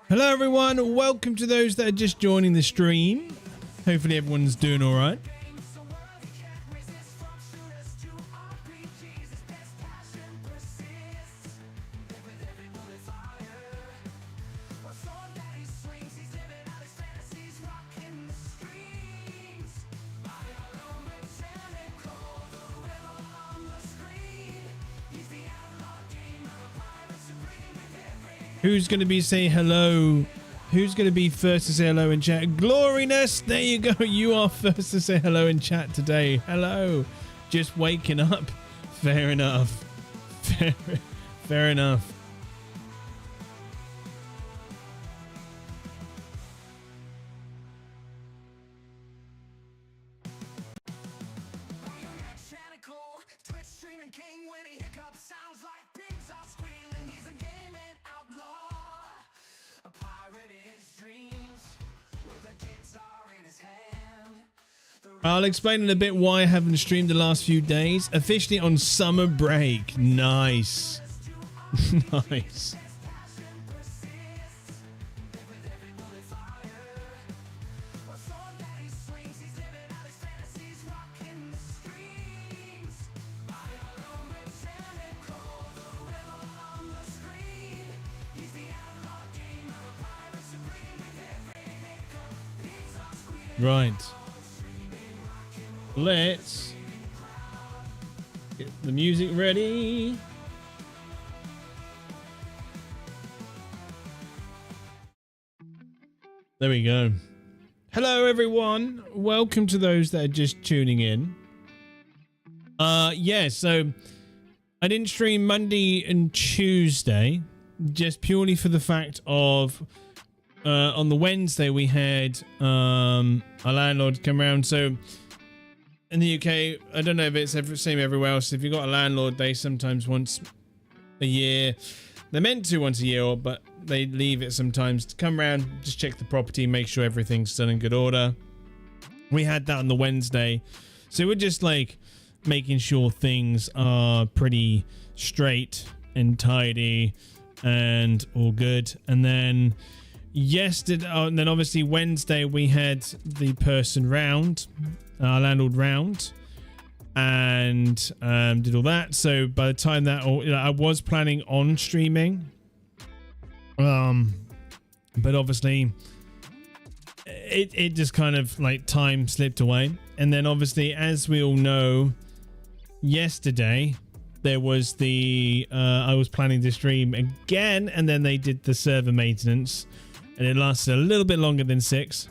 Hello everyone, welcome to those that are just joining the stream. Hopefully everyone's doing all right. Who's going to be saying hello? Who's going to be first to say hello in chat? Gloriness, there you go. You are first to say hello in chat today. Hello. Just waking up. Fair enough. Fair enough. I'll explain in a bit why I haven't streamed the last few days. Officially on summer break. Nice. Nice. Right. Let's get the music ready. There we go. Hello everyone. Welcome to those that are just tuning in. Yeah, so I didn't stream Monday and Tuesday just purely for the fact of on the Wednesday we had our landlord come around. So in the UK, I don't know if it's the same everywhere else. If you've got a landlord, they sometimes once a year. They're meant to once a year, but they leave it sometimes to come around, just check the property, make sure everything's done in good order. We had that on the Wednesday. So we're just like making sure things are pretty straight and tidy and all good. And then yesterday, and then obviously Wednesday, we had the person round. Our landlord round and did all that. So by the time that I was planning on streaming, but obviously it just kind of like time slipped away. And then obviously, as we all know, yesterday there was the I was planning to stream again, and then they did the server maintenance, and it lasted a little bit longer than 6.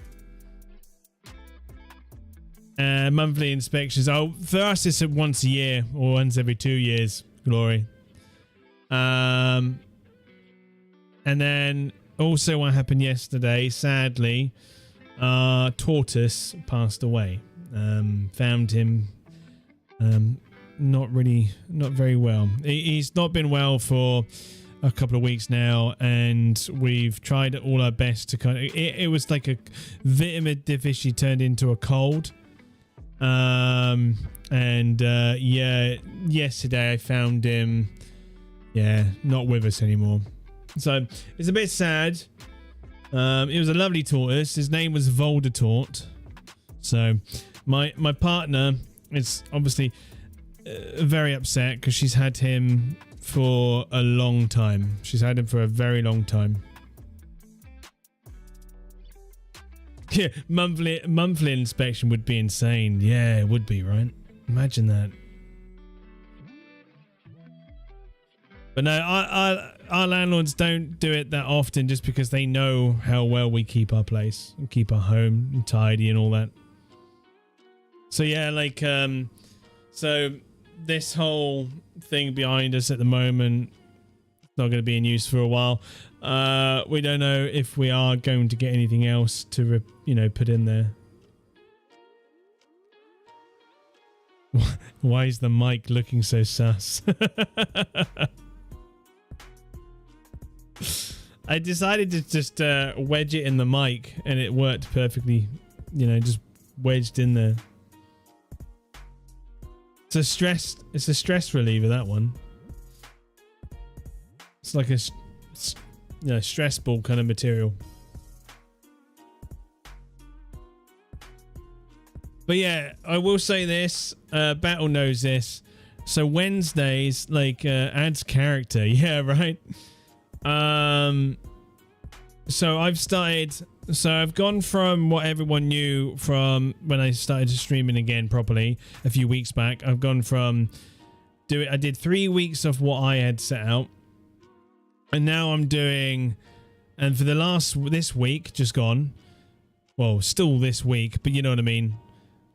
Monthly inspections. Oh, for us it's once a year or once every 2 years. Glory. And then also what happened yesterday, sadly, Tortoise passed away. Found him not very well. He's not been well for a couple of weeks now, and we've tried all our best to kind of it was like a vitamin deficiency turned into a cold. Yeah, yesterday I found him not with us anymore, so it's a bit sad. It was a lovely tortoise. His name was Voldemort. So my partner is obviously very upset because she's had him for a long time. She's had him for a very long time. Yeah, monthly inspection would be insane. Yeah, it would be, right? Imagine that. But no, our landlords don't do it that often just because they know how well we keep our place and keep our home tidy and all that. So yeah, like so this whole thing behind us at the moment not going to be in use for a while. We don't know if we are going to get anything else to put in there. Why is the mic looking so sus? I decided to just wedge it in the mic, and it worked perfectly. Just wedged in there. It's a stress reliever, that one. It's like a you know, stress ball kind of material. But yeah, I will say this. Battle knows this. So Wednesdays, like, adds character. Yeah, right. So I've started. So I've gone from what everyone knew from when I started streaming again properly a few weeks back. I've gone from I did 3 weeks of what I had set out, and now I'm doing. And for this week just gone. Well, still this week, but you know what I mean.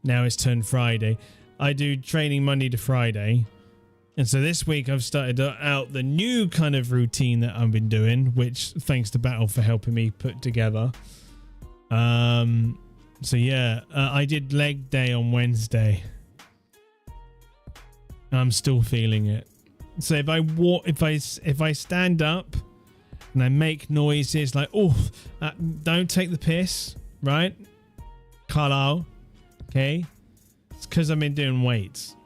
Now it's turned Friday. I do training Monday to Friday. And so this week I've started out the new kind of routine that I've been doing, which thanks to Battle for helping me put together. So yeah, I did leg day on Wednesday. I'm still feeling it. So if I walk, if I stand up and I make noises like, oh, don't take the piss, right? Carlisle. Okay, it's because I've been doing weights,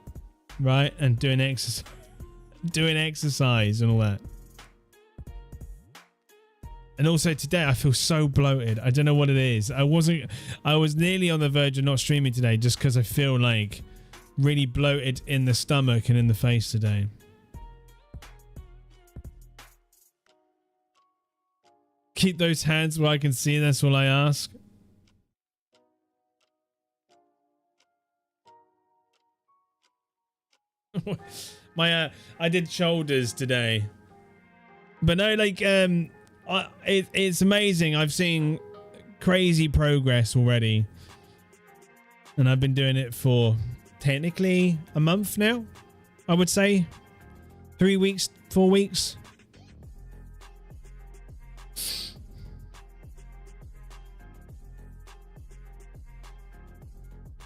right, and doing exercise and all that. And also today I feel so bloated. I don't know what it is. I was nearly on the verge of not streaming today just because I feel like really bloated in the stomach and in the face today. Keep those hands where I can see. That's all I ask. I did shoulders today, but no, like it's amazing. I've seen crazy progress already, and I've been doing it for technically a month now. I would say 3 weeks, 4 weeks.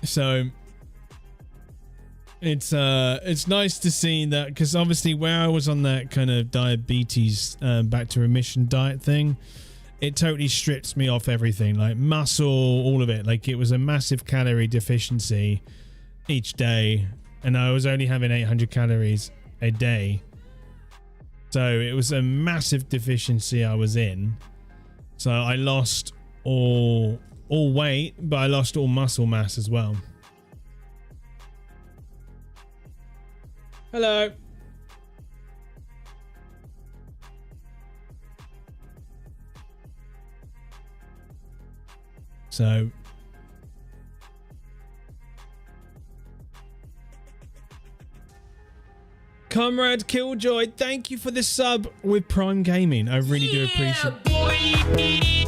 So it's nice to see that, because obviously where I was on that kind of diabetes back to remission diet thing, it totally strips me off everything, like muscle, all of it. Like it was a massive calorie deficiency each day, and I was only having 800 calories a day. So it was a massive deficiency I was in. So I lost all weight, but I lost all muscle mass as well. Hello. So Comrade Killjoy, thank you for the sub with Prime Gaming. I really do appreciate it.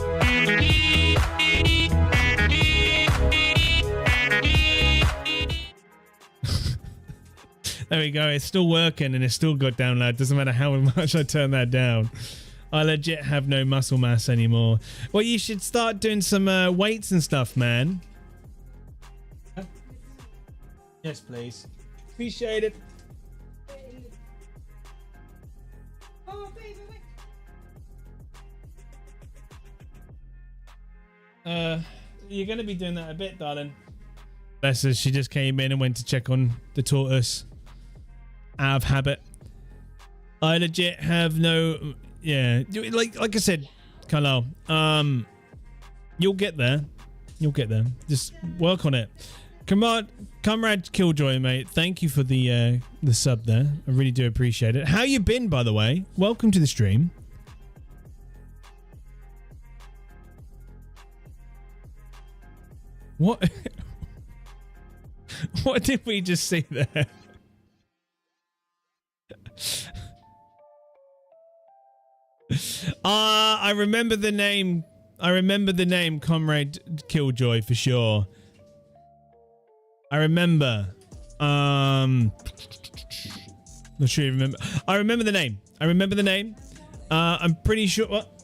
There we go. It's still working and it's still got download. Doesn't matter how much I turn that down. I legit have no muscle mass anymore. Well, you should start doing some weights and stuff, man. Yes, please. Appreciate it. You're going to be doing that a bit, darling. Bless her. She just came in and went to check on the tortoise. Out of habit. I legit have no, yeah, like I said, Carlisle, you'll get there. You'll get there. Just work on it. Comrade Killjoy, mate. Thank you for the sub there. I really do appreciate it. How you been, by the way? Welcome to the stream. What? What did we just see there? I remember the name. I remember the name Comrade Killjoy for sure. I remember. Not sure you remember. I remember the name. I remember the name. I'm pretty sure. What?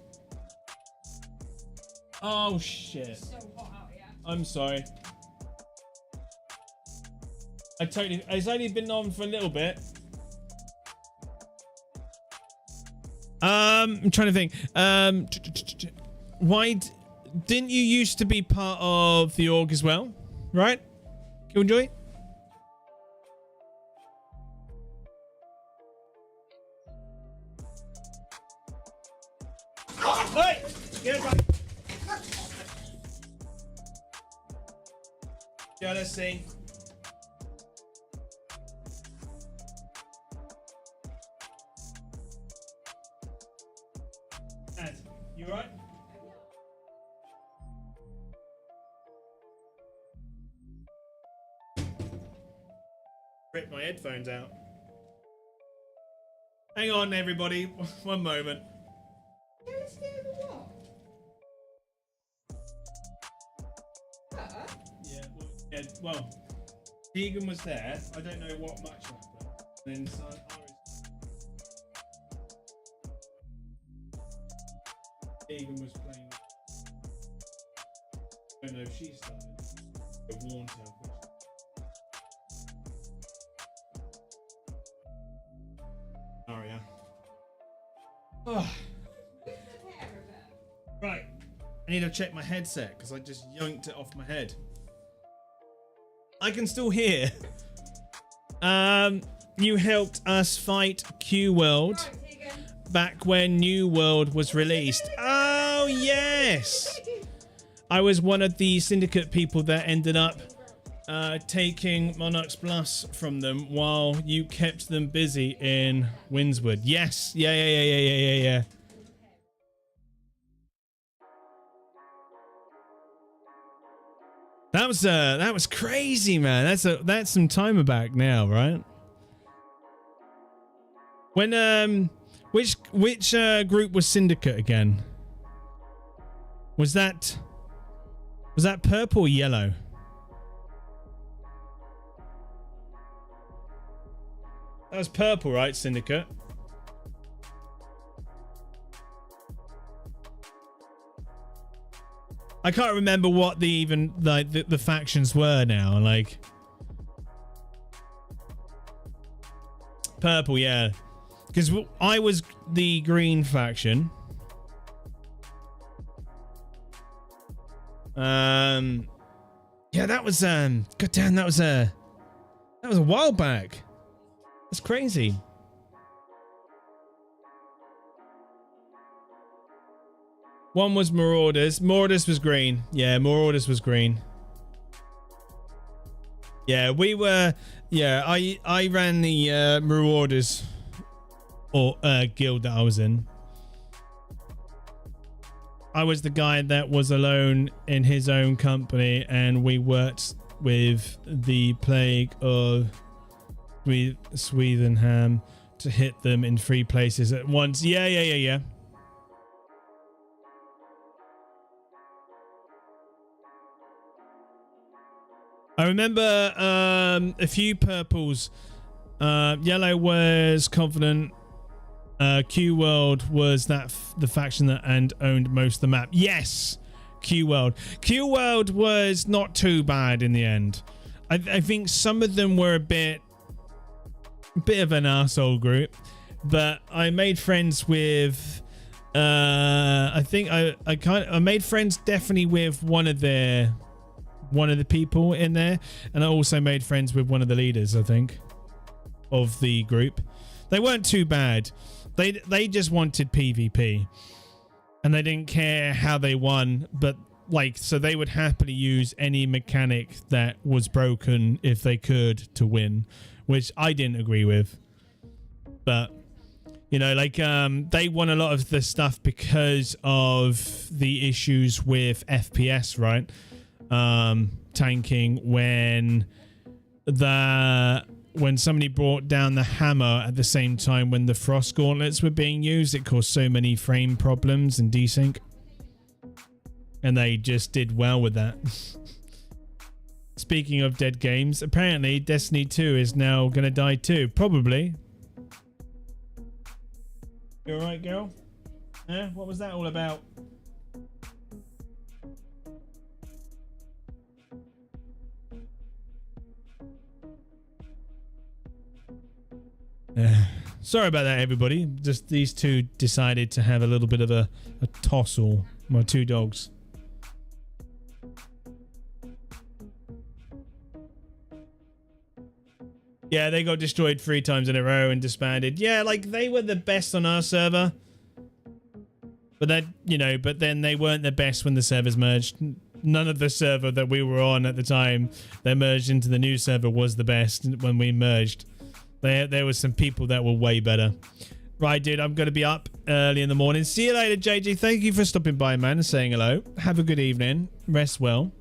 Oh shit. It's so hot out here. I'm sorry. It's only been on for a little bit. I'm trying to think. Why didn't you used to be part of the org as well, right? Killjoy? Hey! Get back! Jealousy. Ed, you alright? Rip my headphones out. Hang on, everybody. One moment. Yeah, well, Tegan was there. I don't know what much happened. Then Tegan was playing. I don't know if she started. I warned her. Aria. Oh. Right. I need to check my headset because I just yoinked it off my head. I can still hear. You helped us fight Q World back when New World was released. Oh, yes. I was one of the Syndicate people that ended up taking Monarch's Plus from them while you kept them busy in Windswood. Yes. Yeah. That was crazy, man. That's some time back now, right? When which group was Syndicate again? Was that purple or yellow? That was purple, right, Syndicate? I can't remember what the factions were now. Like purple, yeah, because I was the green faction. Yeah, that was god damn, that was a while back. That's crazy. One was Marauders. Marauders was green. Yeah, Marauders was green. Yeah, we were. Yeah, I ran the Marauders or guild that I was in. I was the guy that was alone in his own company, and we worked with the plague of Swethenham to hit them in 3 places at once. Yeah. I remember a few purples. Yellow was Confident. Q World was the faction that owned most of the map. Yes, Q World. Q World was not too bad in the end. I think some of them were a bit of an arsehole group, but I made friends with. I think I made friends definitely with one of the people in there, and I also made friends with one of the leaders, I think, of the group. They weren't too bad. They just wanted PvP, and they didn't care how they won, but so they would happily use any mechanic that was broken if they could to win, which I didn't agree with. But you know, they won a lot of the stuff because of the issues with FPS, right? Tanking when somebody brought down the hammer at the same time when the frost gauntlets were being used, it caused so many frame problems and desync, and they just did well with that. Speaking of dead games, apparently Destiny 2 is now gonna die too. Probably. You alright, girl? Yeah, what was that all about? Sorry about that, everybody. Just these two decided to have a little bit of a tussle. My 2 dogs. Yeah, they got destroyed 3 times in a row and disbanded. Yeah, they were the best on our server. But that, you know, but then they weren't the best when the servers merged. None of the server that we were on at the time they merged into the new server was the best when we merged. There was some people that were way better. Right, dude, I'm going to be up early in the morning. See you later, JJ. Thank you for stopping by, man, and saying hello. Have a good evening. Rest well.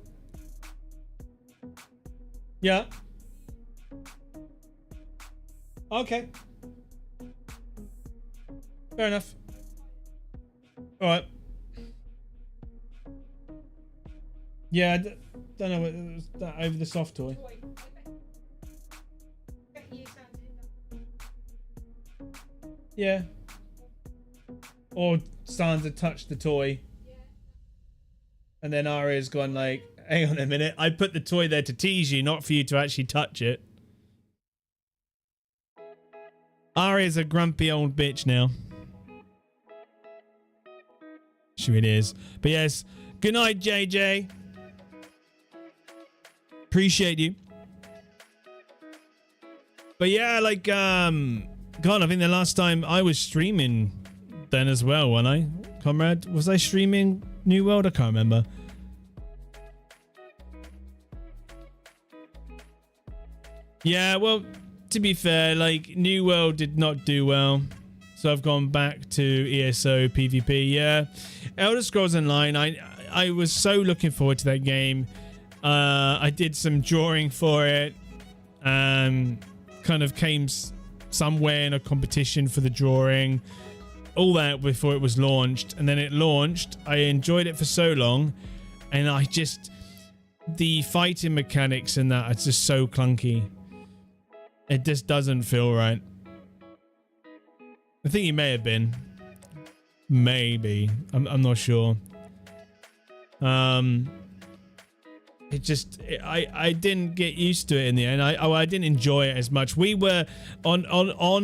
Yeah. Okay. Fair enough. All right. Yeah, I don't know what it was that over the soft toy. Yeah. Or Sansa touched the toy. And then Arya's gone like, hang on a minute. I put the toy there to tease you, not for you to actually touch it. Arya's a grumpy old bitch now. Sure it is. But yes, good night, JJ. Appreciate you. But yeah, like, God, I think the last time I was streaming then as well, wasn't I? Comrade, was I streaming New World? I can't remember. Yeah, well, to be fair, like, New World did not do well. So I've gone back to ESO PvP. Yeah, Elder Scrolls Online. I was so looking forward to that game. I did some drawing for it. Kind of came somewhere in a competition for the drawing. All that before it was launched. And then it launched. I enjoyed it for so long. And I just... the fighting mechanics in that are just so clunky. It just doesn't feel right. I think he may have been. Maybe. I'm not sure. It just... I didn't get used to it in the end. I didn't enjoy it as much. We were on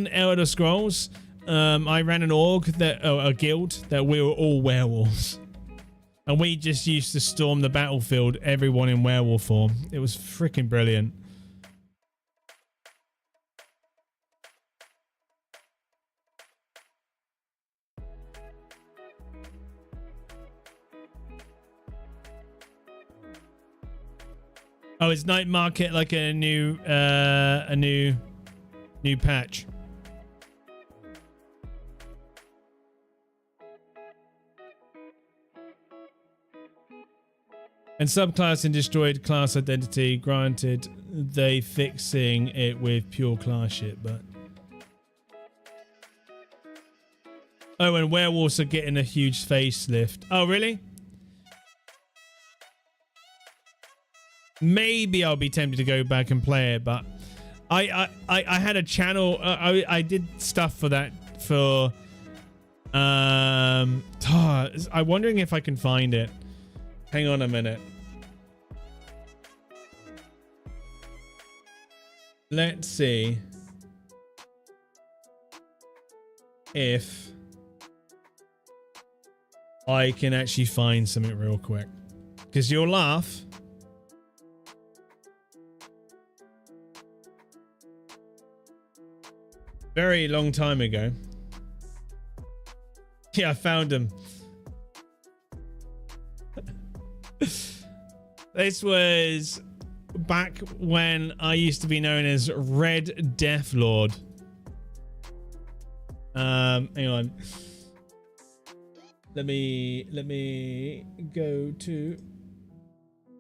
Elder Scrolls. I ran an org a guild that we were all werewolves. And we just used to storm the battlefield, everyone in werewolf form. It was freaking brilliant. Oh, is Night Market like a new patch? And subclass and destroyed class identity. Granted, they fixing it with pure class shit, but... oh, and werewolves are getting a huge facelift. Oh, really? Maybe I'll be tempted to go back and play it, but I had a channel. I did stuff for that for. I'm wondering if I can find it. Hang on a minute. Let's see if I can actually find something real quick, because you'll laugh. Very long time ago. Yeah, I found him. This was back when I used to be known as Red Death Lord. Hang on. Let me go to...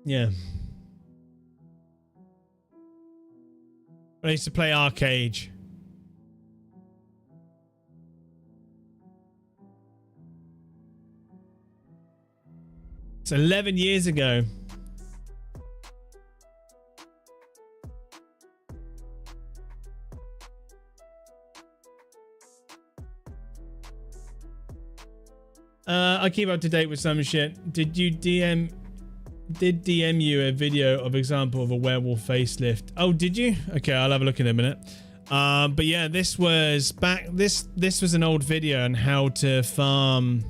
yeah. I used to play Arcade. It's 11 years ago. I keep up to date with some shit. Did DM you a video of example of a werewolf facelift? Oh, did you? Okay, I'll have a look in a minute. But yeah, this was back. This was an old video on how to farm.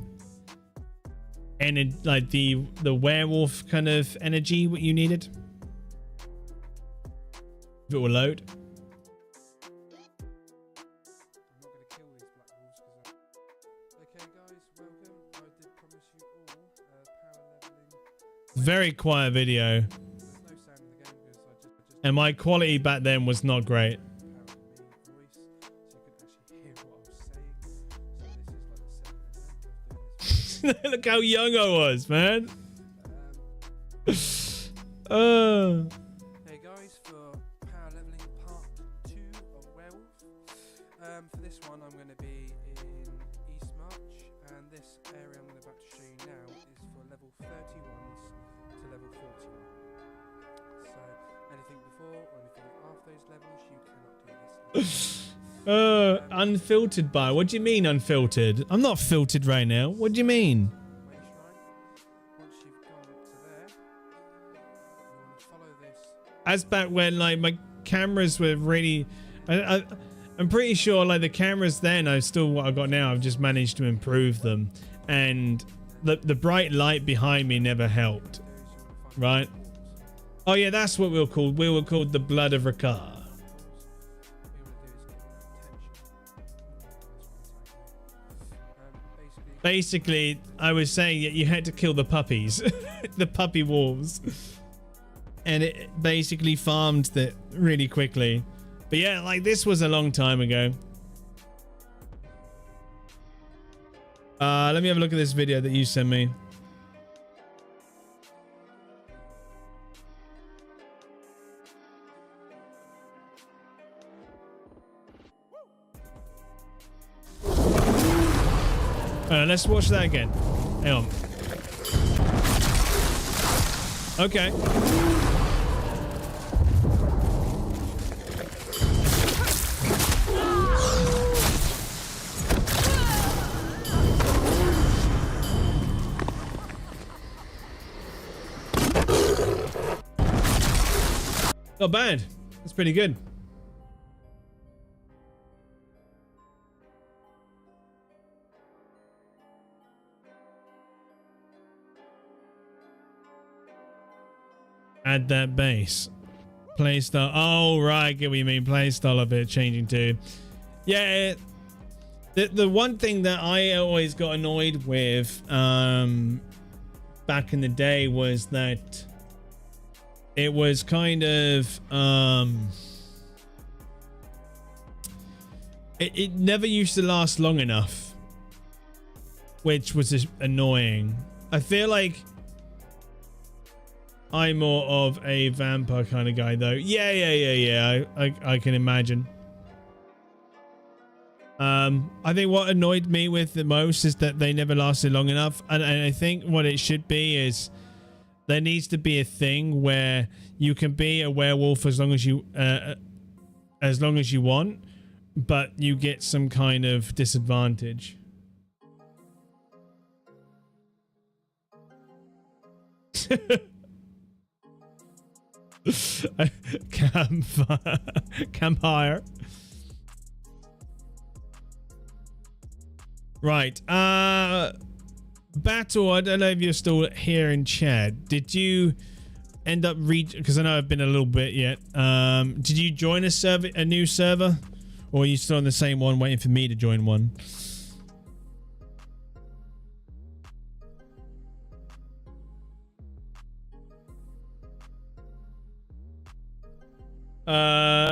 And like the werewolf kind of energy, what you needed. If it will load. I'm not going to kill these black wolves because okay guys, welcome. I very quiet video. And my quality back then was not great. Look how young I was, man. Hey guys, for power leveling part 2 of Werewolf. For this one I'm going to be in East March, and this area I'm about to show you now is for level 31s to level 41. So anything before or anything after those levels you cannot do this. Unfiltered by. What do you mean unfiltered? I'm not filtered right now. What do you mean? Once you've gone to there, you want to follow this. As back when like my cameras were really, I'm pretty sure like the cameras then are still what I got now. I've just managed to improve them, and the bright light behind me never helped. Right? Oh yeah, that's what we were called. We were called the Blood of Rakar. Basically, I was saying that you had to kill the puppies, the puppy wolves, and it basically farmed that really quickly. But yeah, like this was a long time ago. Let me have a look at this video that you sent me. Let's watch that again. Hang on. Okay. Not bad. That's pretty good. Add that base. Playstyle. Oh, right. Get what you mean. Playstyle a bit changing too. Yeah. The one thing that I always got annoyed with back in the day was that it was kind of it never used to last long enough, which was just annoying. I feel like I'm more of a vampire kind of guy though. Yeah. I can imagine. I think what annoyed me with the most is that they never lasted long enough. And I think what it should be is there needs to be a thing where you can be a werewolf as long as you want, but you get some kind of disadvantage. Campfire. Right. Battle, I don't know if you're still here in chat. Did you end up because I know I've been a little bit yet. Did you join a new server? Or are you still on the same one waiting for me to join one?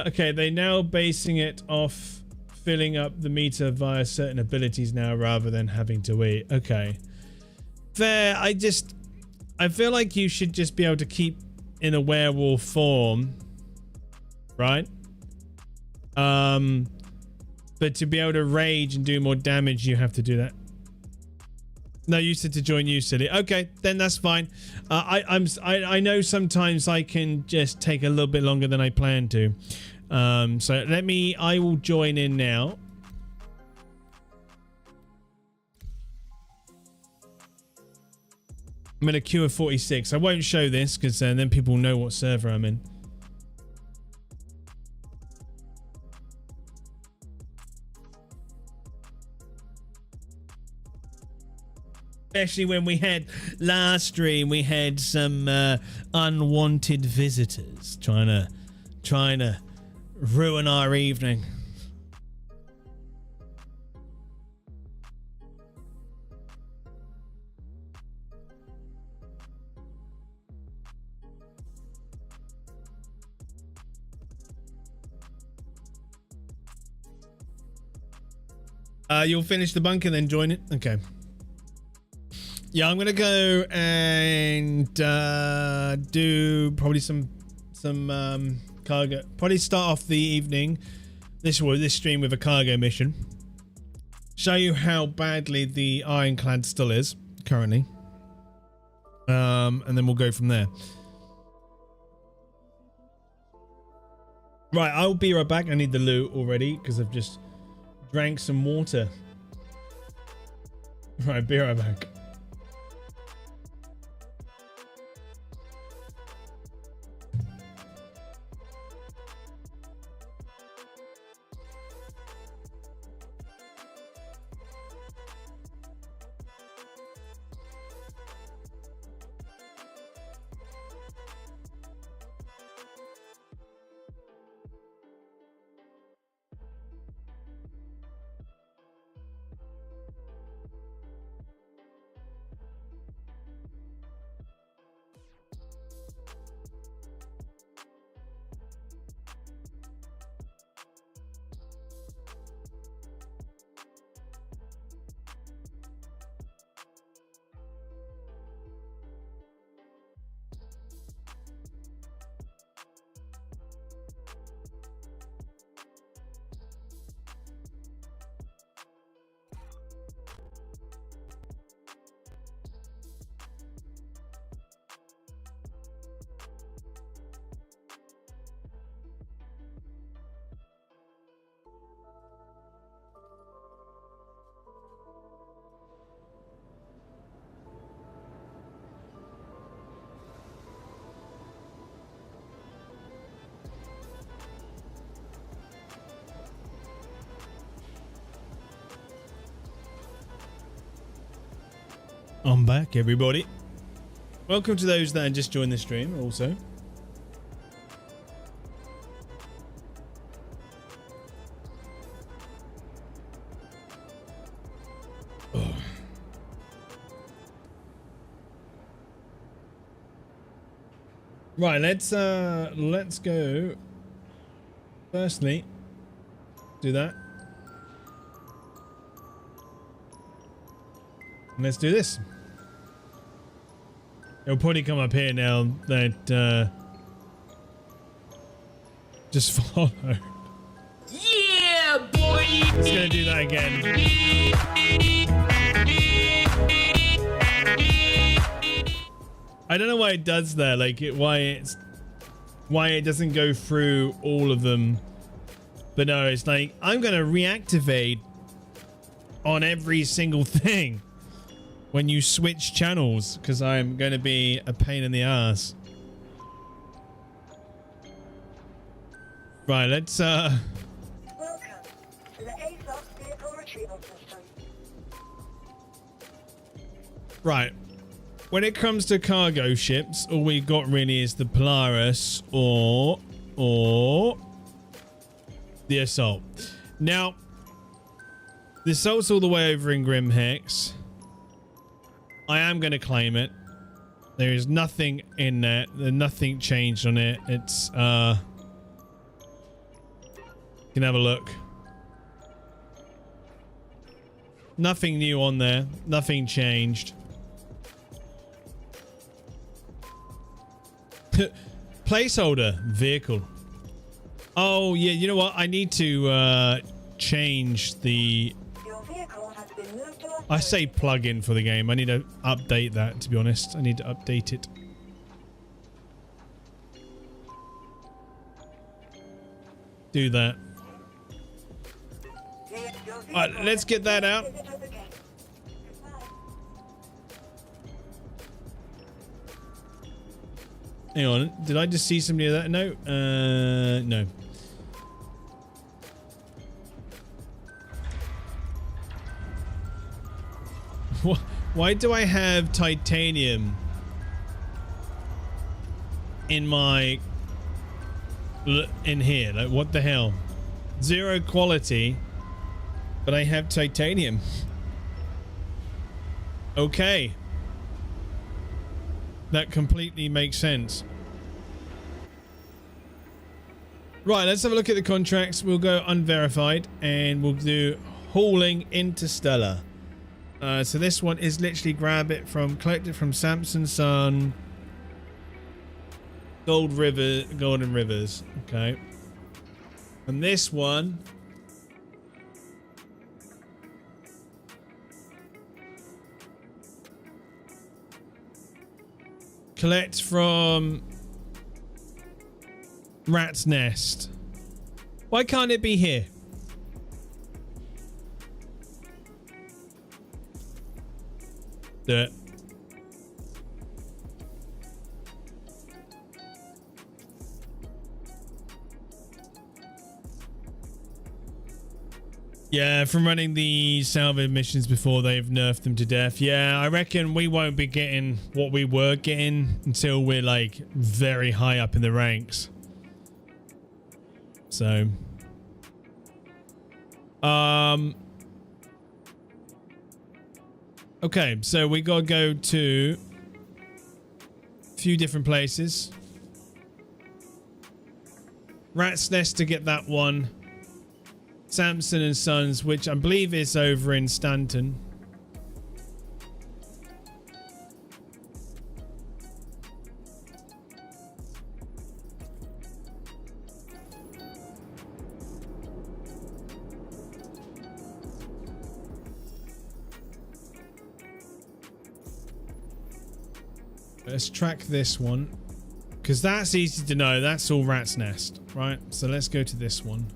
Okay, they're now basing it off filling up the meter via certain abilities now rather than having to wait. Okay. Fair. I feel like you should just be able to keep in a werewolf form. Right? But to be able to rage and do more damage, you have to do that. No, you said to join you, silly. Okay, then that's fine. I know sometimes I can just take a little bit longer than I plan to. So I will join in now. I'm in a queue of 46. I won't show this because then people know what server I'm in. Especially when we had last stream, we had some unwanted visitors trying to ruin our evening. You'll finish the bunker, then join it. Okay. Yeah, I'm gonna go and do probably some cargo. Probably start off the evening this stream with a cargo mission. Show you how badly the ironclad still is currently. And then we'll go from there. Right, I'll be right back. I need the loot already because I've just drank some water. Right, be right back. I'm back, everybody. Welcome to those that just joined the stream also. Oh. Right, let's go. Firstly, do that. And let's do this. It'll probably come up here now that just follow. Yeah, boy! It's gonna do that again. I don't know why it does that, like why it doesn't go through all of them. But no, it's like I'm gonna reactivate on every single thing when you switch channels, because I'm going to be a pain in the ass. Right, let's Welcome to the ASOS vehicle retrieval system. Right. When it comes to cargo ships, all we got really is the Polaris or the Assault. Now, the Assault's all the way over in Grim Hex. I am going to claim it. There is nothing in there. There's nothing changed on it. It's, you can have a look. Nothing new on there. Nothing changed. Placeholder. Vehicle. Oh, yeah. You know what? I need to, change the... I say plug-in for the game. I need to update that, to be honest. I need to update it. Do that. Alright, let's get that out. Hang on. Did I just see somebody of that? No. No. Why do I have titanium in my in here? Like, what the hell? Zero quality, but I have titanium. Okay. That completely makes sense. Right, let's have a look at the contracts. We'll go unverified and we'll do hauling interstellar. So this one is literally collect it from Samson Sun, Golden Rivers. Okay. And this one, collect from Rat's Nest. Why can't it be here? Do it. Yeah, from running the salvage missions before, they've nerfed them to death. Yeah, I reckon we won't be getting what we were getting until we're like very high up in the ranks. So, okay, so we gotta go to a few different places. Rat's Nest to get that one. Samson and Sons, which I believe is over in Stanton. Let's track this one, because that's easy to know. That's all Rat's Nest, right? So let's go to this one.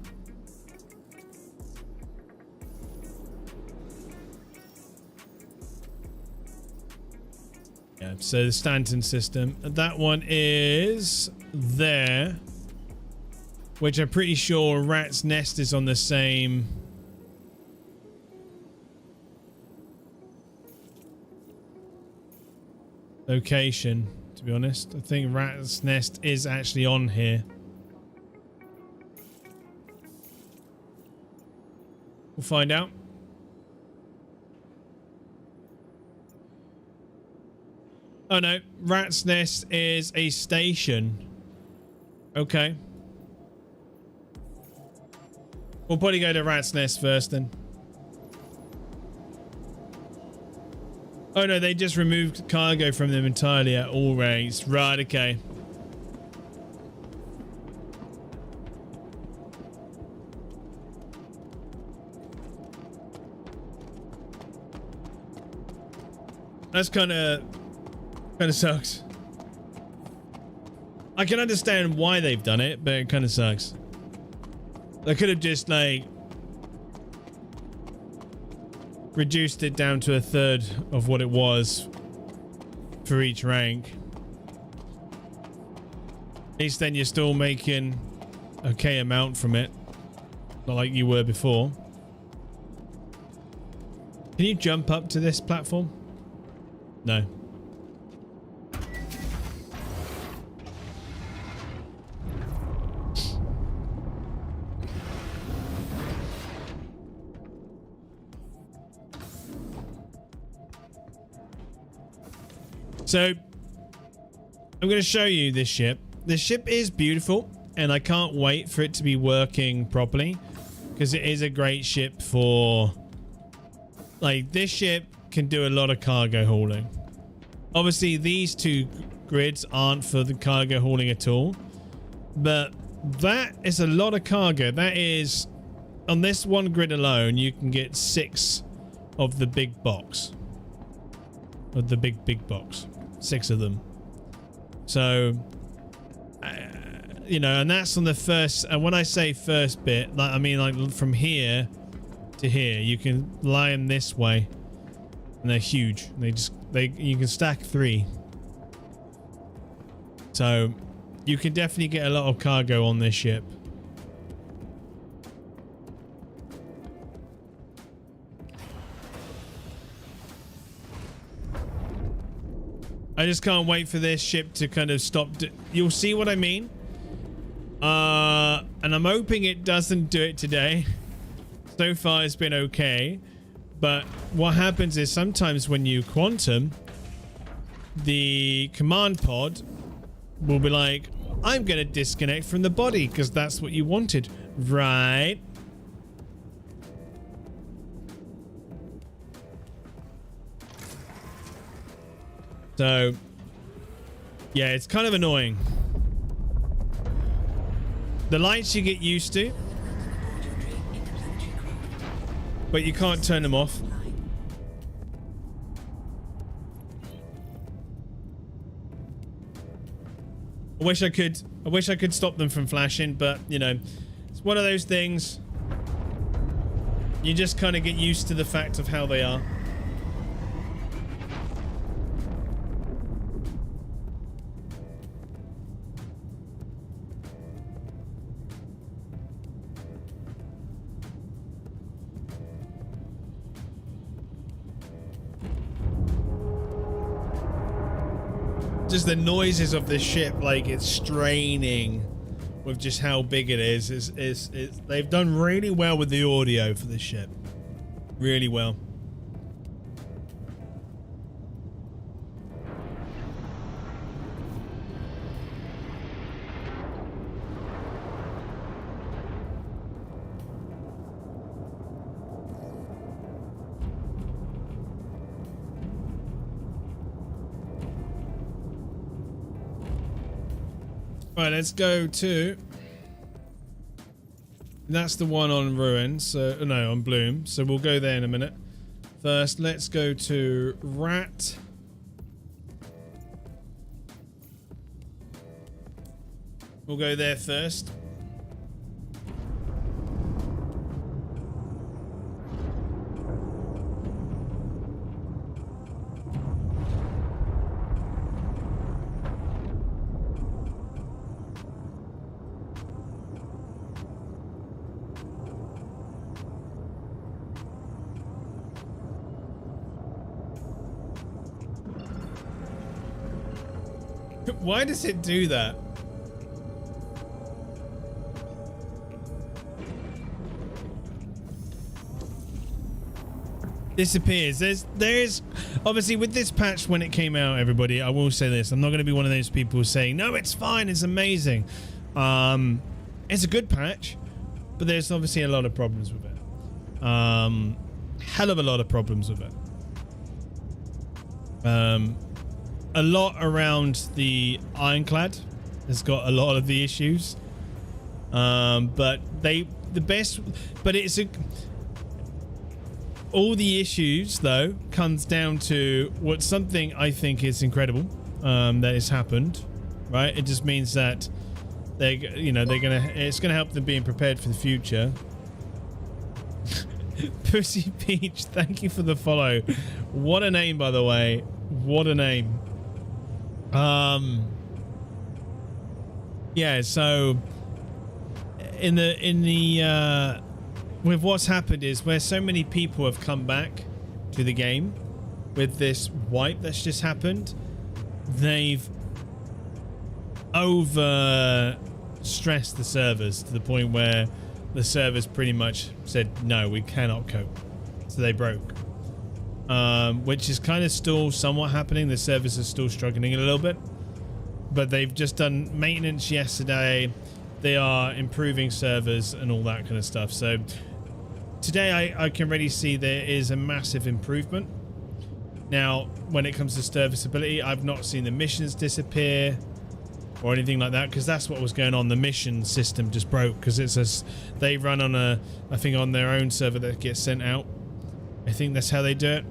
Yeah, so the Stanton system. That one is there, which I'm pretty sure Rat's Nest is on the same location, to be honest. I think Rat's Nest is actually on here. We'll find out. Oh no, Rat's Nest is a station. Okay. We'll probably go to Rat's Nest first then. Oh no, they just removed cargo from them entirely at all ranks. Right, okay. That's kind of sucks. I can understand why they've done it, but it kind of sucks. They could have just like reduced it down to a third of what it was for each rank. At least then you're still making okay amount from it, not like you were before. Can you jump up to this platform? No. So, I'm going to show you this ship. This ship is beautiful, and I can't wait for it to be working properly, because it is a great ship for... Like, this ship can do a lot of cargo hauling. Obviously, these two grids aren't for the cargo hauling at all, but that is a lot of cargo. That is... On this one grid alone, you can get 6 of the big box. Of the big box. 6 of them. So, you know, and that's on the first, and when I say first bit, like, I mean like from here to here. You can lie them this way, and they're huge. You can stack 3. So, you can definitely get a lot of cargo on this ship. I just can't wait for this ship to kind of stop. You'll see what I mean. And I'm hoping it doesn't do it today. So far, it's been okay. But what happens is sometimes when you quantum, the command pod will be like, I'm going to disconnect from the body because that's what you wanted, right? So, yeah, it's kind of annoying. The lights you get used to, but you can't turn them off. I wish I could stop them from flashing, but you know, it's one of those things. You just kind of get used to the fact of how they are. Just the noises of this ship, like it's straining with just how big it is. They've done really well with the audio for this ship. Really well. Right, let's go to... That's the one on Ruin, so... No, on Bloom. So we'll go there in a minute. First, let's go to Rat. We'll go there first. Why does it do that? Disappears. There's obviously with this patch when it came out, everybody, I will say this. I'm not going to be one of those people saying, no, it's fine, it's amazing. It's a good patch, but there's obviously a lot of problems with it. Hell of a lot of problems with it. A lot around the Ironclad has got a lot of the issues. But all the issues though comes down to what's something I think is incredible that has happened, right? It just means that it's gonna help them being prepared for the future. Pussy Peach, thank you for the follow. What a name, by the way. What a name. Yeah, so in the with what's happened is where so many people have come back to the game with this wipe that's just happened, they've over stressed the servers to the point where the servers pretty much said, no, we cannot cope. So they broke. Which is kind of still somewhat happening. The servers are still struggling a little bit, but they've just done maintenance yesterday. They are improving servers and all that kind of stuff. So today I can already see there is a massive improvement. Now, when it comes to serviceability, I've not seen the missions disappear or anything like that, because that's what was going on. The mission system just broke because they run on I think on their own server that gets sent out. I think that's how they do it.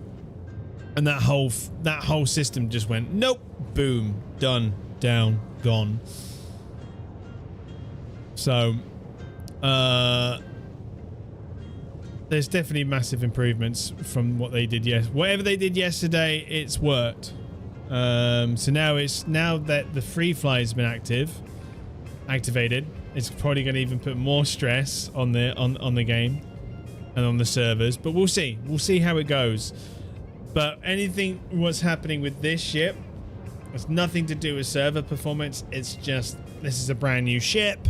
And that whole system just went, nope, boom, done, down, gone. So, there's definitely massive improvements from what they did. Yes, whatever they did yesterday, it's worked. So now that the free fly has been activated, it's probably going to even put more stress on the game and on the servers. But we'll see. We'll see how it goes. But anything what's happening with this ship has nothing to do with server performance. It's just this is a brand new ship,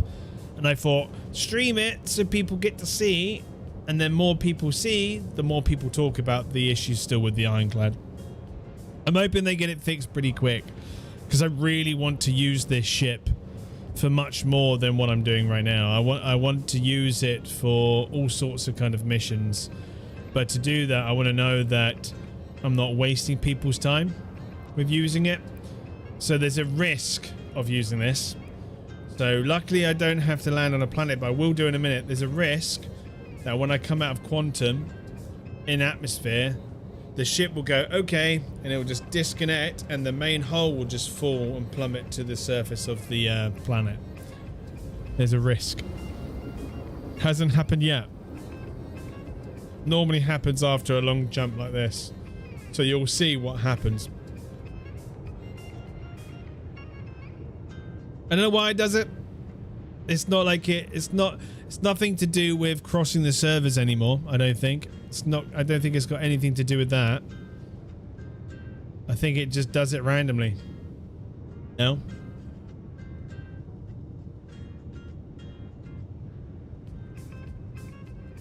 and I thought stream it so people get to see, and then more people see, the more people talk about the issues still with the Ironclad. I'm hoping they get it fixed pretty quick, because I really want to use this ship for much more than what I'm doing right now. I want to use it for all sorts of kind of missions, but to do that I want to know that I'm not wasting people's time. with using it. So there's a risk of using this. So luckily I don't have to land on a planet, but I will do in a minute. There's a risk that when I come out of quantum in atmosphere, the ship will go okay, and it will just disconnect, and the main hull will just fall and plummet to the surface of the planet. There's a risk. Hasn't happened yet. Normally happens after a long jump like this. So you'll see what happens. I don't know why it does it. It's not like it's nothing to do with crossing the servers anymore, I don't think. I don't think it's got anything to do with that. I think it just does it randomly. No?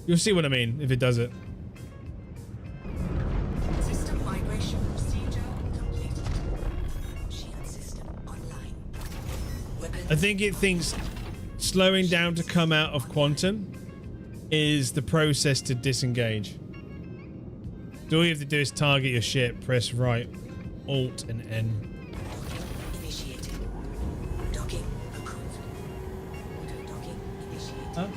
You'll see what I mean if it does it. System migration procedure completed. Shield system online. I think it thinks slowing down to come out of quantum is the process to disengage. So all you have to do is target your ship, press right, Alt and N. Initiated. Docking approved. Auto docking initiated. Huh?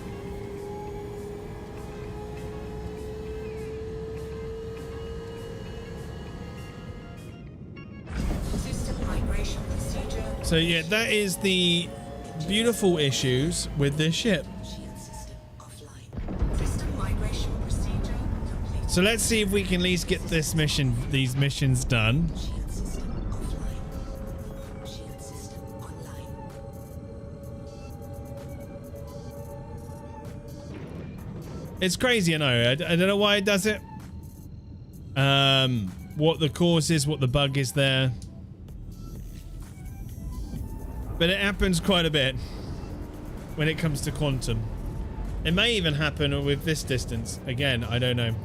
System migration procedure. So yeah, that is the beautiful issues with this ship. Shield system offline. System migration procedure complete. So let's see if we can at least get these missions done. Shield system offline. Shield system online. It's crazy, I know. I don't know why it does it. What the cause is, what the bug is there. But it happens quite a bit when it comes to quantum. It may even happen with this distance. Again, I don't know.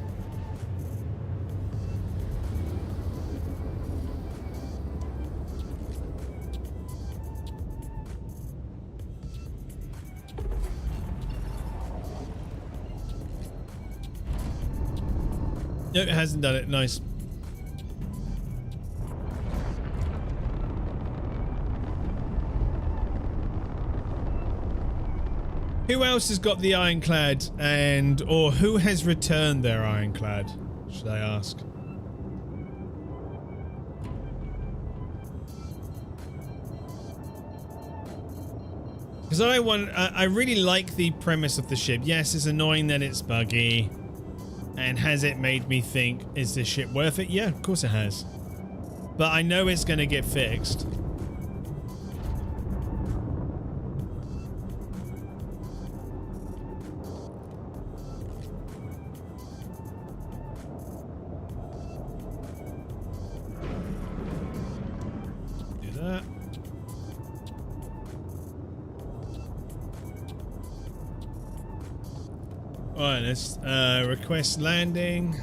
No, it hasn't done it. Nice. Who else has got the ironclad or who has returned their ironclad, should I ask? Because I really like the premise of the ship. Yes, it's annoying that it's buggy. And has it made me think, is this ship worth it? Yeah, of course it has. But I know it's going to get fixed. Do that. Alright, let's request landing.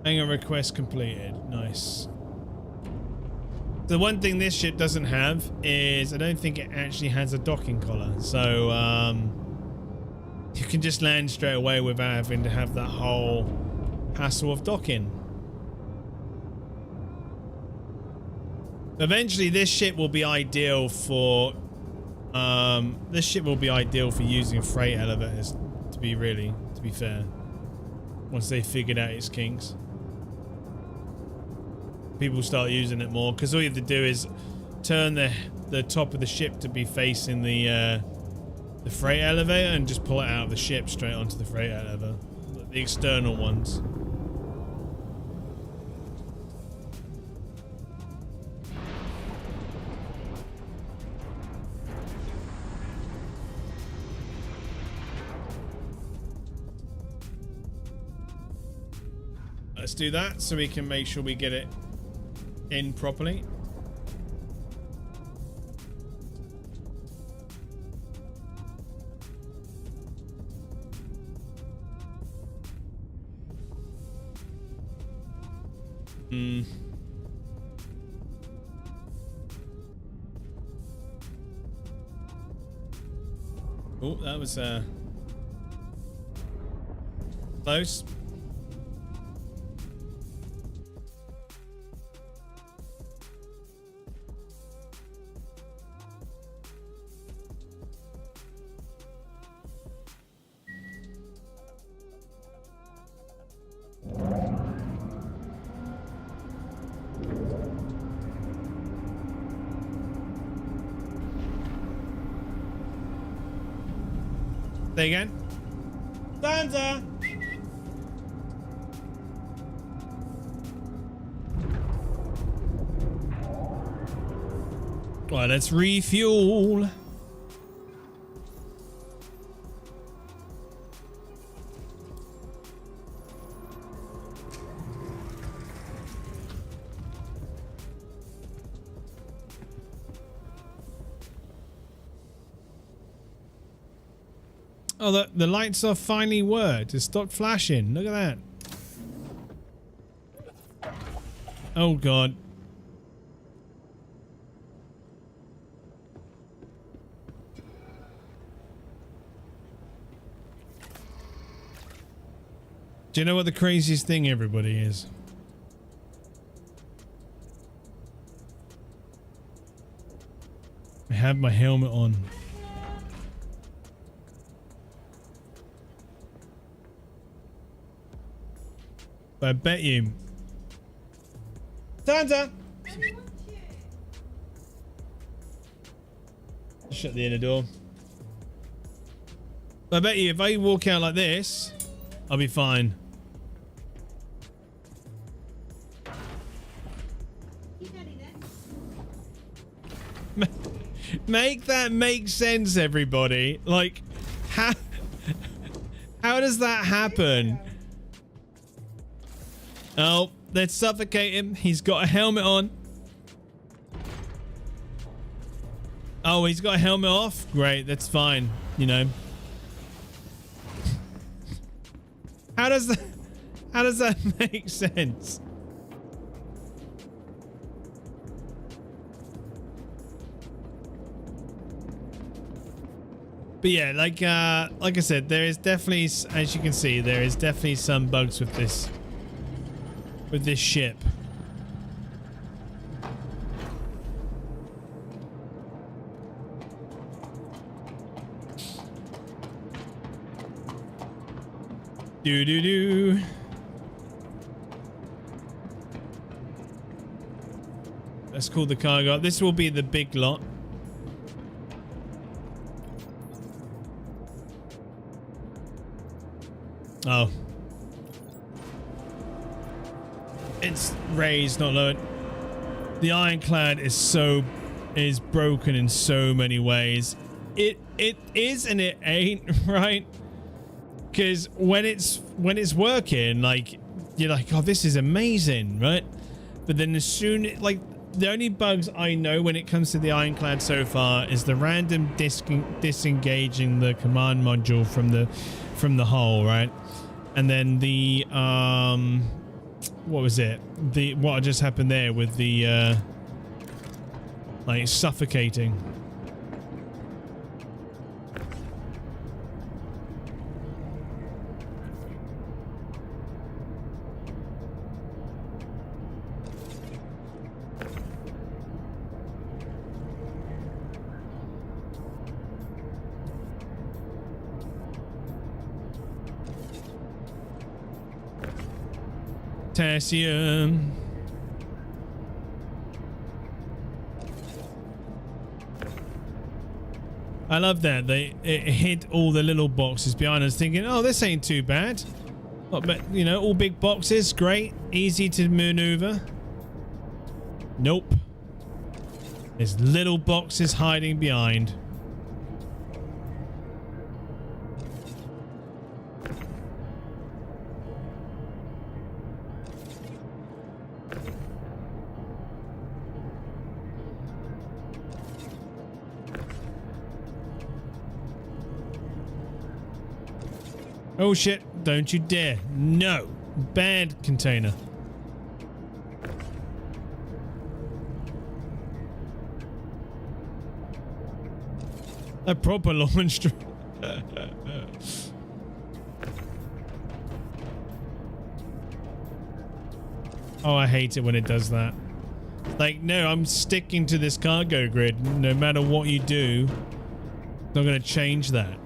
Hangar request completed. Nice. The one thing this ship doesn't have is I don't think it actually has a docking collar. So you can just land straight away without having to have that whole hassle of docking. Eventually, this ship will be ideal for using freight elevators. To be fair, once they figured out its kinks, people start using it more because all you have to do is turn the top of the ship to be facing the freight elevator and just pull it out of the ship straight onto the freight elevator, the external ones. Let's do that so we can make sure we get it in properly. Oh, that was Close. Say again. Stanza. Right, let's refuel. Oh, the lights are finally worked. It stopped flashing. Look at that. Oh, God. Do you know what the craziest thing, everybody, is? I have my helmet on. But I bet you... Santa! Shut the inner door. I bet you if I walk out like this, I'll be fine. Make that make sense, everybody. Like, how does that happen? Oh, let's suffocate him. He's got a helmet on. Oh, he's got a helmet off? Great, that's fine. You know. How does that make sense? But yeah, like I said, there is definitely, as you can see, there is definitely some bugs with this ship. Do. Let's call the cargo up. This will be the big lot. Oh. It's raised, not lowered. The ironclad is broken in so many ways. It is and it ain't, right? Because when it's working, like, you're like, oh, this is amazing, right? But then as soon, like, the only bugs I know when it comes to the ironclad so far is the random disengaging the command module from the hull, right? And then the what was it? What just happened there with the like suffocating. Potassium. I love that it hid all the little boxes behind us, thinking, "Oh, this ain't too bad." But you know, all big boxes, great, easy to maneuver. Nope. There's little boxes hiding behind. Oh shit, don't you dare. No. Bad container. A proper launch. Oh, I hate it when it does that. Like, no, I'm sticking to this cargo grid. No matter what you do, not going to change that.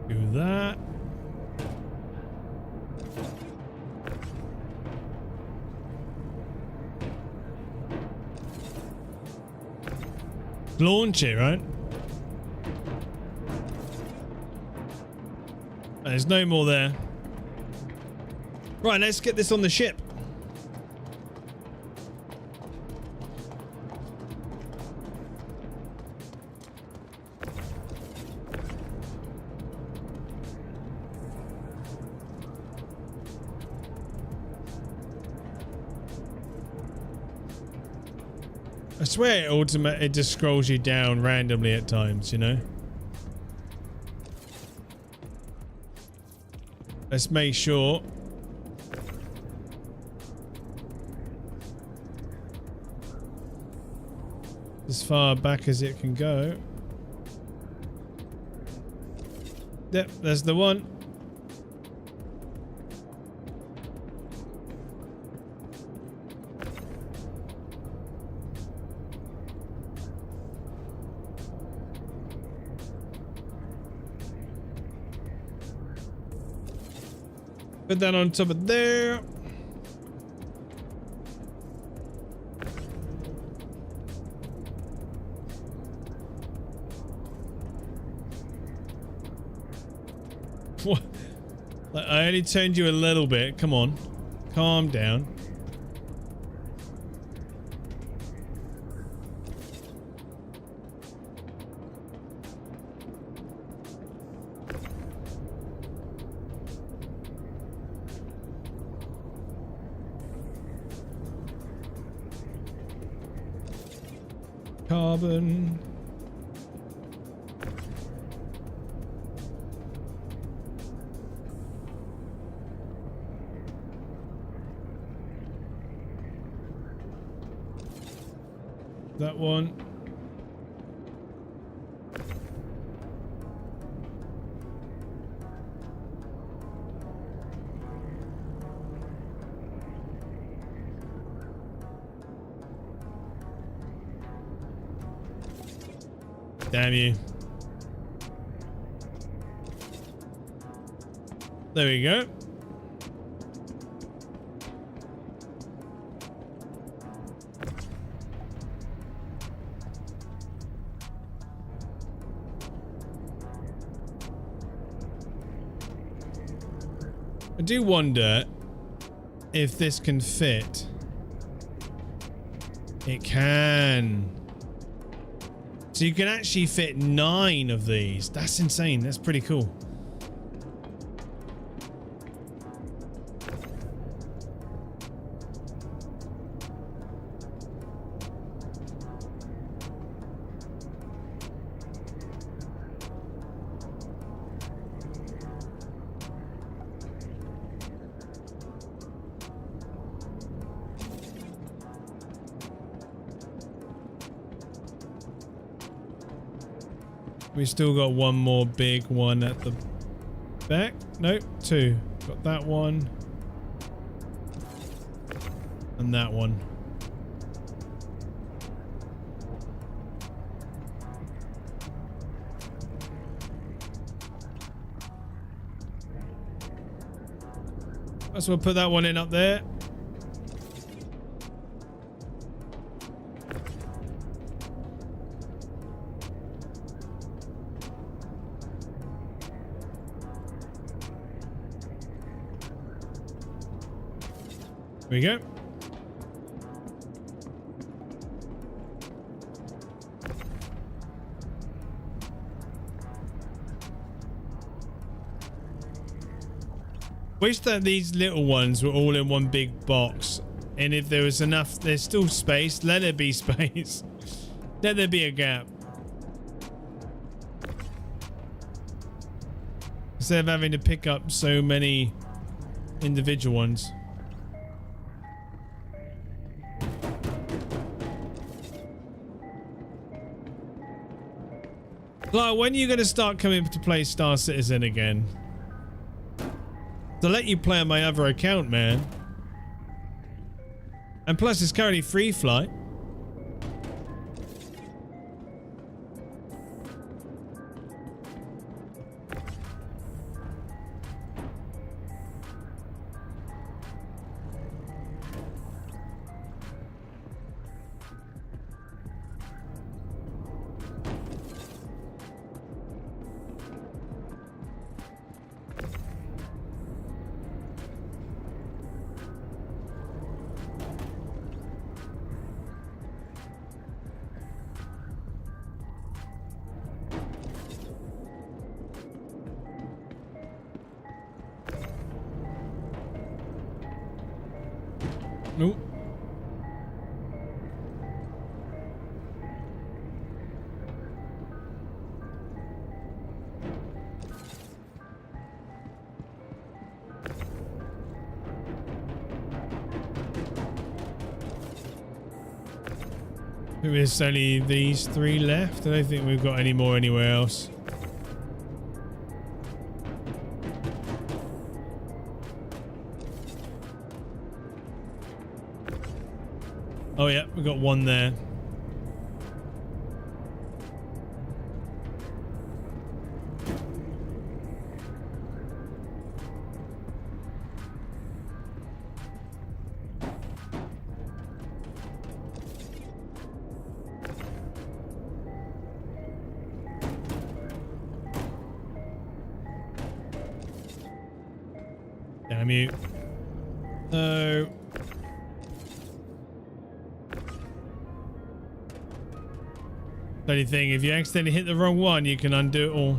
Do that. Launch it, right? There's no more there. Right, let's get this on the ship. I swear it just scrolls you down randomly at times, you know? Let's make sure. As far back as it can go. Yep, there's the one. Put that on top of there. What? I only turned you a little bit. Come on. Calm down. Carbon. That one. Damn you. There we go. I do wonder if this can fit. It can. So you can actually fit 9 of these. That's insane. That's pretty cool. We still got one more big one at the back. Nope, 2. Got that one. And that one. So we'll put that one in up there. There we go. Wish that these little ones were all in one big box. And if there was enough, there's still space. Let there be space. Let there be a gap. Instead of having to pick up so many individual ones. Like, when are you going to start coming to play Star Citizen again? To let you play on my other account, man. And plus, it's currently free flight. Nope. There's only these 3 left. I don't think we've got any more anywhere else. Oh yeah, we got one there. Damn you. So only thing, if you accidentally hit the wrong one, you can undo it all.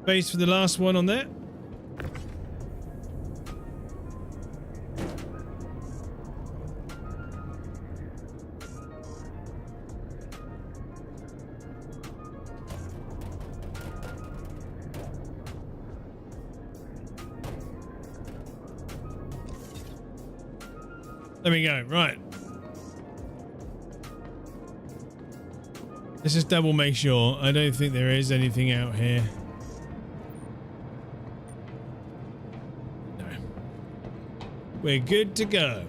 Base for the last one on there. There we go. Right. Let's just double make sure. I don't think there is anything out here. No. We're good to go.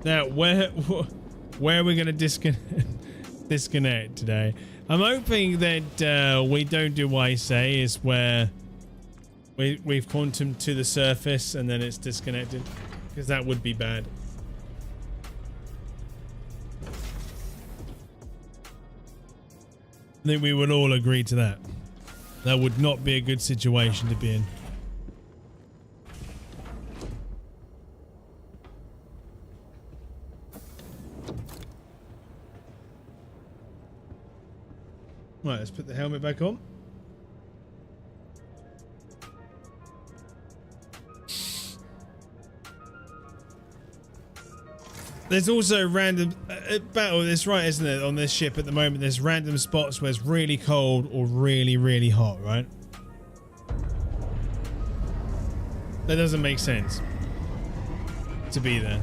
Now, where are we going to disconnect today? I'm hoping that we don't do what I say, is where we've quantum to the surface and then it's disconnected, because that would be bad. I think we would all agree to that. That would not be a good situation to be in. Right, let's put the helmet back on. There's also random battle. That's right, isn't it? On this ship at the moment, there's random spots where it's really cold or really, really hot, right? That doesn't make sense to be there.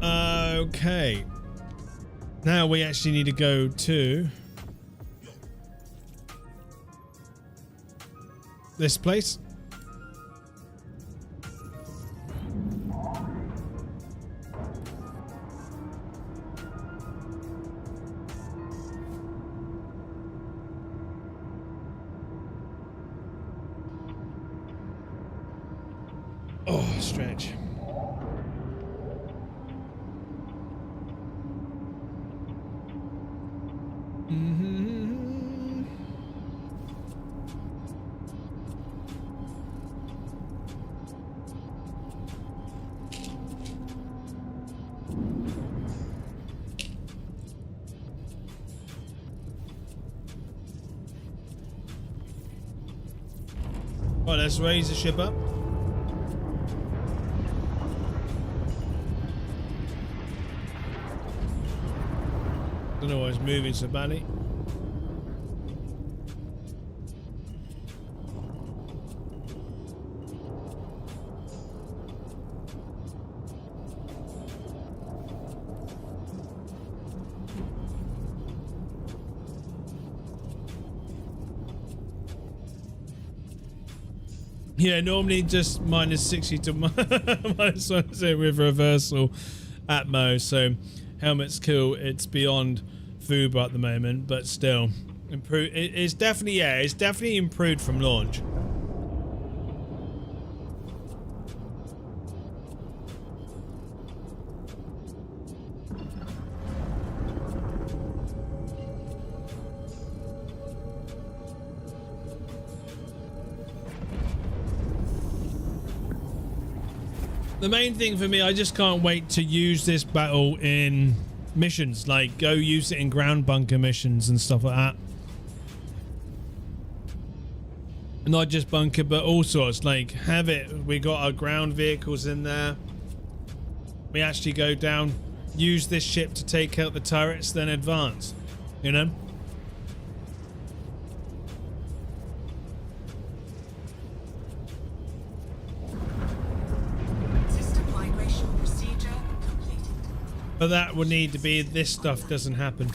Okay. Now we actually need to go to this place. Oh, stretch. Mm-hmm. Oh, let's raise the ship up. Don't know why it's moving so badly. Yeah, normally just minus 60 to minus 1% with reversal at most. So helmet's cool. It's beyond Fuba at the moment, but still improved. It's definitely, yeah, it's definitely improved from launch. The main thing for me, I just can't wait to use this battle in missions, like go use it in ground bunker missions and stuff like that. Not just bunker, but all sorts. Like have it, we got our ground vehicles in there. We actually go down, use this ship to take out the turrets, then advance, you know? But that would need to be, this stuff doesn't happen.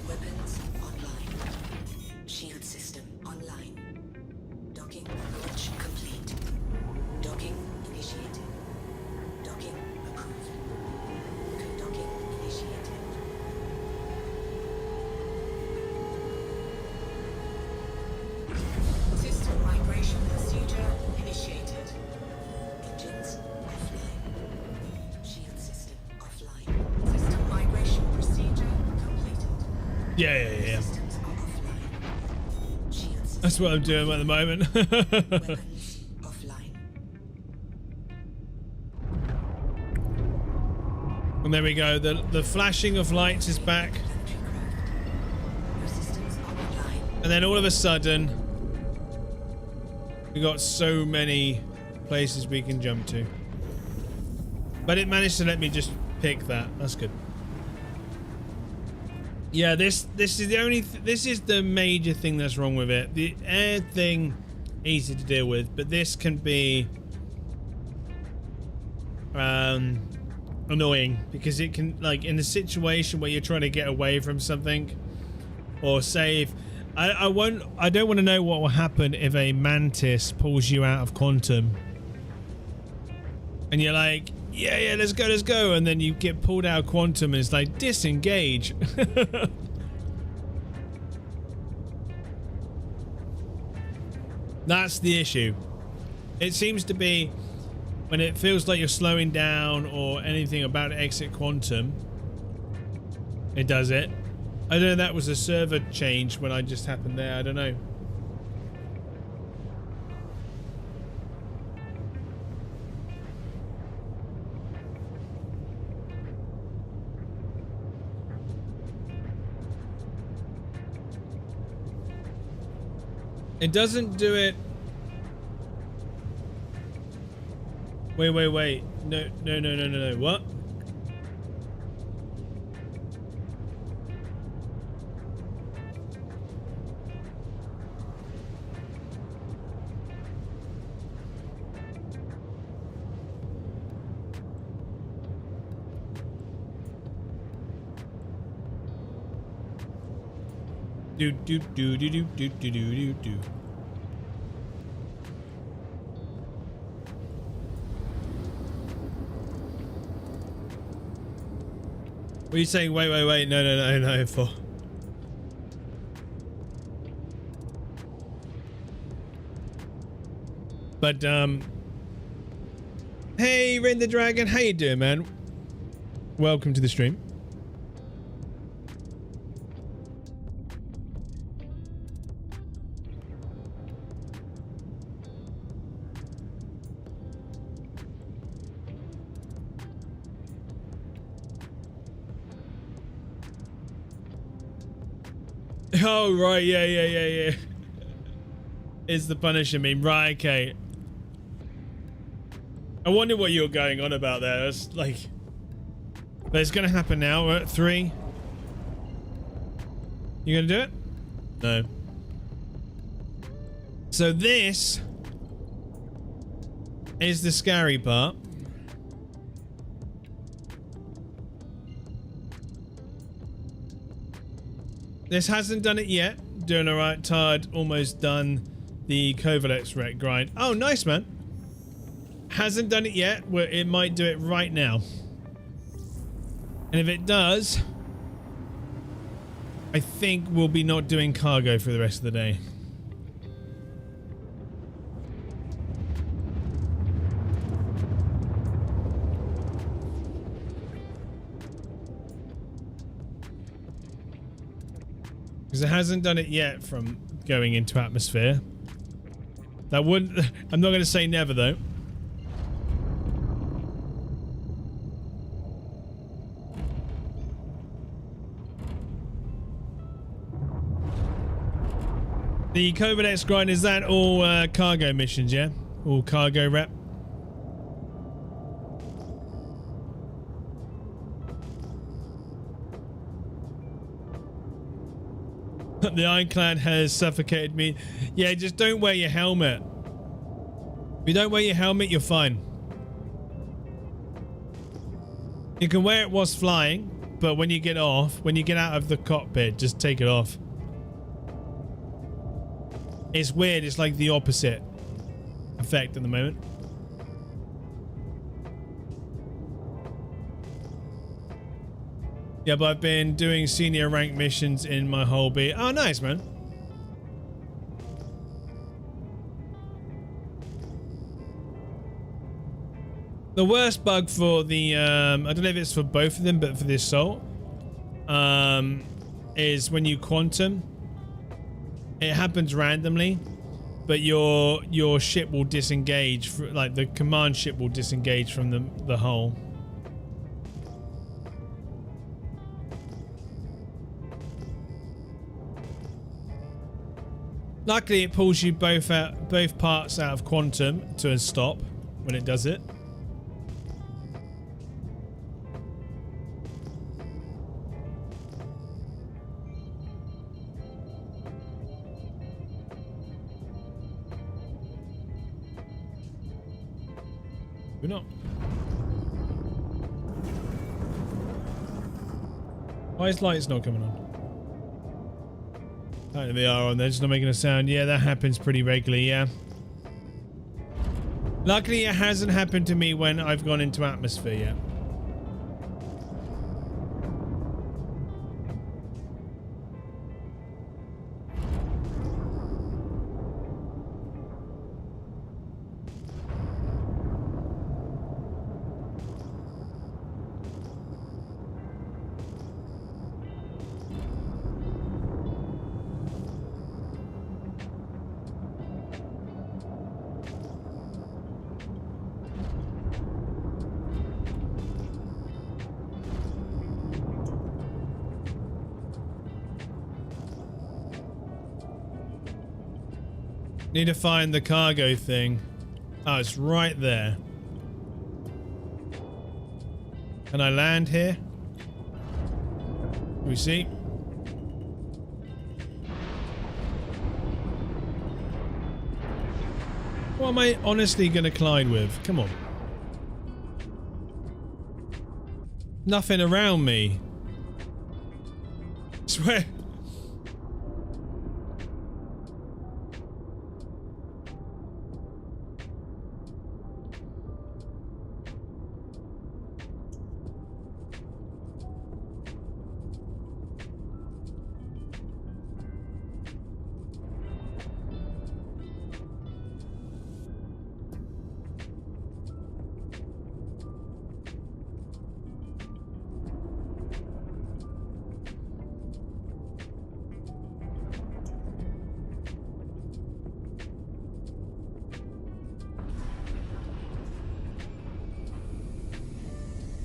Weapons online. Shield system online. Docking launch complete. Docking initiated. Docking approved. Docking initiated. System migration procedure initiated. Engines offline. Shield system offline. System migration procedure completed. Yeah. Systems are offline. Shield system That's what I'm doing at the moment. weapons offline. And there we go. The flashing of lights is back. Your systems are online. And then all of a sudden, we got so many places we can jump to. But it managed to let me just pick that. That's good. Yeah, this is the only this is the major thing that's wrong with it. The air thing, easy to deal with, but this can be annoying because it can, like, in a situation where you're trying to get away from something or save. I don't want to know what will happen if a mantis pulls you out of quantum and you're like, yeah, let's go, and then you get pulled out of quantum and it's like, disengage. That's the issue. It seems to be when it feels like you're slowing down or anything about to exit quantum, it does it. I don't know if that was a server change when I just happened there. I don't know. It doesn't do it. Wait. No. What? Do. What are you saying? Wait. No. For. But hey, Ren the Dragon, how you doing, man? Welcome to the stream. Oh, right. Yeah. Is the Punisher meme. Right, okay. I wonder what you were going on about there. It's like... But it's going to happen now. We're at 3. You going to do it? No. So this is the scary part. This hasn't done it yet. Doing alright, tired, almost done the Kovacs rec grind. Oh, nice, man. Hasn't done it yet. It might do it right now. And if it does, I think we'll be not doing cargo for the rest of the day. Because it hasn't done it yet from going into atmosphere. That wouldn't... I'm not going to say never, though. The Kovacs grind, is that all cargo missions, yeah? All cargo rep? The Ironclad has suffocated me. Yeah, just don't wear your helmet. If you don't wear your helmet, you're fine. You can wear it whilst flying, but when you get off, when you get out of the cockpit, just take it off. It's weird, it's like the opposite effect at the moment. Yeah, but I've been doing senior rank missions in my whole beat. Oh, nice, man. The worst bug for the, I don't know if it's for both of them, but for the Assault, is when you quantum, it happens randomly, but your ship will disengage, like the command ship will disengage from the hull. Luckily, it pulls you both parts out of quantum to a stop when it does it. We're not. Why is lights not coming on? Oh, they are on. They're just not making a sound. Yeah, that happens pretty regularly, yeah. Luckily, it hasn't happened to me when I've gone into atmosphere yet. Need to find the cargo thing. Oh, it's right there. Can I land here? We see. What am I honestly going to collide with? Come on. Nothing around me. I swear.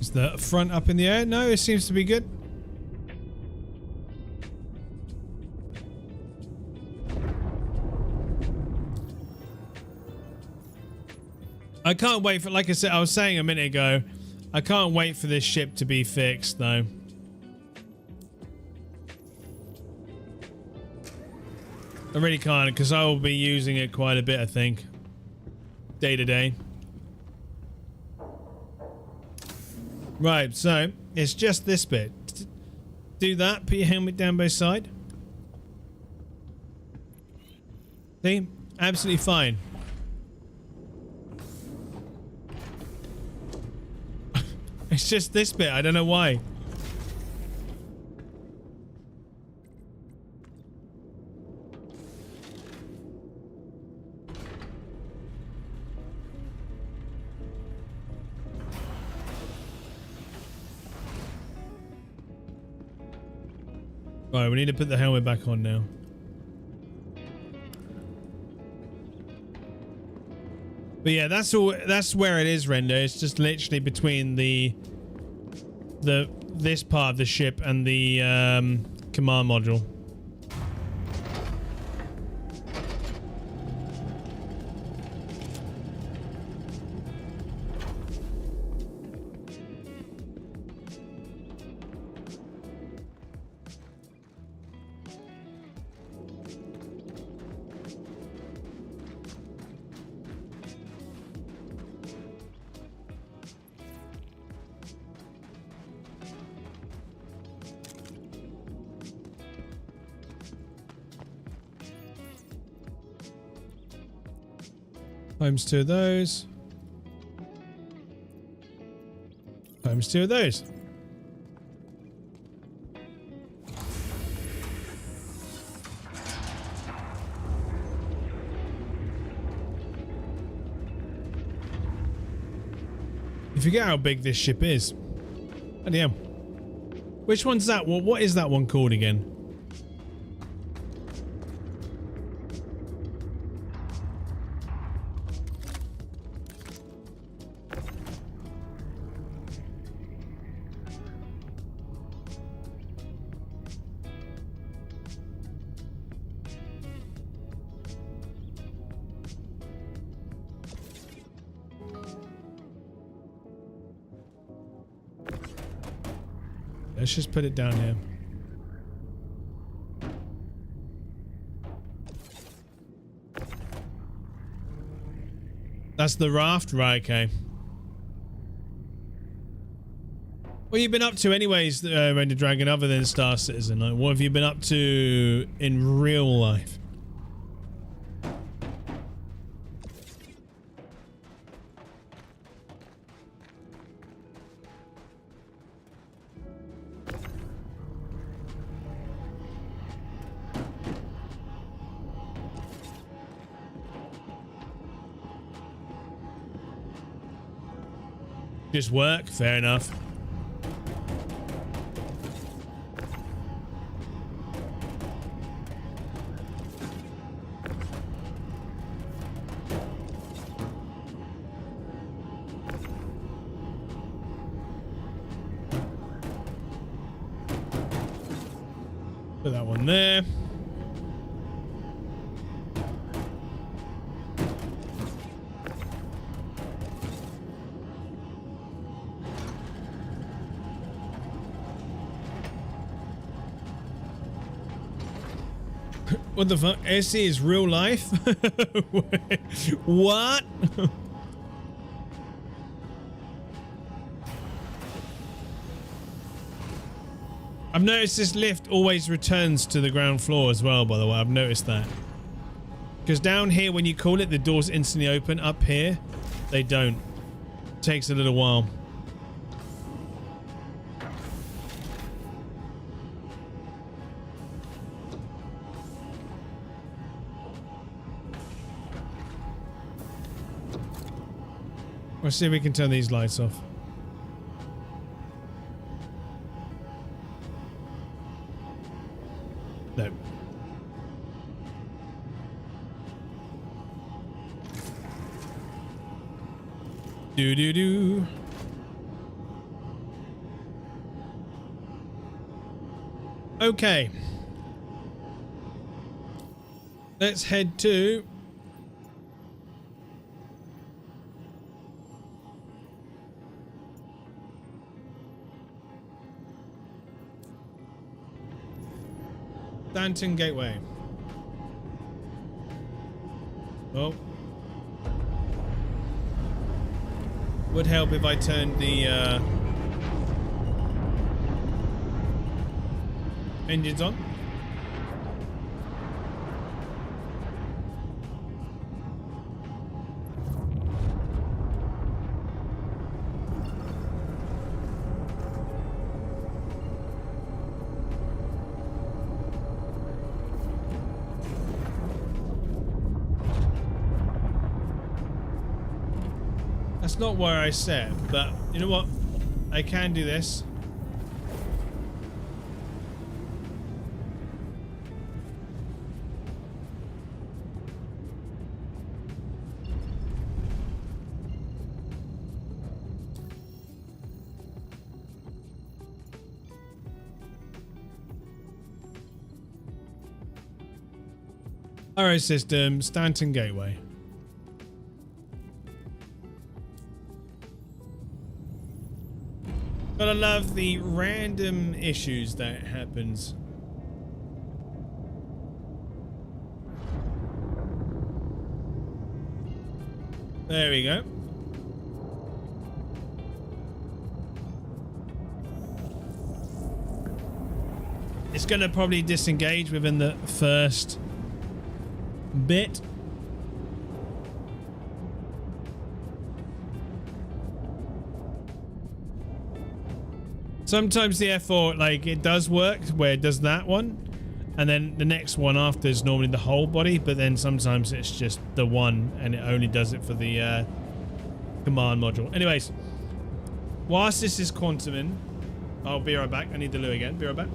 Is the front up in the air? No, it seems to be good. I can't wait for, like I said, I was saying a minute ago, I can't wait for this ship to be fixed, though. I really can't, because I will be using it quite a bit, I think. Day to day. Right, so, it's just this bit. Do that, put your helmet down both sides. See? Absolutely fine. It's just this bit. I don't know why. Right, we need to put the helmet back on now. But yeah, that's all. That's where it is, Render. It's just literally between this part of the ship and the command module. Times 2 of those. Times 2 of those. You forget how big this ship is. Bloody hell. Which one's that? What is that one called again? Let's just put it down here. That's the raft? Right, okay. What have you been up to anyways, Render Dragon, other than Star Citizen? Like, what have you been up to in real life? Just work? Fair enough. Put that one there. What the fuck? SC is real life? What? I've noticed this lift always returns to the ground floor as well, by the way. I've noticed that. Because down here, when you call it, the doors instantly open. Up here, they don't. It takes a little while. Let's see if we can turn these lights off. No. Do. Okay. Let's head to Stanton Gateway. Oh. Would help if I turned the engines on. That's not where I set, but you know what? I can do this. Alright, system, Stanton Gateway. Gotta love the random issues that happens. There we go. It's gonna probably disengage within the first bit. Sometimes the F4, like, it does work where it does that one, and then the next one after is normally the whole body, but then sometimes it's just the one and it only does it for the command module. Anyways, whilst this is quantuming, I'll be right back. I need the loo again. Be right back.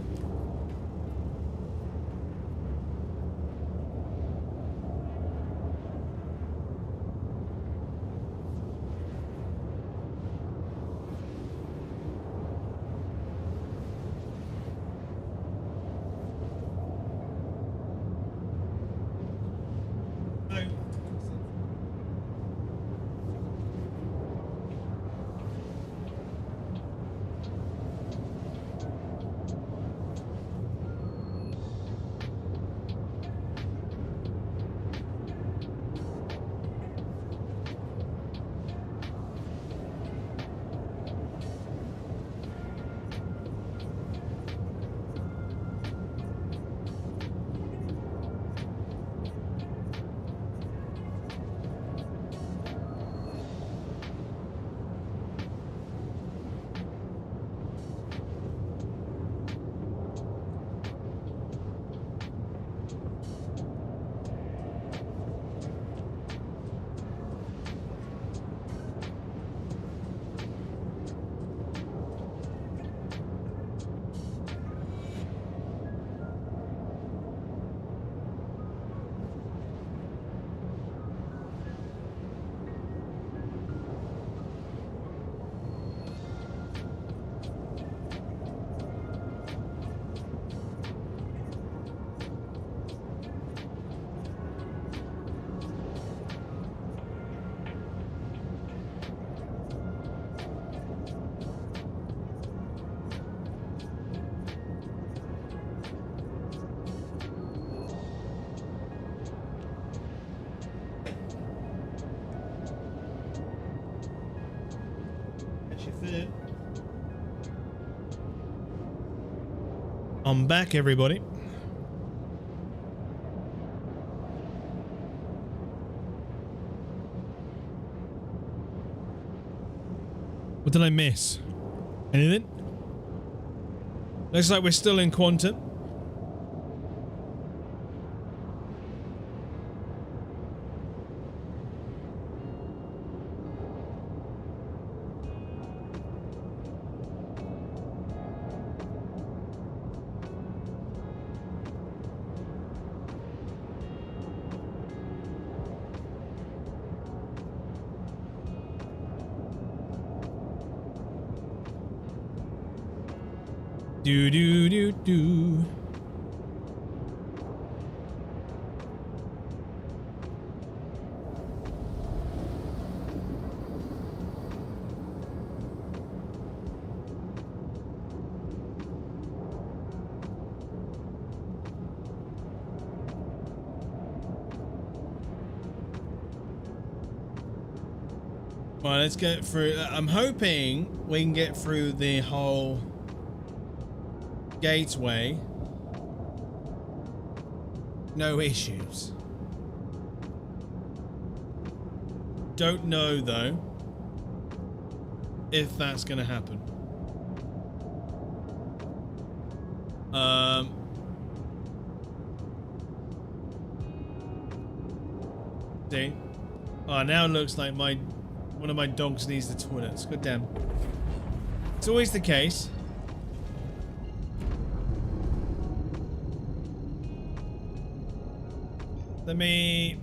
I'm back, everybody. What did I miss? Anything? Looks like we're still in quantum. Do do do do. Right, let's get through. I'm hoping we can get through the whole gateway. No issues. Don't know though if that's gonna happen. See? Oh, now it looks like one of my dogs needs the toilets. God damn. It's always the case. Let me...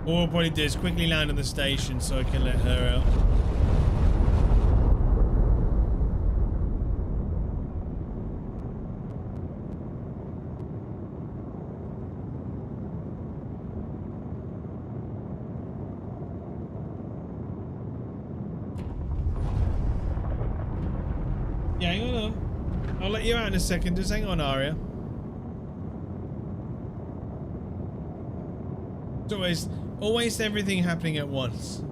What we'll probably do is quickly land at the station so I can let her out. Yeah, hang on. I'll let you out in a second. Just hang on, Aria. It's always everything happening at once.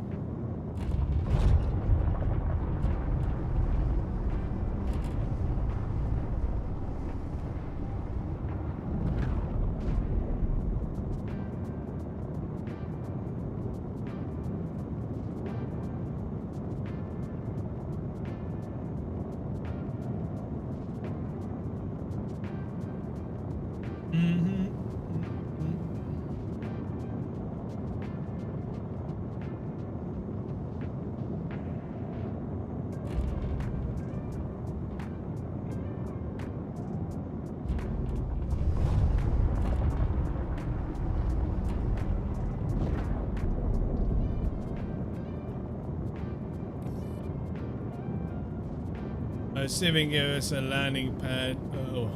See if we can give us a landing pad. Oh,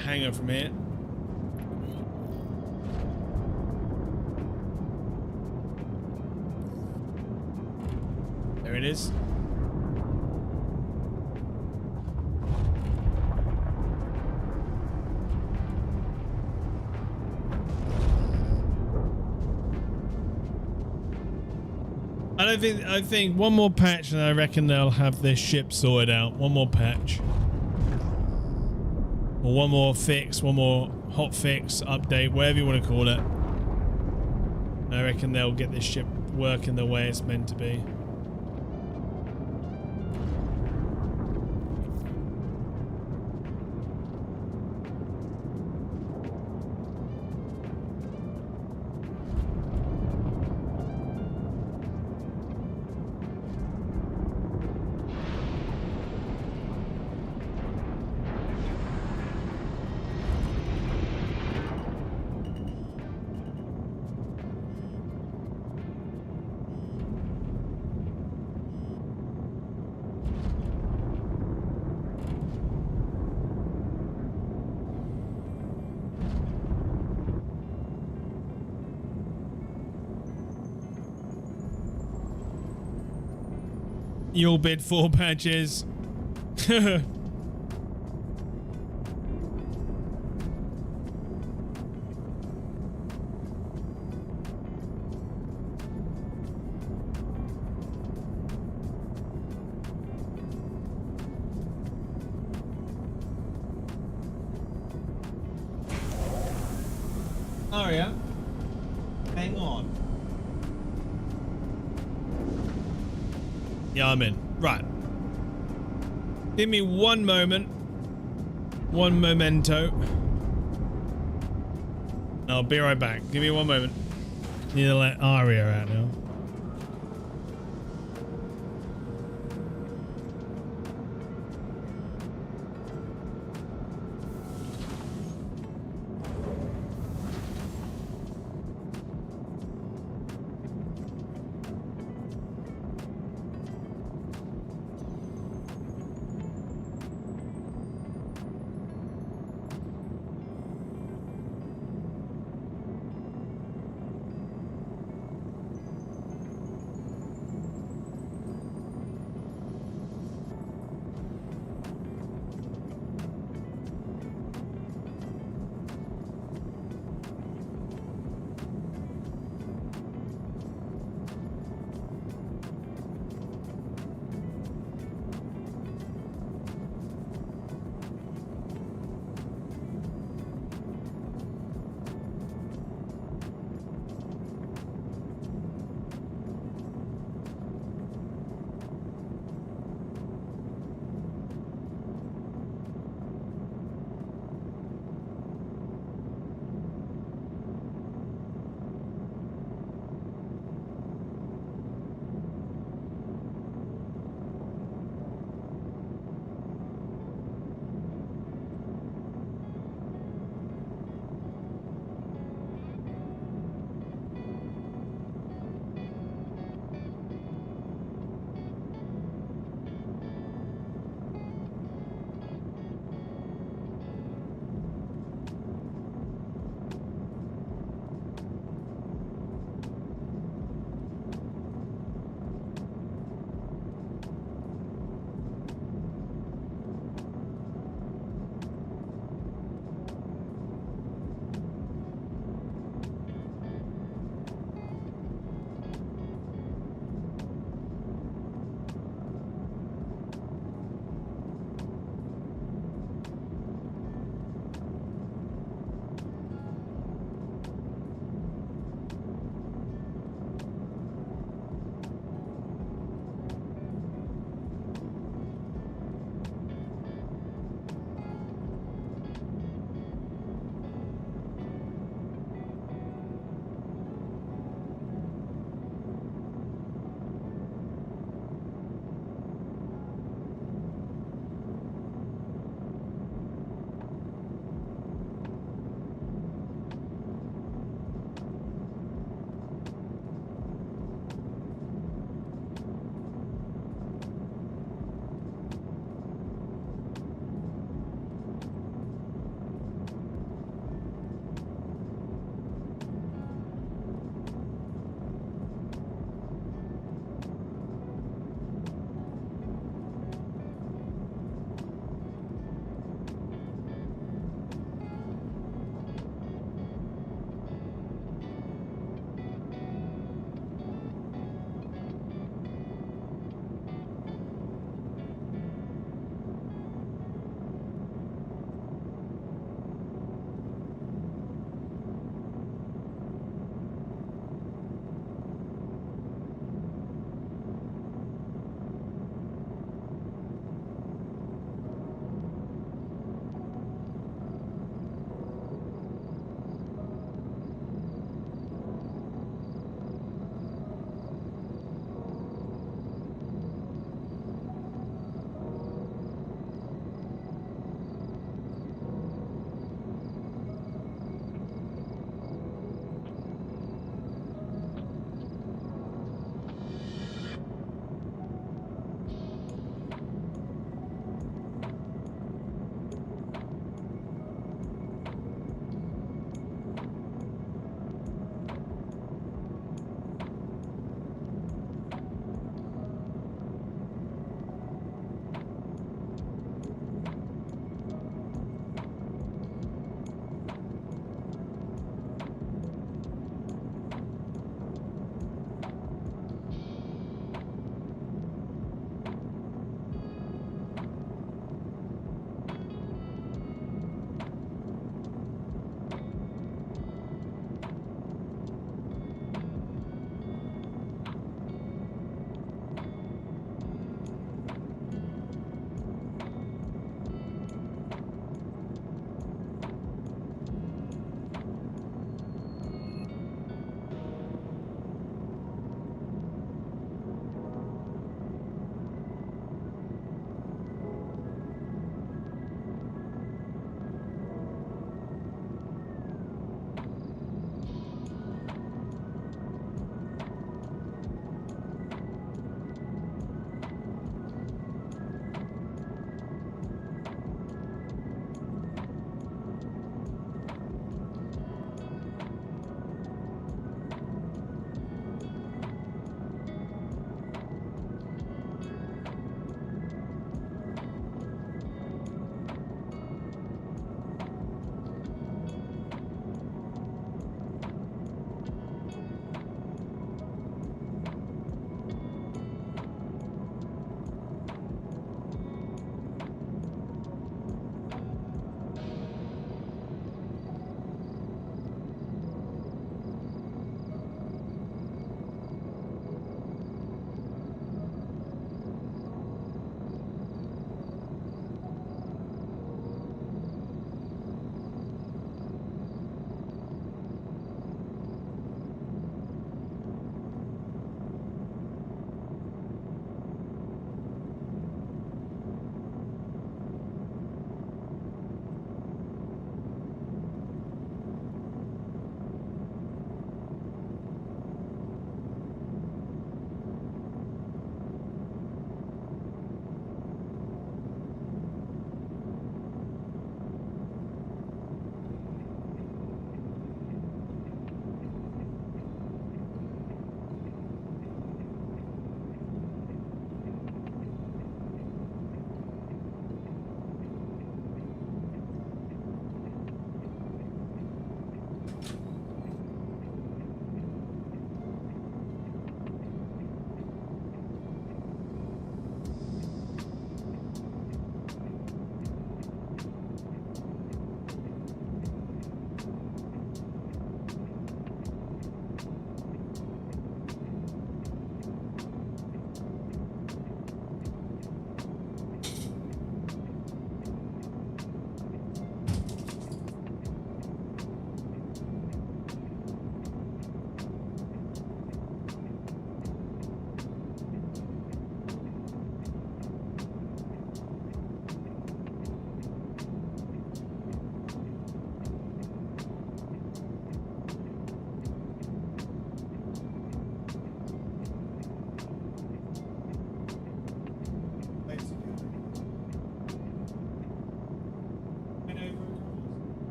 hangar from here. There it is. I think one more patch and I reckon they'll have this ship sorted out. One more patch. Or one more fix, one more hot fix, update, whatever you want to call it. I reckon they'll get this ship working the way it's meant to be. You'll bid 4 patches. Aria, hang on. Yeah, I'm in. Right. Give me one moment. One memento. I'll be right back. Give me one moment. Need to let Aria out now.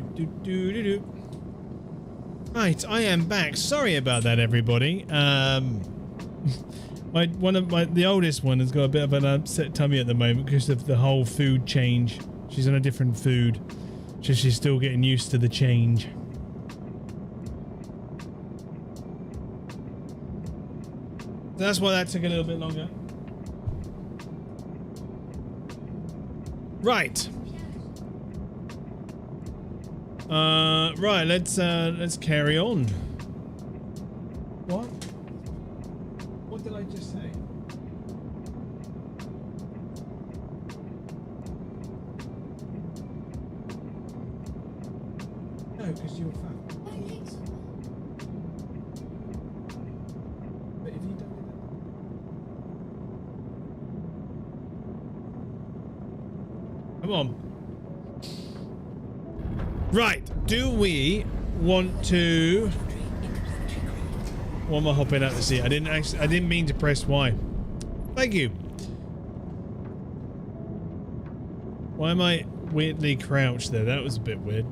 Do. Right, I am back. Sorry about that, everybody. The oldest one has got a bit of an upset tummy at the moment because of the whole food change. She's on a different food, so she's still getting used to the change. That's why that took a little bit longer. Right. Right, let's carry on. What? What did I just say? No, because you're fat. But if you don't do that. Come on. Right, do we want to... Why am I hopping out the seat? I didn't mean to press Y. Thank you. Why am I weirdly crouched there? That was a bit weird.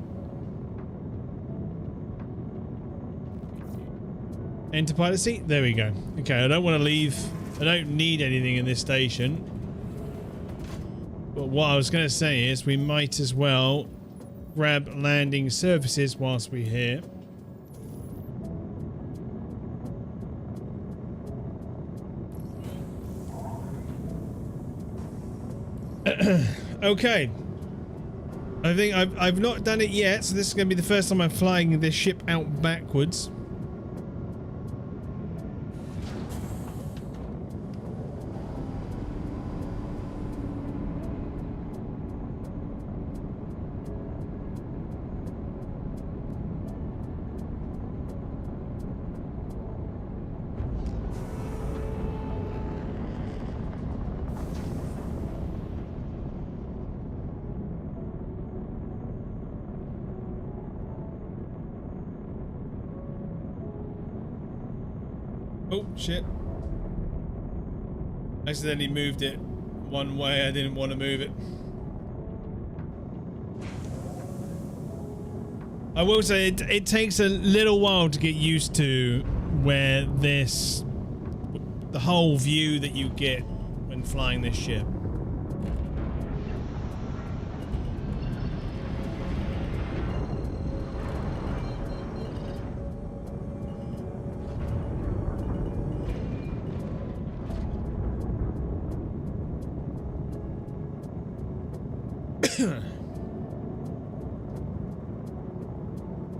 Enter pilot seat? There we go. Okay, I don't want to leave. I don't need anything in this station. But what I was going to say is we might as well grab landing surfaces whilst we're here. Okay. I think I've not done it yet, so this is going to be the first time I'm flying this ship out backwards. Oh, shit. I accidentally moved it one way. I didn't want to move it. I will say it takes a little while to get used to where the whole view that you get when flying this ship.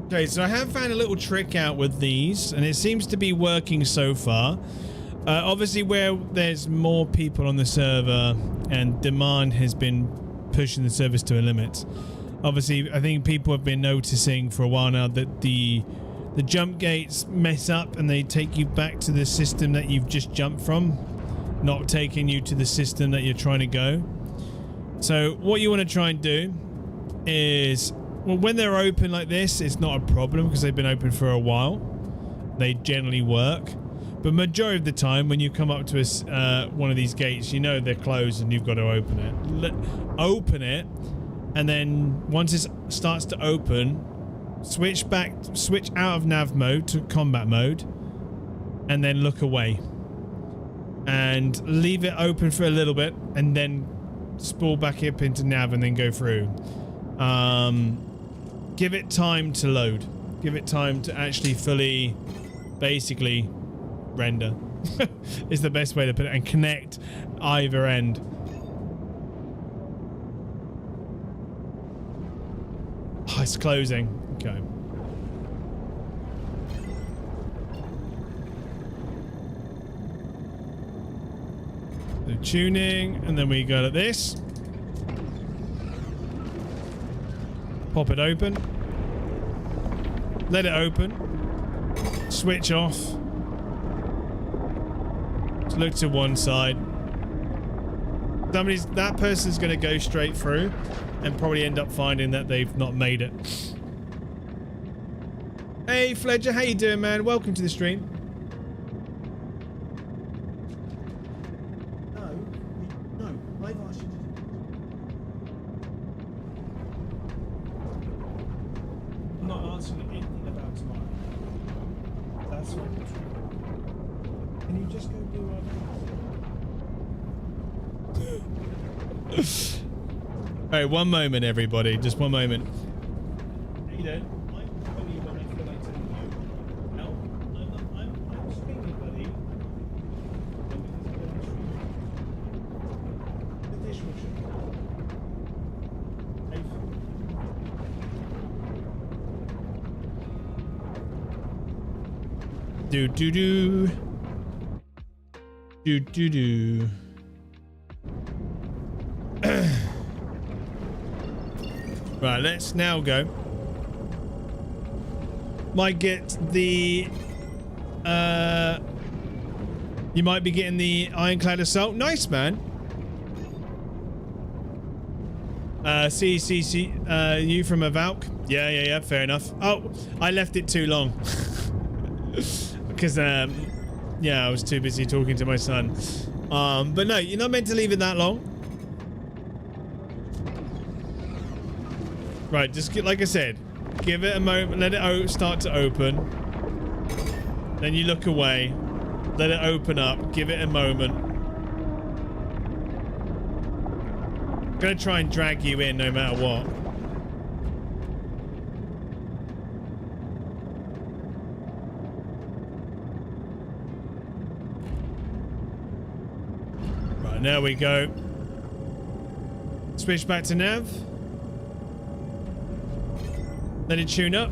Okay, so I have found a little trick out with these, and it seems to be working so far. Obviously, where there's more people on the server and demand has been pushing the service to a limit. Obviously, I think people have been noticing for a while now that the jump gates mess up and they take you back to the system that you've just jumped from, not taking you to the system that you're trying to go. So what you want to try and do is, well, when they're open like this, it's not a problem because they've been open for a while. They generally work. But majority of the time, when you come up to one of these gates, you know they're closed and you've got to open it. Open it, and then once it starts to open, switch out of nav mode to combat mode, and then look away. And leave it open for a little bit, and then spool back up into nav and then go through. Give it time to load. Give it time to actually fully, basically, render. Is the best way to put it, and connect either end. Oh, it's closing. Okay. So tuning, and then we go like this. Pop it open. Let it open. Switch off. Just look to one side. That person's going to go straight through and probably end up finding that they've not made it. Hey Fledger, how you doing, man? Welcome to the stream. No, I've asked you to do. That's fine. Can you just go do All right, one moment, everybody. Just one moment. How you doing? I'm funny when I feel like telling you. No, I'm streaming, buddy. The dishwasher. Do do do. Do do do. Right, let's now go. Might get the you might be getting the Ironclad Assault. Nice, man. See, you from a Valk? Yeah, fair enough. Oh, I left it too long. Because, yeah, I was too busy talking to my son. But no, you're not meant to leave it that long. Right, just get, like I said, give it a moment, let it start to open. Then you look away, let it open up, give it a moment. I'm gonna try and drag you in no matter what. Right, there we go. Switch back to nav. Let it tune up.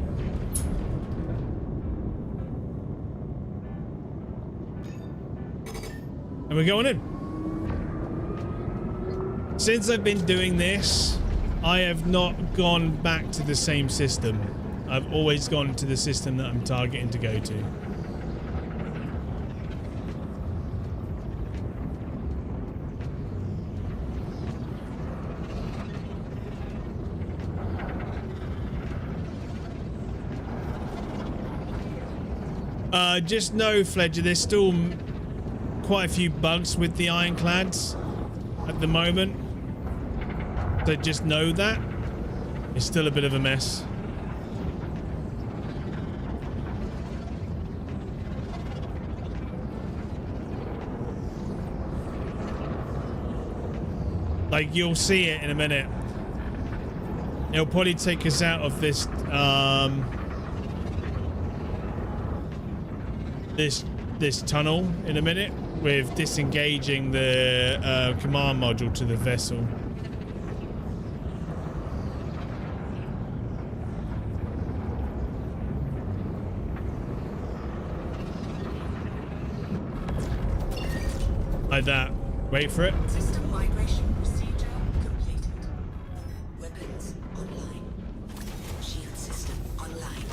And we're going in. Since I've been doing this, I have not gone back to the same system. I've always gone to the system that I'm targeting to go to. Just know, Fledger, there's still quite a few bugs with the Ironclads at the moment. So just know that. It's still a bit of a mess. Like, you'll see it in a minute. It'll probably take us out of this, this tunnel in a minute with disengaging the command module to the vessel. Like that. Wait for it. System migration procedure completed. Weapons online. Shield system online.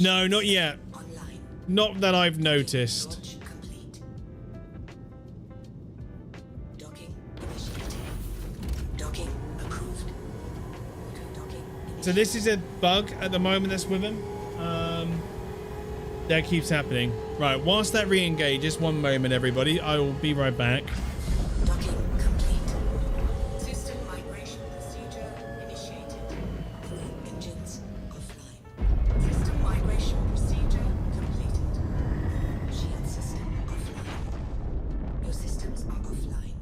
No, not yet. Online. Not that I've noticed. Launch complete. Docking initiated. Docking approved. Docking So this is a bug at the moment that's with him. That keeps happening. Right, whilst that re-engages, one moment everybody, I will be right back. docking complete. System migration procedure initiated. Engines offline. System migration procedure completed. Shield system offline. Your systems are offline.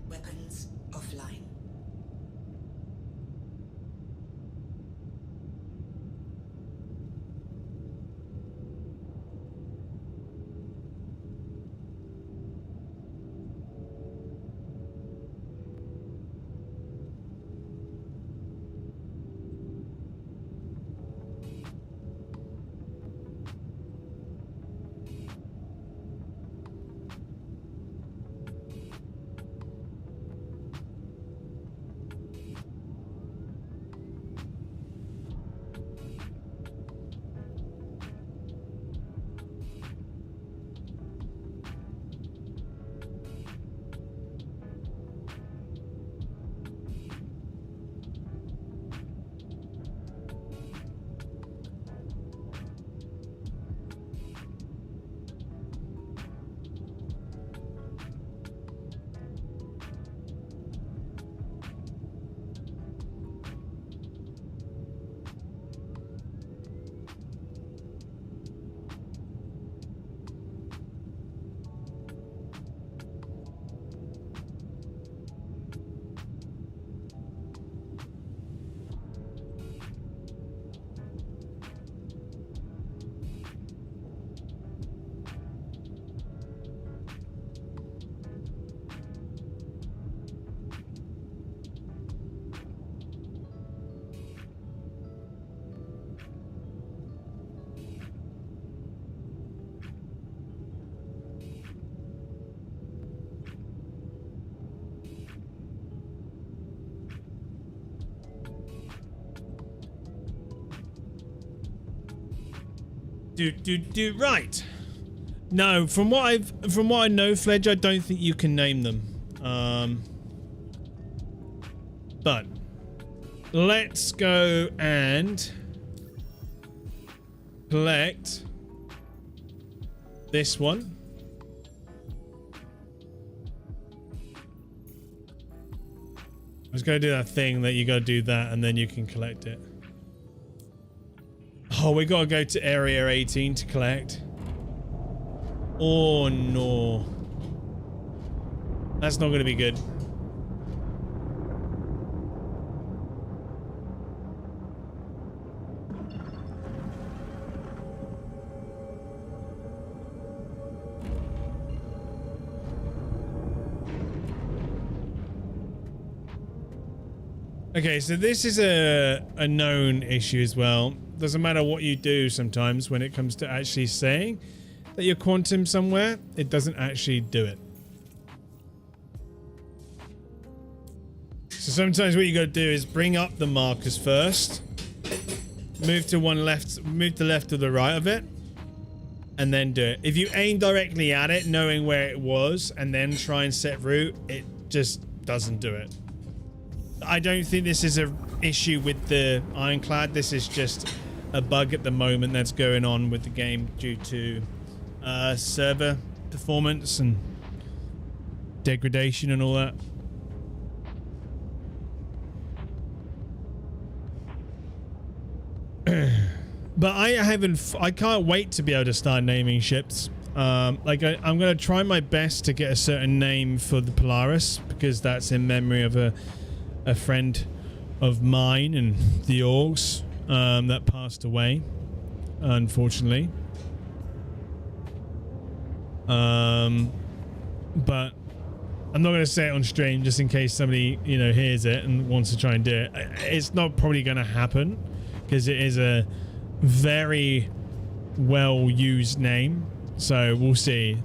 Weapons offline. Right. No, from what I know, Fledge, I don't think you can name them. But let's go and collect this one. I was going to do that thing that you got to do that and then you can collect it. Oh, we got to go to area 18 to collect. Oh no. That's not going to be good. Okay, so this is a known issue as well. Doesn't matter what you do sometimes when it comes to actually saying that you're quantum somewhere, it doesn't actually do it. So sometimes what you got to do is bring up the markers first, move to one left, move to left or the right of it, and then do it. If you aim directly at it, knowing where it was, and then try and set route, it just doesn't do it. I don't think this is an issue with the Ironclad. This is just a bug at the moment that's going on with the game due to server performance and degradation and all that. But I can't wait to be able to start naming ships. I'm going to try my best to get a certain name for the Polaris, because that's in memory of a friend of mine and the Orgs that passed away, unfortunately. But I'm not going to say it on stream just in case somebody, you know, hears it and wants to try and do it. It's not probably going to happen because it is a very well used name, so we'll see.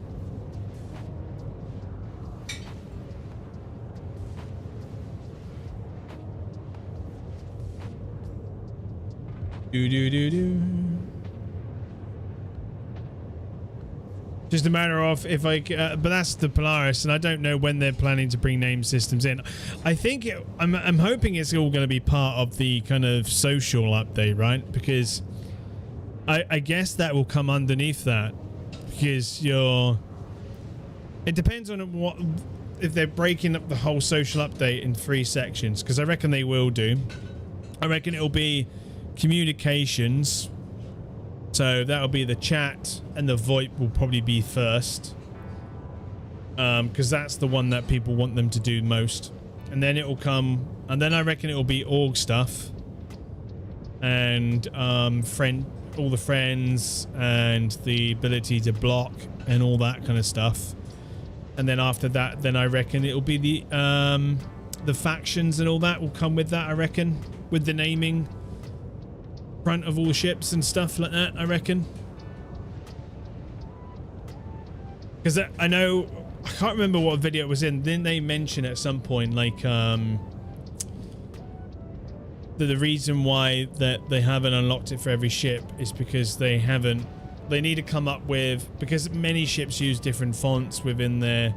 Just a matter of if I but that's the Polaris, and I don't know when they're planning to bring name systems in. I think I'm hoping it's all going to be part of the kind of social update, right? Because I guess that will come underneath that, because it depends on what, if they're breaking up the whole social update in 3 sections, because I reckon they will do. I reckon it'll be communications, so that'll be the chat, and the VoIP will probably be first, because that's the one that people want them to do most, and then it will come, and then I reckon it will be org stuff and all the friends and the ability to block and all that kind of stuff, and then after that, then I reckon it'll be the factions and all that will come with that, I reckon, with the naming front of all ships and stuff like that, I reckon. Because I know, I can't remember what video it was in. Didn't they mention at some point, like, the reason why that they haven't unlocked it for every ship is because they need to come up with, because many ships use different fonts within the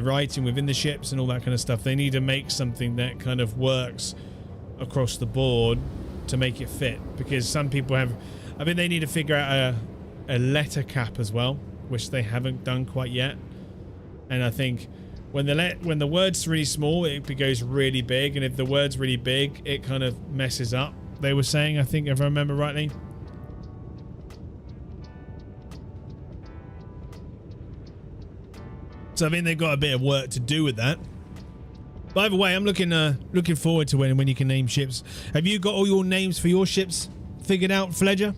writing within the ships and all that kind of stuff. They need to make something that kind of works across the board to make it fit, because some people have, I mean, they need to figure out a letter cap as well, which they haven't done quite yet. And I think when the word's really small, it goes really big, and if the word's really big, it kind of messes up, they were saying, I think, if I remember rightly. So I think they've got a bit of work to do with that. By the way, I'm looking forward to when you can name ships. Have you got all your names for your ships figured out, Fledger?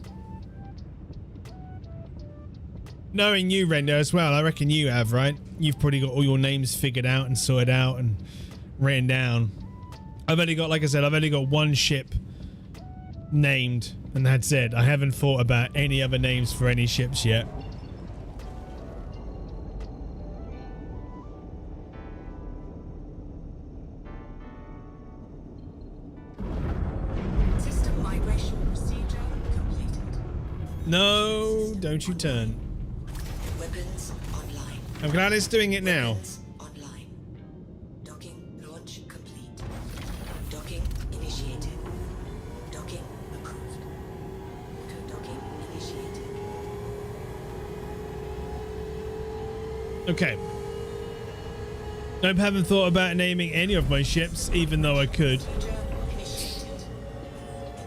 Knowing you, Render, as well, I reckon you have, right? You've probably got all your names figured out and sorted out and written down. I've only got, like I said, I've only got one ship named, and that's it. I haven't thought about any other names for any ships yet. No, don't you turn. Weapons online. I'm glad it's doing it now. Weapons online. Docking launch complete. Docking initiated. Docking approved. Auto docking initiated. Okay. I haven't thought about naming any of my ships, even though I could. Procedure initiated.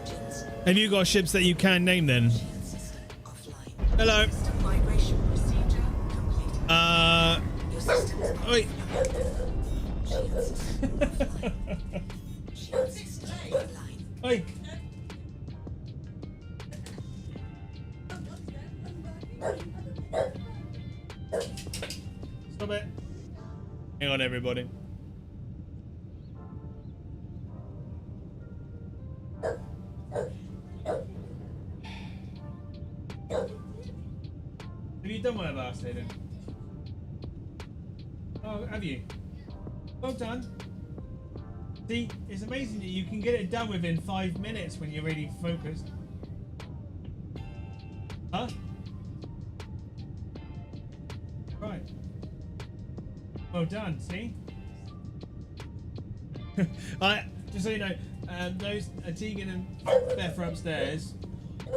Engines Have you got ships that you can name then? system offline. Hello. System migration procedure completed. Your systems Oi. Shield system offline. Shield system offline. Oi. Stop it. Hang on, everybody. Have you done one of ours, Hayden? Oh, have you? Well done. See, it's amazing that you can get it done within 5 minutes when you're really focused. Huh? Right. Well done, see? I just so you know, those Tegan and Beth are upstairs,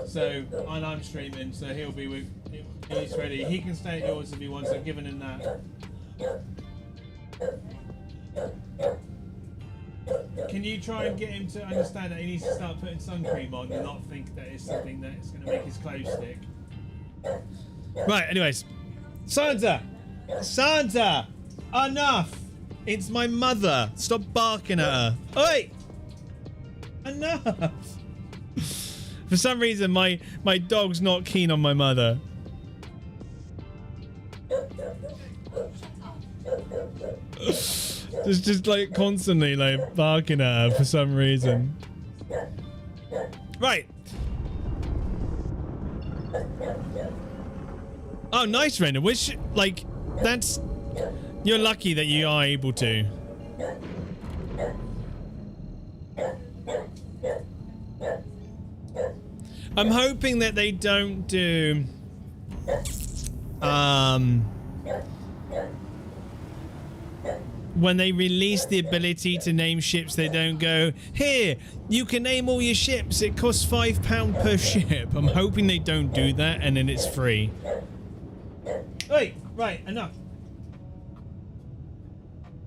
so and I'm streaming, so he'll be with. He's ready. He can stay at yours if he wants. I've given him that. Can you try and get him to understand that he needs to start putting sun cream on and not think that it's something that's going to make his clothes stick? Right. Anyways, Santa, enough! It's my mother. Stop barking at her. Oi! Enough! For some reason, my dog's not keen on my mother. just like constantly like barking at her for some reason. Right. Oh, nice, Render. Which like that's. You're lucky that you are able to. I'm hoping that they don't do when they release the ability to name ships, they don't go, here, you can name all your ships, it costs £5 per ship. I'm hoping they don't do that and then it's free. Wait, right, enough.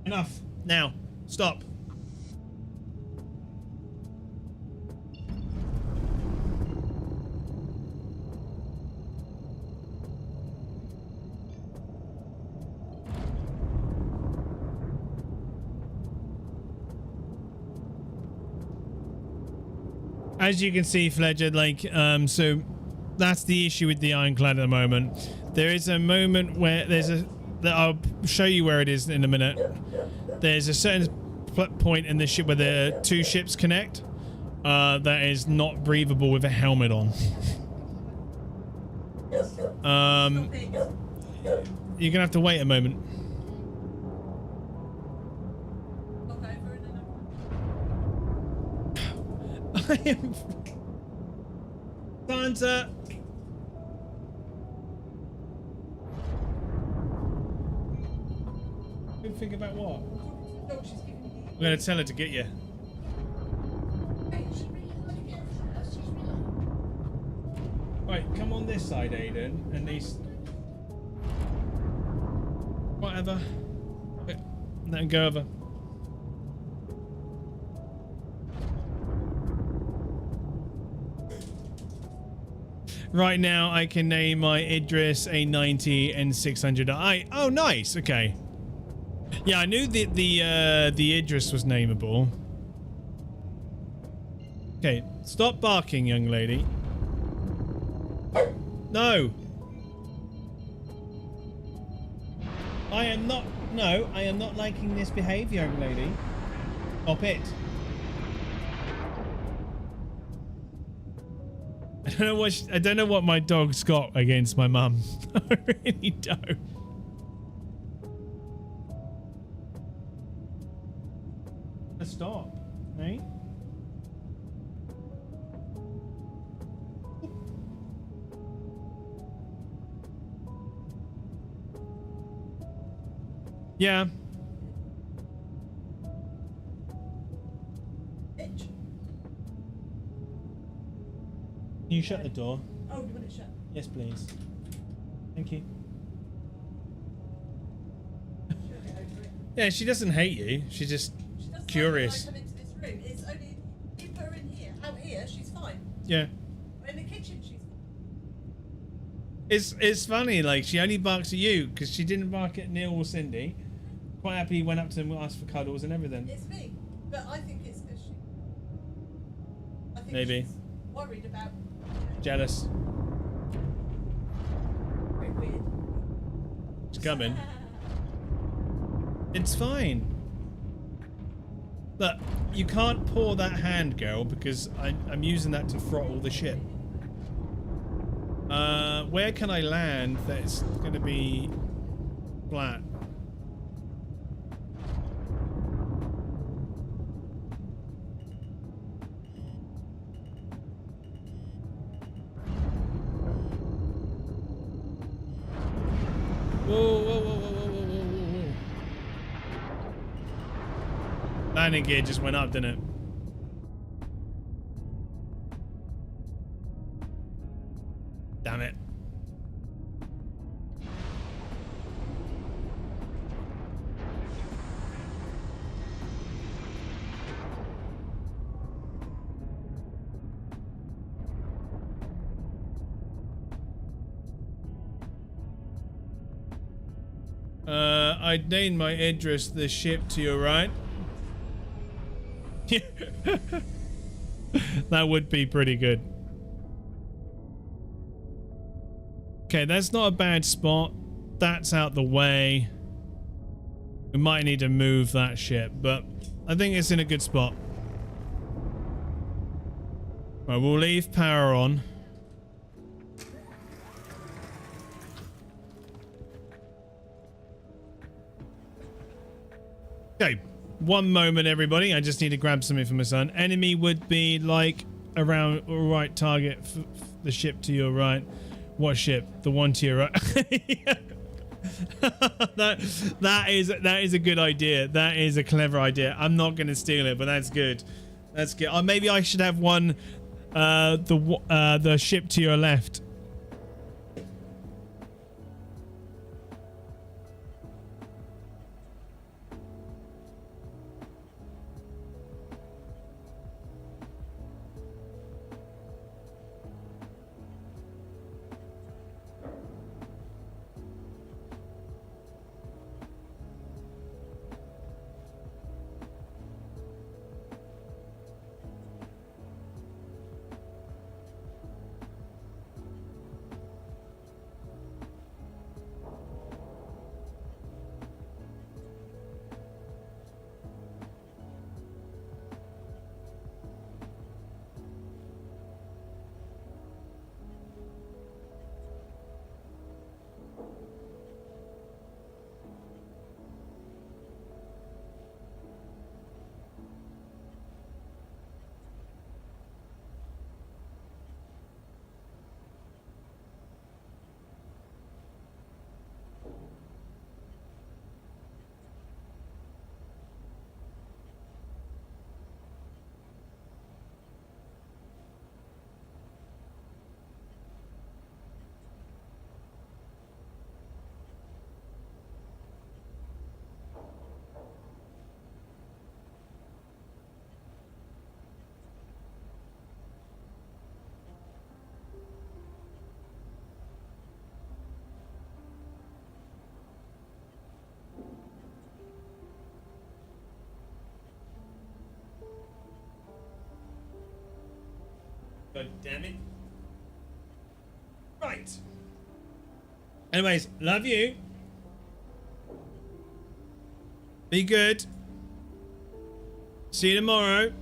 Enough. Now, stop. As you can see, Fledger, like, so that's the issue with the Ironclad at the moment. There is a moment where there's a, that I'll show you where it is in a minute. There's a certain point in this ship where the two ships connect that is not breathable with a helmet on. You're gonna have to wait a moment. I am Santa. Think about what? I'm gonna tell her to get you. Right, come on this side, Aiden, and these. Whatever. Let him go over. Right now, I can name my Idris, A90, and 600. Oh, nice. Okay. Yeah, I knew that the Idris was nameable. Okay, stop barking, young lady. No. I am not. No, I am not liking this behavior, young lady. Stop it. I don't know what my dog's got against my mum. I really don't. Stop, eh? Yeah. Bitch. Can you shut the door? Oh, you want it shut? Yes, please. Thank you. She'll get over it. Yeah, she doesn't hate you. She's just She doesn't curious. like when I come into this room. It's only keep her in here. Out here, she's fine. Yeah. In the kitchen, she's fine. It's funny, like, she only barks at you because she didn't bark at Neil or Cindy. Quite happy went up to him and asked for cuddles and everything. It's me, but I think it's because she. I think Maybe. she's worried about. Jealous. Very weird. It's coming. It's fine. Look, you can't pour that hand, girl, because I'm using that to throttle the ship. Where can I land that's gonna be flat? Whoa, whoa, whoa, whoa, whoa, whoa, whoa, whoa. Landing gear just went up, didn't it? Damn it. I'd name my address the ship to your right. That would be pretty good. Okay, that's not a bad spot. That's out the way. We might need to move that ship, but I think it's in a good spot. Right, we'll leave power on. Okay, one moment, everybody. I just need to grab something for my son. Enemy would be like around right target for the ship to your right. What ship? The one to your right. that is a good idea. That is a clever idea. I'm not going to steal it, but that's good. That's good. Maybe I should have one. The ship to your left. God damn it. Right. Anyways, love you. Be good. See you tomorrow.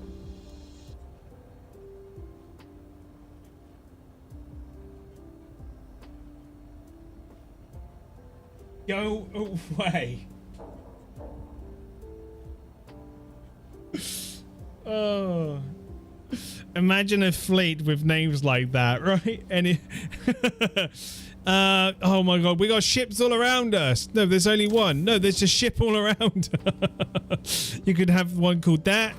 Go away. Oh. Imagine a fleet with names like that, right? And oh my god, we got ships all around us. No, there's only one. No, there's just ship all around. You could have one called that.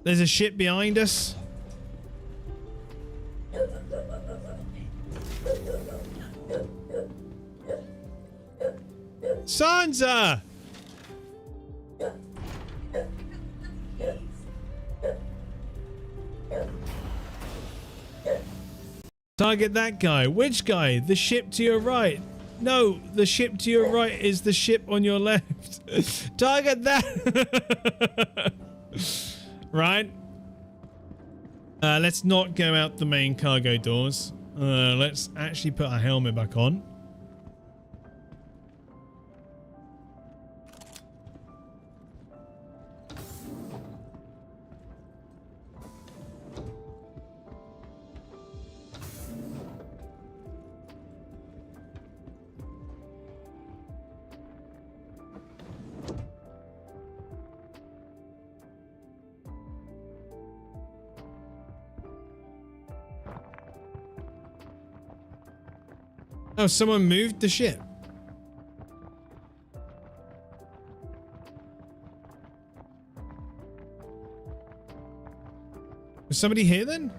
There's a ship behind us. Sansa! Target that guy. Which guy? The ship to your right. No, the ship to your right is the ship on your left. Target that. Right. Let's not go out the main cargo doors. Let's actually put our helmet back on. Oh, someone moved the ship. Was somebody here then?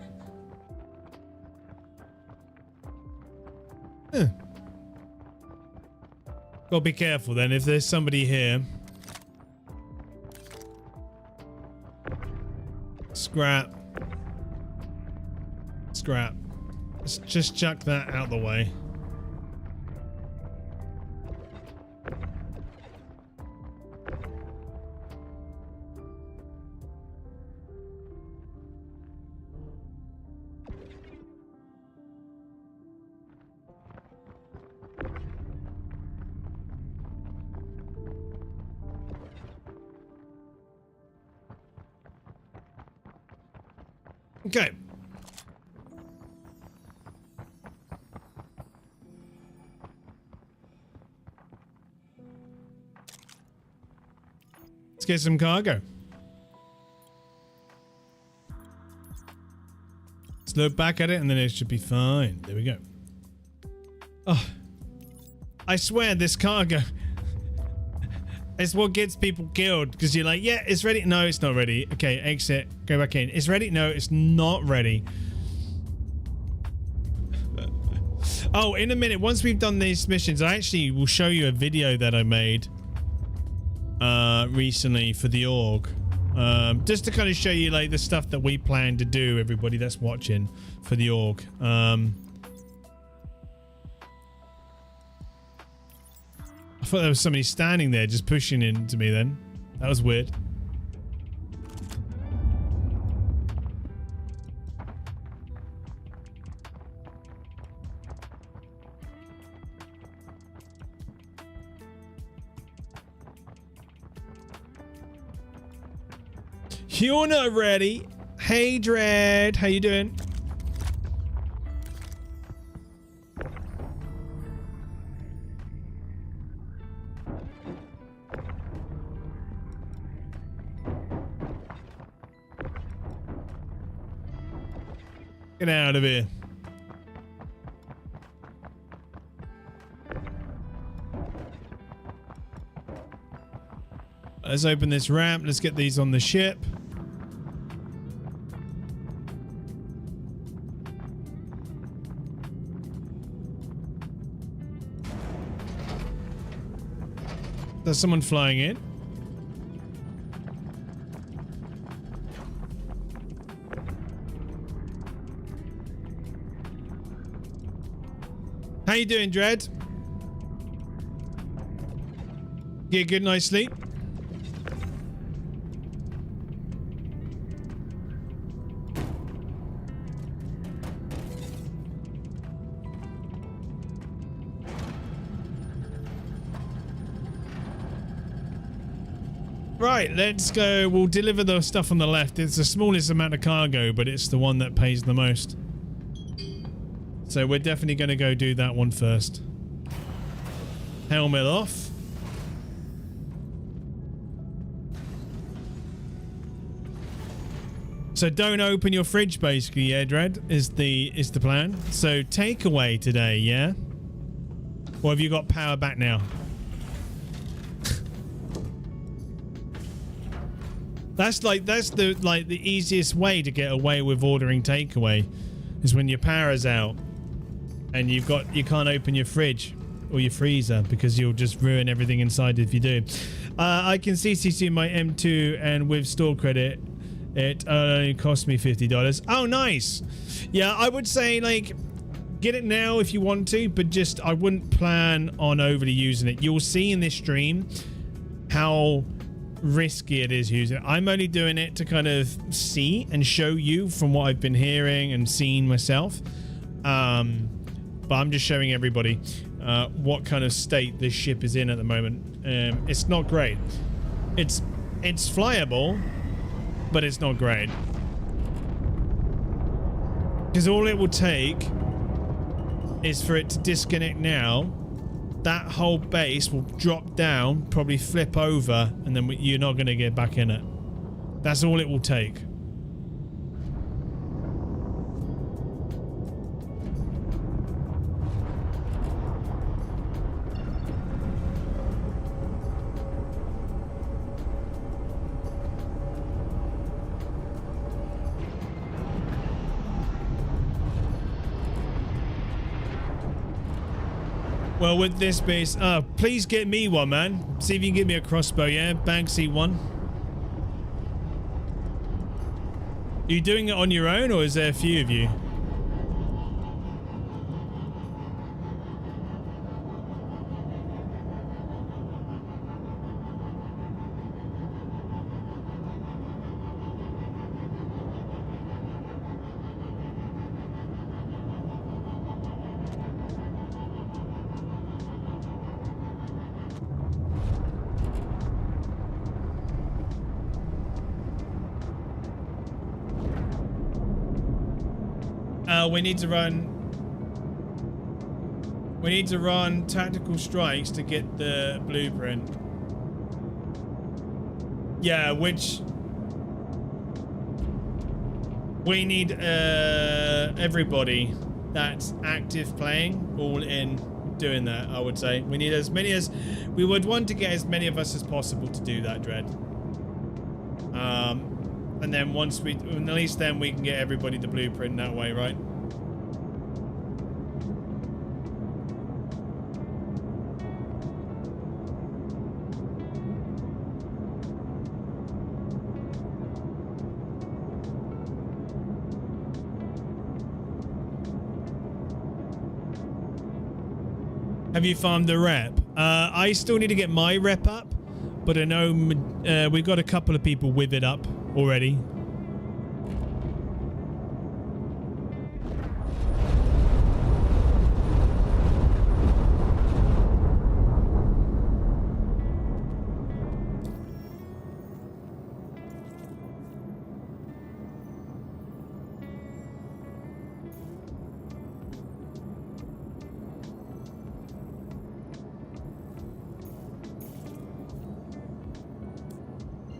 Huh. Gotta be careful then if there's somebody here. Scrap. Scrap. Let's just chuck that out the way. Okay. Let's get some cargo. Let's look back at it and then it should be fine. There we go. Oh, I swear this cargo is what gets people killed because you're like, yeah, it's ready. No, it's not ready. Okay, exit. Go back in. It's ready. No, it's not ready. Oh, in a minute, once we've done these missions, I actually will show you a video that I made recently for the org. Just to kind of show you like the stuff that we plan to do, everybody that's watching for the org. I thought there was somebody standing there just pushing into me then. That was weird. You're not ready. Hey, Dread. How you doing? Get out of here. Let's open this ramp. Let's get these on the ship. There's someone flying in. How you doing, Dread? Get a good night's sleep? Right, let's go. We'll deliver the stuff on the left. It's the smallest amount of cargo, but it's the one that pays the most. So we're definitely going to go do that one first. Helmet off. So don't open your fridge, basically, yeah, Dread, is the plan. So takeaway today, yeah? Or have you got power back now? That's the easiest way to get away with ordering takeaway is when your power's out and you can't open your fridge or your freezer because you'll just ruin everything inside if you do. I can CCC my M2 and with store credit it only cost me $50. Oh, nice. Yeah, I would say like get it now if you want to, but just I wouldn't plan on overly using it. You'll see in this stream how risky it is using it. I'm only doing it to kind of see and show you from what I've been hearing and seeing myself. But I'm just showing everybody what kind of state this ship is in at the moment. It's not great. It's flyable, but it's not great. Because all it will take is for it to disconnect now. That whole base will drop down, probably flip over, and then you're not going to get back in it. That's all it will take. Well, with this base, please get me one, man. See if you can get me a crossbow, yeah? Banksy one. Are you doing it on your own, or is there a few of you? We need to run tactical strikes to get the blueprint. Yeah, which we need everybody that's active playing all in doing that. I would say we need as many as we would want to get as many of us as possible to do that, Dread. And then once we, at least then we can get everybody the blueprint that way, right? Have you farmed the rep? I still need to get my rep up, but I know we've got a couple of people with it up already.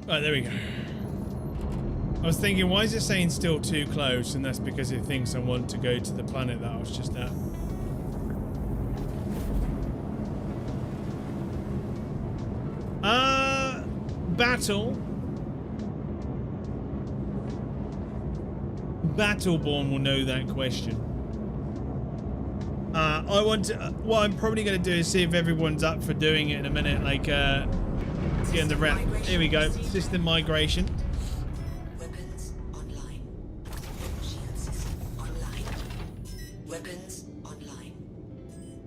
Right, there we go. I was thinking, why is it saying still too close? And that's because it thinks I want to go to the planet that I was just at. Battle. Battleborn will know that question. I want to, what I'm probably going to do is see if everyone's up for doing it in a minute, like, getting the rep. Here we go. System migration. Weapons online. Shield system online. Weapons online.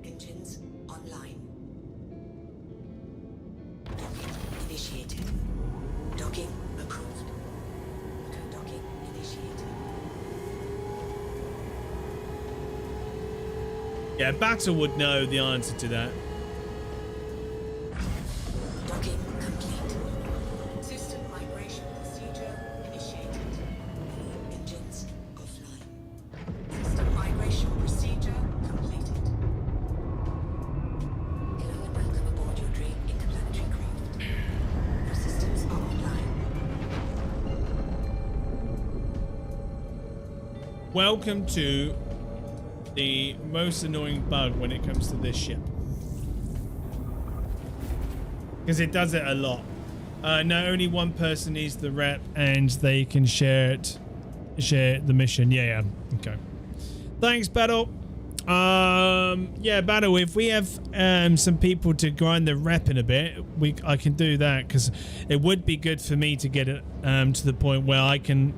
Engines online. Docking initiated. Docking approved. Docking initiated. Yeah, Battle would know the answer to that. Docking complete. System migration procedure initiated. Engines offline. System migration procedure completed. Hello and welcome aboard your dream interplanetary craft. Your systems are online. Welcome to the most annoying bug when it comes to this ship. Because it does it a lot. No, only one person needs the rep and they can share the mission. Yeah. Okay. Thanks, Battle. Yeah, Battle, if we have some people to grind the rep in a bit, I can do that, because it would be good for me to get it to the point where I can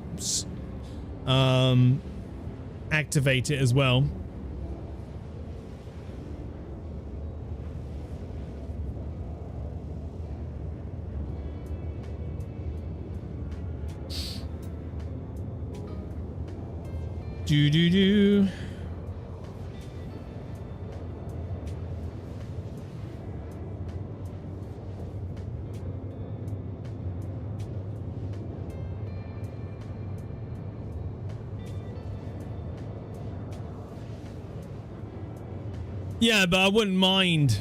activate it as well. Do. Yeah, but I wouldn't mind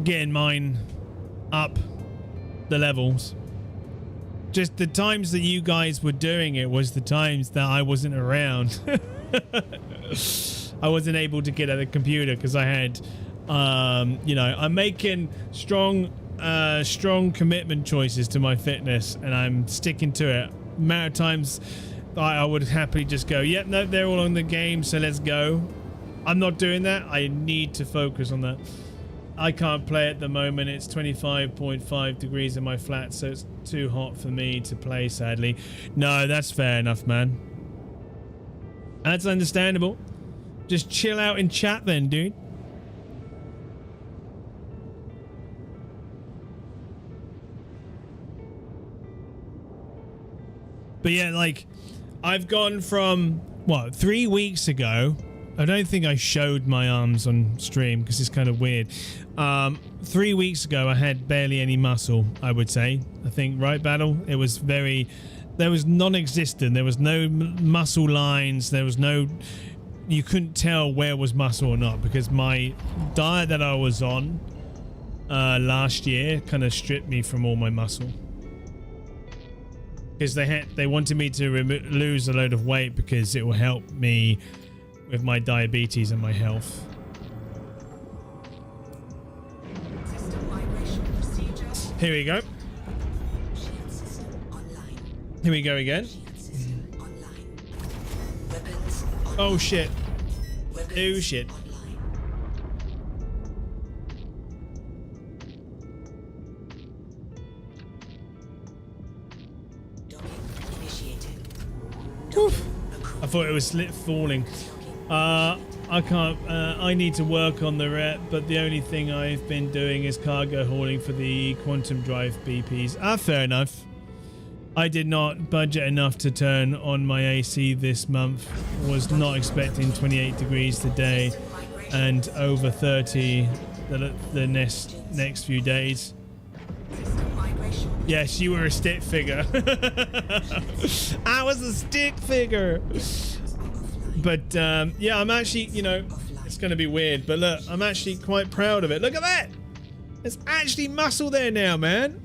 getting mine up the levels. Just the times that you guys were doing it was the times that I wasn't around. I wasn't able to get at the computer because I had, you know, I'm making strong commitment choices to my fitness, and I'm sticking to it. Amount of times I would happily just go, yep, no, they're all on the game, so let's go. I'm not doing that. I need to focus on that. I can't play at the moment. It's 25.5 degrees in my flat, so it's too hot for me to play, sadly. No, that's fair enough, man. That's understandable. Just chill out in chat then, dude. But yeah, like, I've gone from, what, 3 weeks ago. I don't think I showed my arms on stream because it's kind of weird. 3 weeks ago, I had barely any muscle, I would say. I think, right, Battle? It was there was non-existent. There was no muscle lines. There was no, you couldn't tell where was muscle or not, because my diet that I was on last year kind of stripped me from all my muscle. Because they wanted me to lose a load of weight because it will help me with my diabetes and my health. Here we go. Here we go again. Oh shit. Oh shit. Oof. I thought it was falling. I can't, I need to work on the rep, but the only thing I've been doing is cargo hauling for the quantum drive BPs. Fair enough. I did not budget enough to turn on my AC this month. Was not expecting 28 degrees today and over 30 the next few days. Yes, you were a stick figure. I was a stick figure. But yeah, I'm actually, you know, it's going to be weird, but look, I'm actually quite proud of it. Look at that. There's actually muscle there now, man.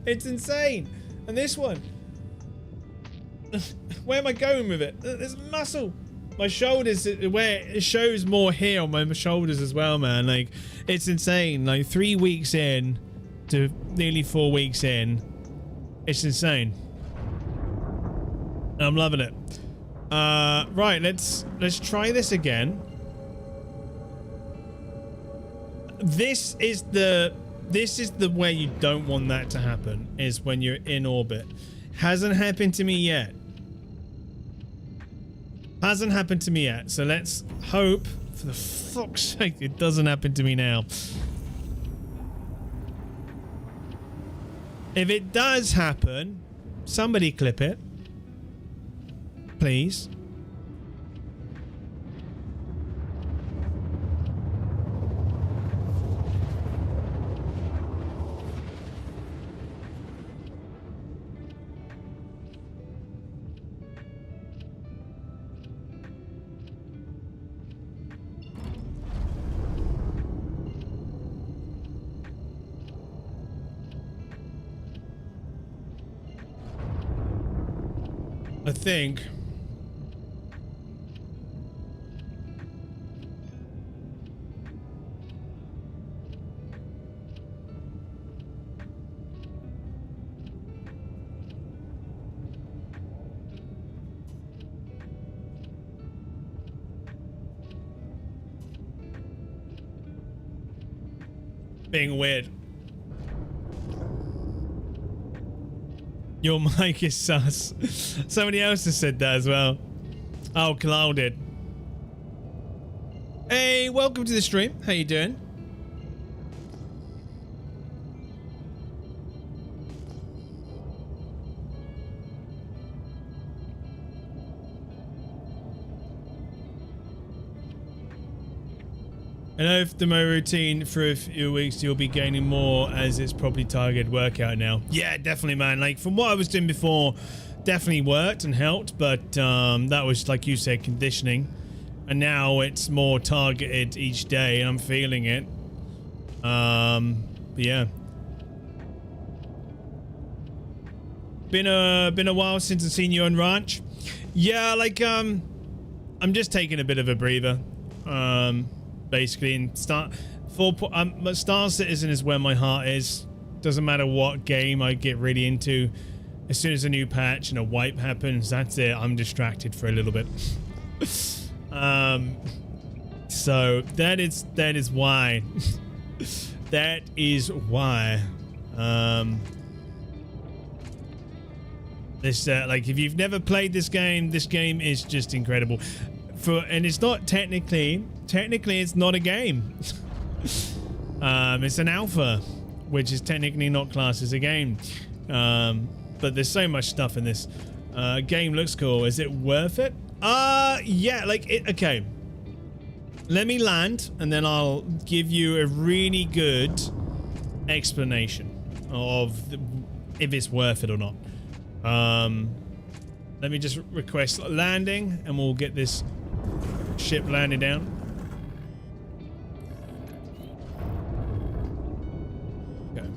It's insane. And this one. Where am I going with it? There's muscle. My shoulders, where it shows more here on my shoulders as well, man. Like, it's insane. Like 3 weeks in to nearly 4 weeks in. It's insane. I'm loving it. Right, let's try this again. This is the way you don't want that to happen, is when you're in orbit. Hasn't happened to me yet. Hasn't happened to me yet. So let's hope, for the fuck's sake, it doesn't happen to me now. If it does happen, somebody clip it. Please. I think being weird. Your mic is sus. Somebody else has said that as well. Oh, Kalal did. Hey, welcome to the stream. How you doing? I know if the Mo routine for a few weeks you'll be gaining more as it's probably targeted workout now. Yeah, definitely, man. Like from what I was doing before, definitely worked and helped, but that was, like you said, conditioning. And now it's more targeted each day and I'm feeling it. But yeah. Been a while since I've seen you on Ranch. Yeah, like I'm just taking a bit of a breather. Basically, and Star Citizen is where my heart is. Doesn't matter what game I get really into. As soon as a new patch and a wipe happens, that's it. I'm distracted for a little bit. So that is why. That is why. This like if you've never played this game is just incredible. And it's not technically it's not a game. It's an alpha, which is technically not classed as a game. But there's so much stuff in this. Game looks cool. Is it worth it? Yeah, like it. Okay. Let me land and then I'll give you a really good explanation of if it's worth it or not. Let me just request landing and we'll get this ship landed down. Okay.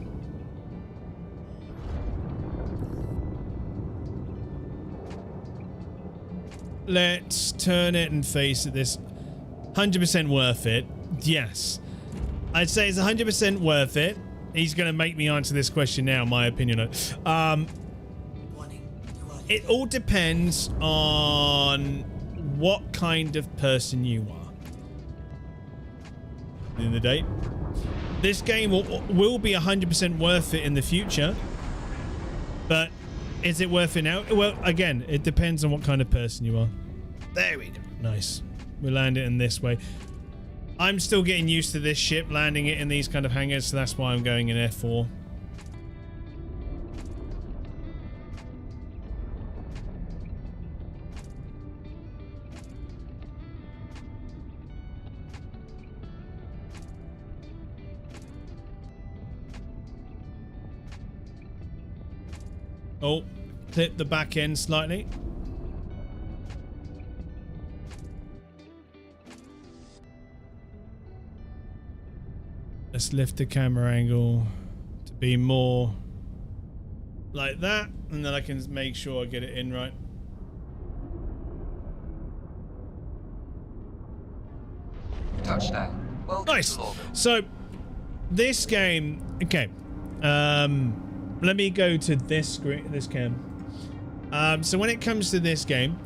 Let's turn it and face it. This 100% worth it. Yes. I'd say it's 100% worth it. He's going to make me answer this question now, my opinion. It all depends on what kind of person you are. In the day, this game will be 100% worth it in the future, but is it worth it now? Well, again, it depends on what kind of person you are. There we go. Nice. We'll land it in this way. I'm still getting used to this ship, landing it in these kind of hangars, so that's why I'm going in F4. Oh, clip the back end slightly. Let's lift the camera angle to be more like that, and then I can make sure I get it in right. Touchdown. Well, nice. So this game, okay. Let me go to this screen, this cam. So when it comes to this game,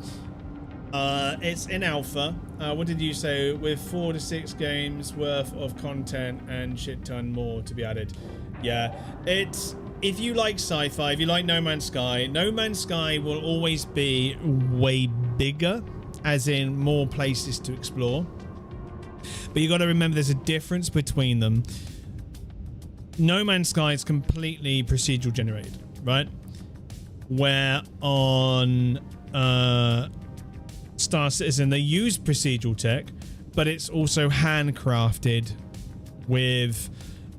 it's in alpha. What did you say? With 4 to 6 games worth of content and shit ton more to be added. Yeah, it's, if you like sci-fi, if you like No Man's Sky will always be way bigger, as in more places to explore. But you got to remember there's a difference between them. No Man's Sky is completely procedural generated, right? Where on Star Citizen they use procedural tech, but it's also handcrafted with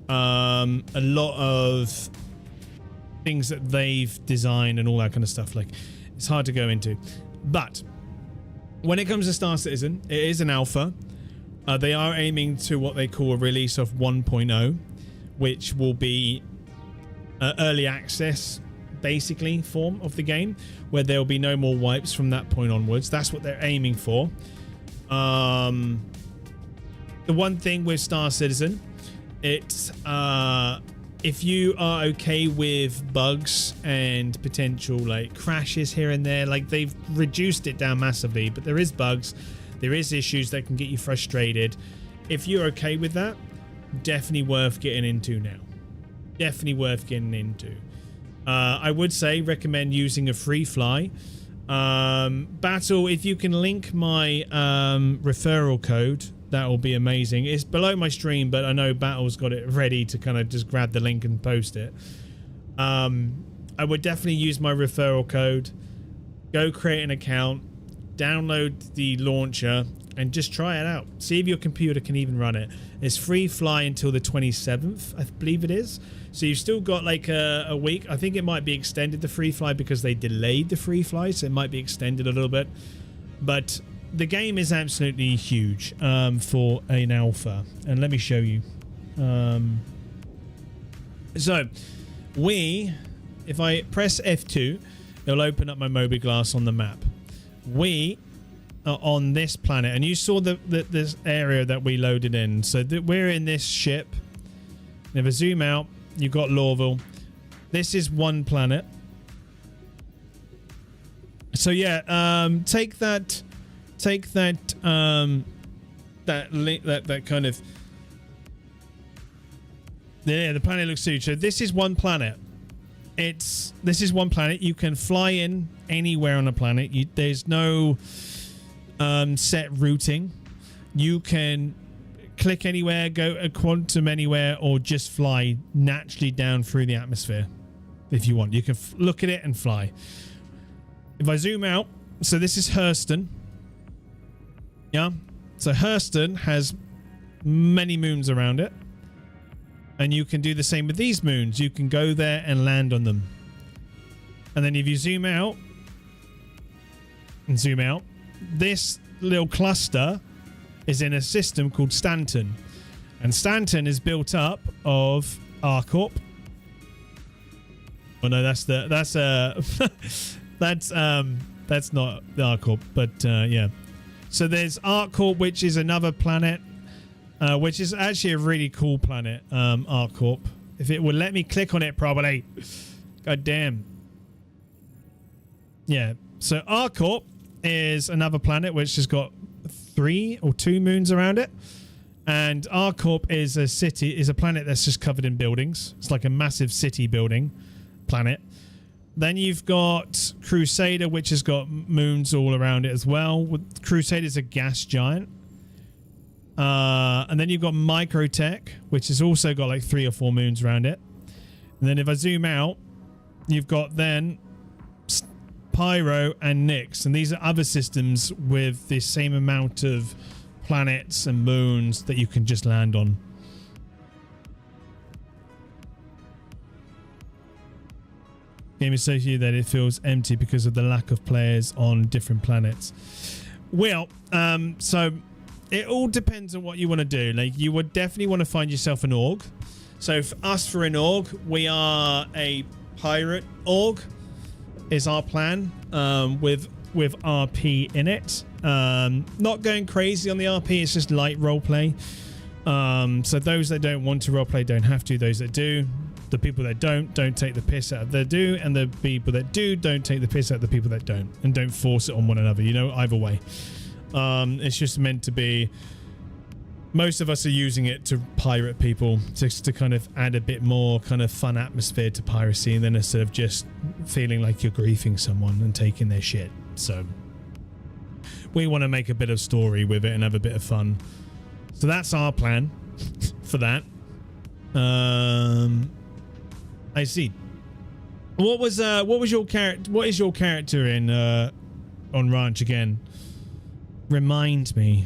a lot of things that they've designed and all that kind of stuff. Like, it's hard to go into. But when it comes to Star Citizen, it is an alpha. They are aiming to what they call a release of 1.0. Which will be early access, basically, form of the game, where there will be no more wipes from that point onwards. That's what they're aiming for. The one thing with Star Citizen, it's if you are okay with bugs and potential like crashes here and there, like they've reduced it down massively, but there is bugs, there is issues that can get you frustrated. If you're okay with that, definitely worth getting into now. Definitely worth getting into. I would say recommend using a free fly. Battle, if you can link my referral code, that will be amazing. It's below my stream, but I know Battle's got it ready to kind of just grab the link and post it. I would definitely use my referral code. Go create an account, download the launcher, and just try it out. See if your computer can even run it. It's free fly until the 27th, I believe it is. So you've still got like a week. I think it might be extended, the free fly, because they delayed the free fly, so it might be extended a little bit. But the game is absolutely huge for an alpha. And let me show you. So if I press F2, it'll open up my mobiGlas on the map. We are on this planet, and you saw this area that we loaded in. So we're in this ship. And if I zoom out, you've got Lorville. This is one planet. So yeah, take that that kind of, yeah, the planet looks huge. So this is one planet. This is one planet. You can fly in anywhere on a planet. There's no set routing. You can click anywhere, go a quantum anywhere, or just fly naturally down through the atmosphere if you want. You can look at it and fly. If I zoom out, so this is Hurston. Yeah, so Hurston has many moons around it, and you can do the same with these moons. You can go there and land on them. And then if you zoom out and zoom out, this little cluster is in a system called Stanton, and Stanton is built up of Arcorp. Oh no, that's not the Arcorp, but yeah. So there's Arcorp, which is another planet, which is actually a really cool planet, Arcorp. If it would let me click on it properly. God damn. Yeah, so Arcorp is another planet which has got 3 or 2 moons around it. And Arcorp is a planet that's just covered in buildings. It's like a massive city building planet. Then you've got Crusader, which has got moons all around it as well. Crusader's a gas giant. And then you've got Microtech, which has also got like 3 or 4 moons around it. And then if I zoom out, you've got then Pyro and Nyx. And these are other systems with the same amount of planets and moons that you can just land on. Game is so huge that it feels empty because of the lack of players on different planets. Well, so it all depends on what you want to do. Like, you would definitely want to find yourself an org. So for us, for an org, we are a pirate org is our plan, with RP in it. Not going crazy on the RP, it's just light roleplay. So those that don't want to roleplay don't have to. Those that do, the people that don't take the piss out of the do, and the people that do don't take the piss out of the people that don't, and don't force it on one another, you know, either way. It's just meant to be, most of us are using it to pirate people, just to kind of add a bit more kind of fun atmosphere to piracy, and then instead of just feeling like you're griefing someone and taking their shit. So we want to make a bit of story with it and have a bit of fun. So that's our plan for that. I see. What was your character? What is your character in on Ranch again? Remind me.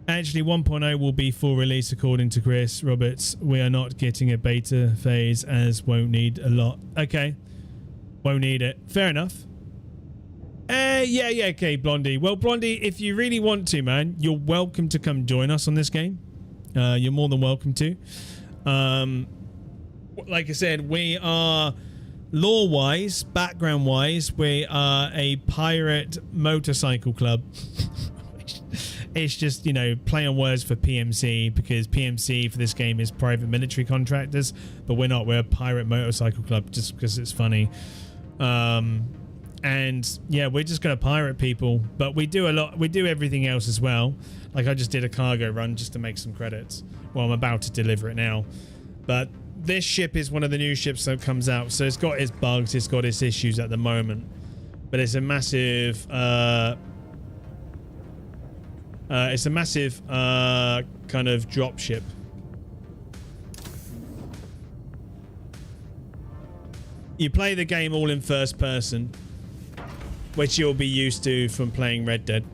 Actually, 1.0 will be full release according to Chris Roberts. We are not getting a beta phase, as won't need a lot. Okay, won't need it. Fair enough. Yeah, okay, Blondie. Well, Blondie, if you really want to, man, you're welcome to come join us on this game. You're more than welcome to. Like I said, we are lore-wise, background-wise, we are a pirate motorcycle club. It's just, you know, play on words for PMC, because PMC for this game is private military contractors, but we're not. We're a pirate motorcycle club just because it's funny. And yeah, we're just going to pirate people, but we do everything else as well. Like I just did a cargo run just to make some credits. Well, I'm about to deliver it now, but this ship is one of the new ships that comes out, so it's got its bugs, it's got its issues at the moment, but it's a massive kind of drop ship. You play the game all in first person, which you'll be used to from playing Red Dead.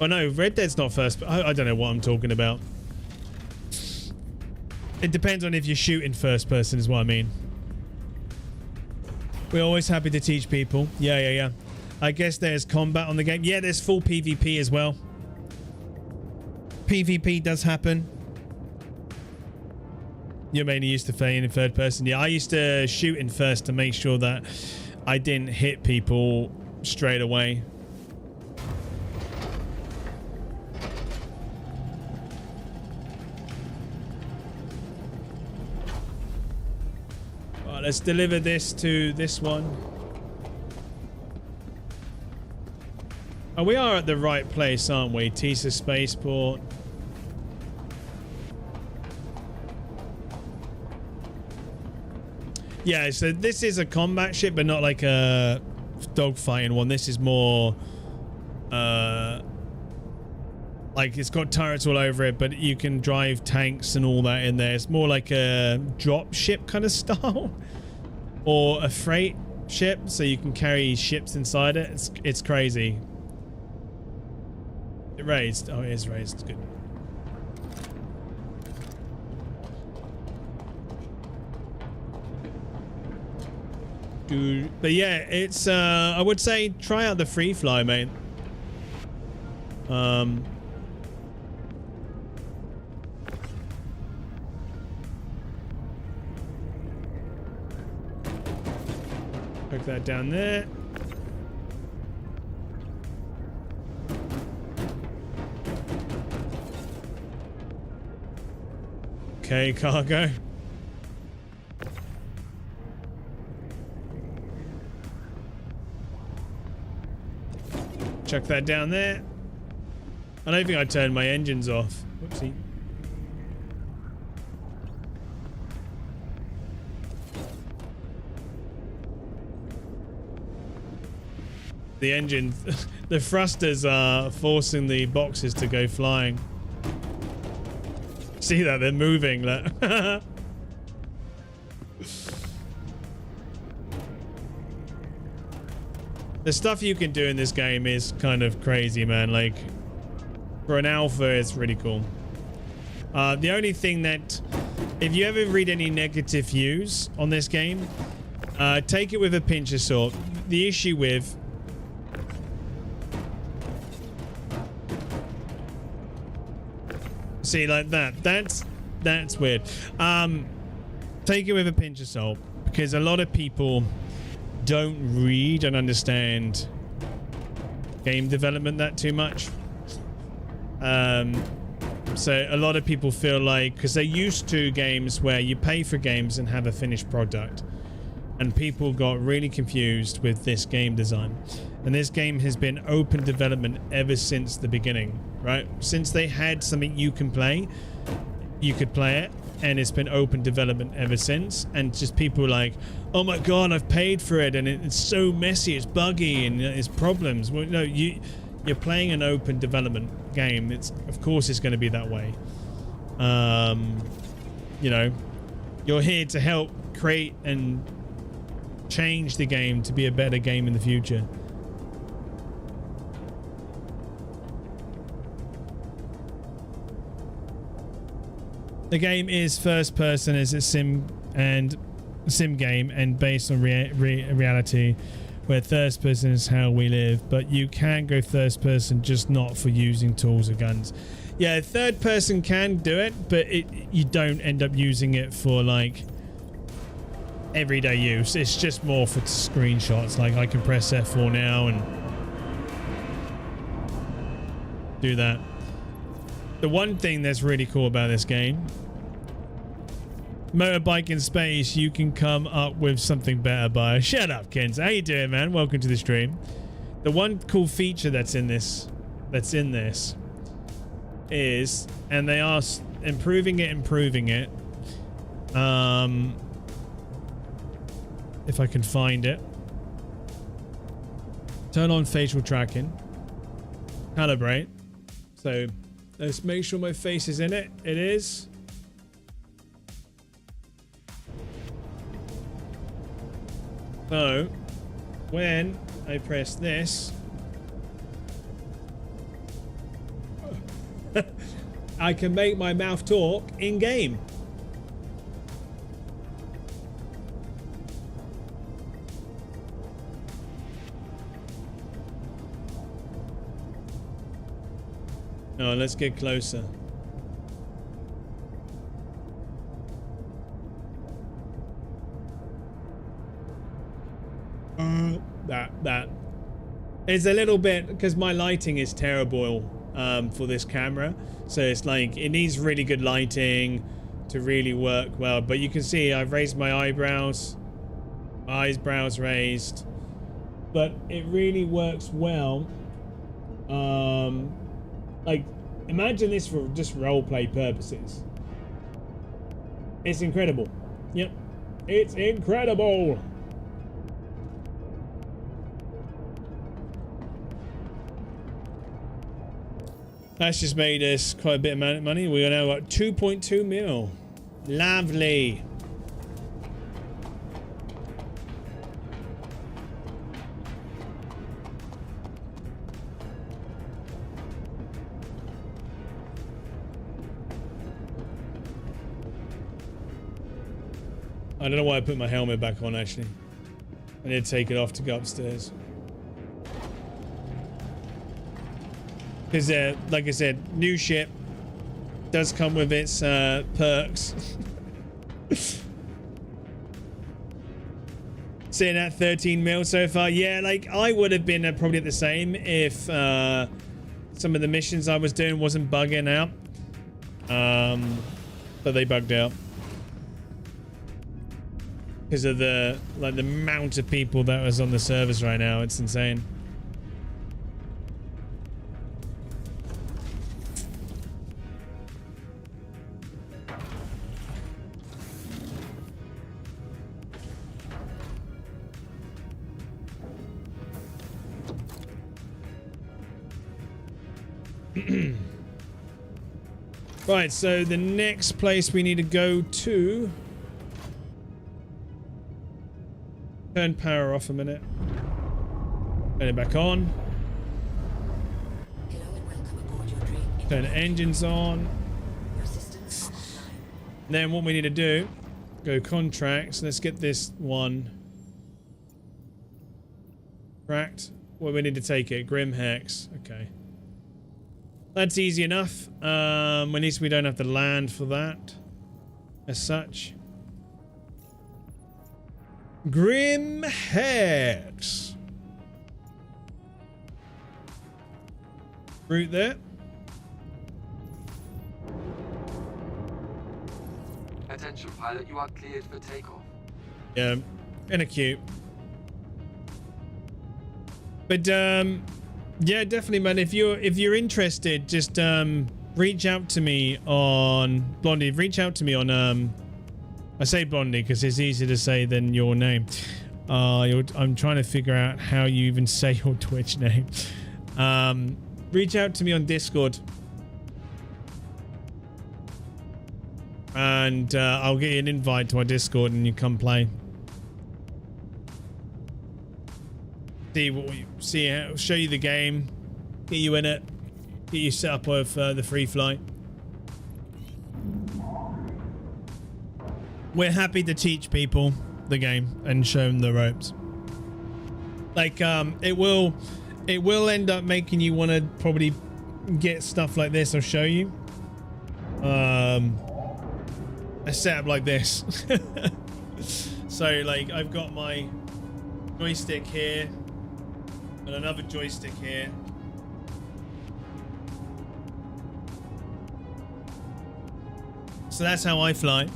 Oh no, Red Dead's not first. I don't know what I'm talking about. It depends on if you're shooting first person is what I mean. We're always happy to teach people. Yeah. I guess there's combat on the game. Yeah, there's full PvP as well. PvP does happen. You're mainly used to playing in third person. Yeah, I used to shoot in first to make sure that I didn't hit people straight away. Right, let's deliver this to this one. Oh, we are at the right place, aren't we? Tisa Spaceport. Yeah, so this is a combat ship, but not like a dogfighting one. This is more like it's got turrets all over it, but you can drive tanks and all that in there. It's more like a drop ship kind of style, or a freight ship, so you can carry ships inside it. It's crazy. It raised. Oh, it is raised. It's good. But yeah, it's I would say try out the free fly, mate. Hook that down there. Okay, cargo. Chuck that down there. I don't think I turned my engines off. Whoopsie. The engine, the thrusters are forcing the boxes to go flying. See that? They're moving. Look. The stuff you can do in this game is kind of crazy, man. Like, for an alpha, it's really cool. The only thing that, if you ever read any negative views on this game, take it with a pinch of salt. The issue with see, like that's weird. Take it with a pinch of salt, because a lot of people don't read and understand game development that too much. So a lot of people feel like, because they're used to games where you pay for games and have a finished product, and people got really confused with this game design. And this game has been open development ever since the beginning, right? Since they had something you can play, you could play it, and it's been open development ever since. And just people like, oh my god, I've paid for it and it's so messy, it's buggy and it's problems. Well, no, you're playing an open development game. Of course it's going to be that way. You know, you're here to help create and change the game to be a better game in the future. The game is first person, as a sim game, and based on reality, where third person is how we live. But you can go first person, just not for using tools or guns. Yeah, third person can do it, but you don't end up using it for like everyday use. It's just more for screenshots. Like I can press F4 now and do that. The one thing that's really cool about this game motorbike in space, you can come up with something better, Bio. Shut up, Kens. How you doing, man? Welcome to the stream. The one cool feature that's in this is, and they are improving it. If I can find it. Turn on facial tracking. Calibrate. So let's make sure my face is in it. It is. So when I press this, I can make my mouth talk in game. Oh, let's get closer. That it's a little bit because my lighting is terrible for this camera, so it's like it needs really good lighting to really work well. But you can see I've raised my eyebrows, eyebrows raised, but it really works well. Like, imagine this for just roleplay purposes. It's incredible. Yep, it's incredible. That's just made us quite a bit of money. We are now at 2.2 mil. Lovely. I don't know why I put my helmet back on, actually. I need to take it off to go upstairs. Because, like I said, new ship does come with its perks. Sitting at 13 mil so far. Yeah, like, I would have been probably at the same if some of the missions I was doing wasn't bugging out. But they bugged out. Because of the amount of people that was on the servers right now. It's insane. Right, so the next place we need to go to... Turn power off a minute. Turn it back on. Hello and welcome aboard your dream. Turn engines on. Your systems are offline. Then what we need to do, go contracts. Let's get this one tracked. Well, we need to take it. Grim Hex. Okay. That's easy enough. At least we don't have to land for that as such. Grim Hex. Route there. Attention, pilot, you are cleared for takeoff. Yeah, in a queue. But yeah, definitely, man. If you're interested, just reach out to me on Blondie. Reach out to me on I say Blondie because it's easier to say than your name. I'm trying to figure out how you even say your Twitch name. Reach out to me on Discord, and I'll get you an invite to our Discord, and you come play. Show you the game, get you in it, get you set up with the free flight. We're happy to teach people the game and show them the ropes. Like it will end up making you want to probably get stuff like this. I'll show you a setup like this. So like I've got my joystick here and another joystick here. So that's how I fly.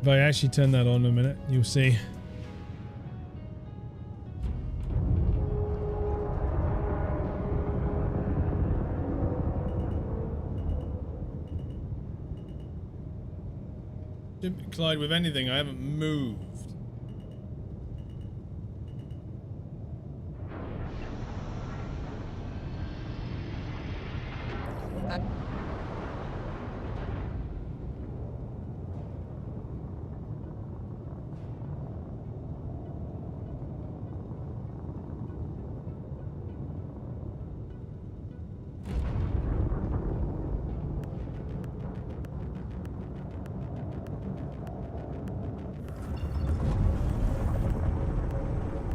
If I actually turn that on in a minute, you'll see. Didn't collide with anything. I haven't moved.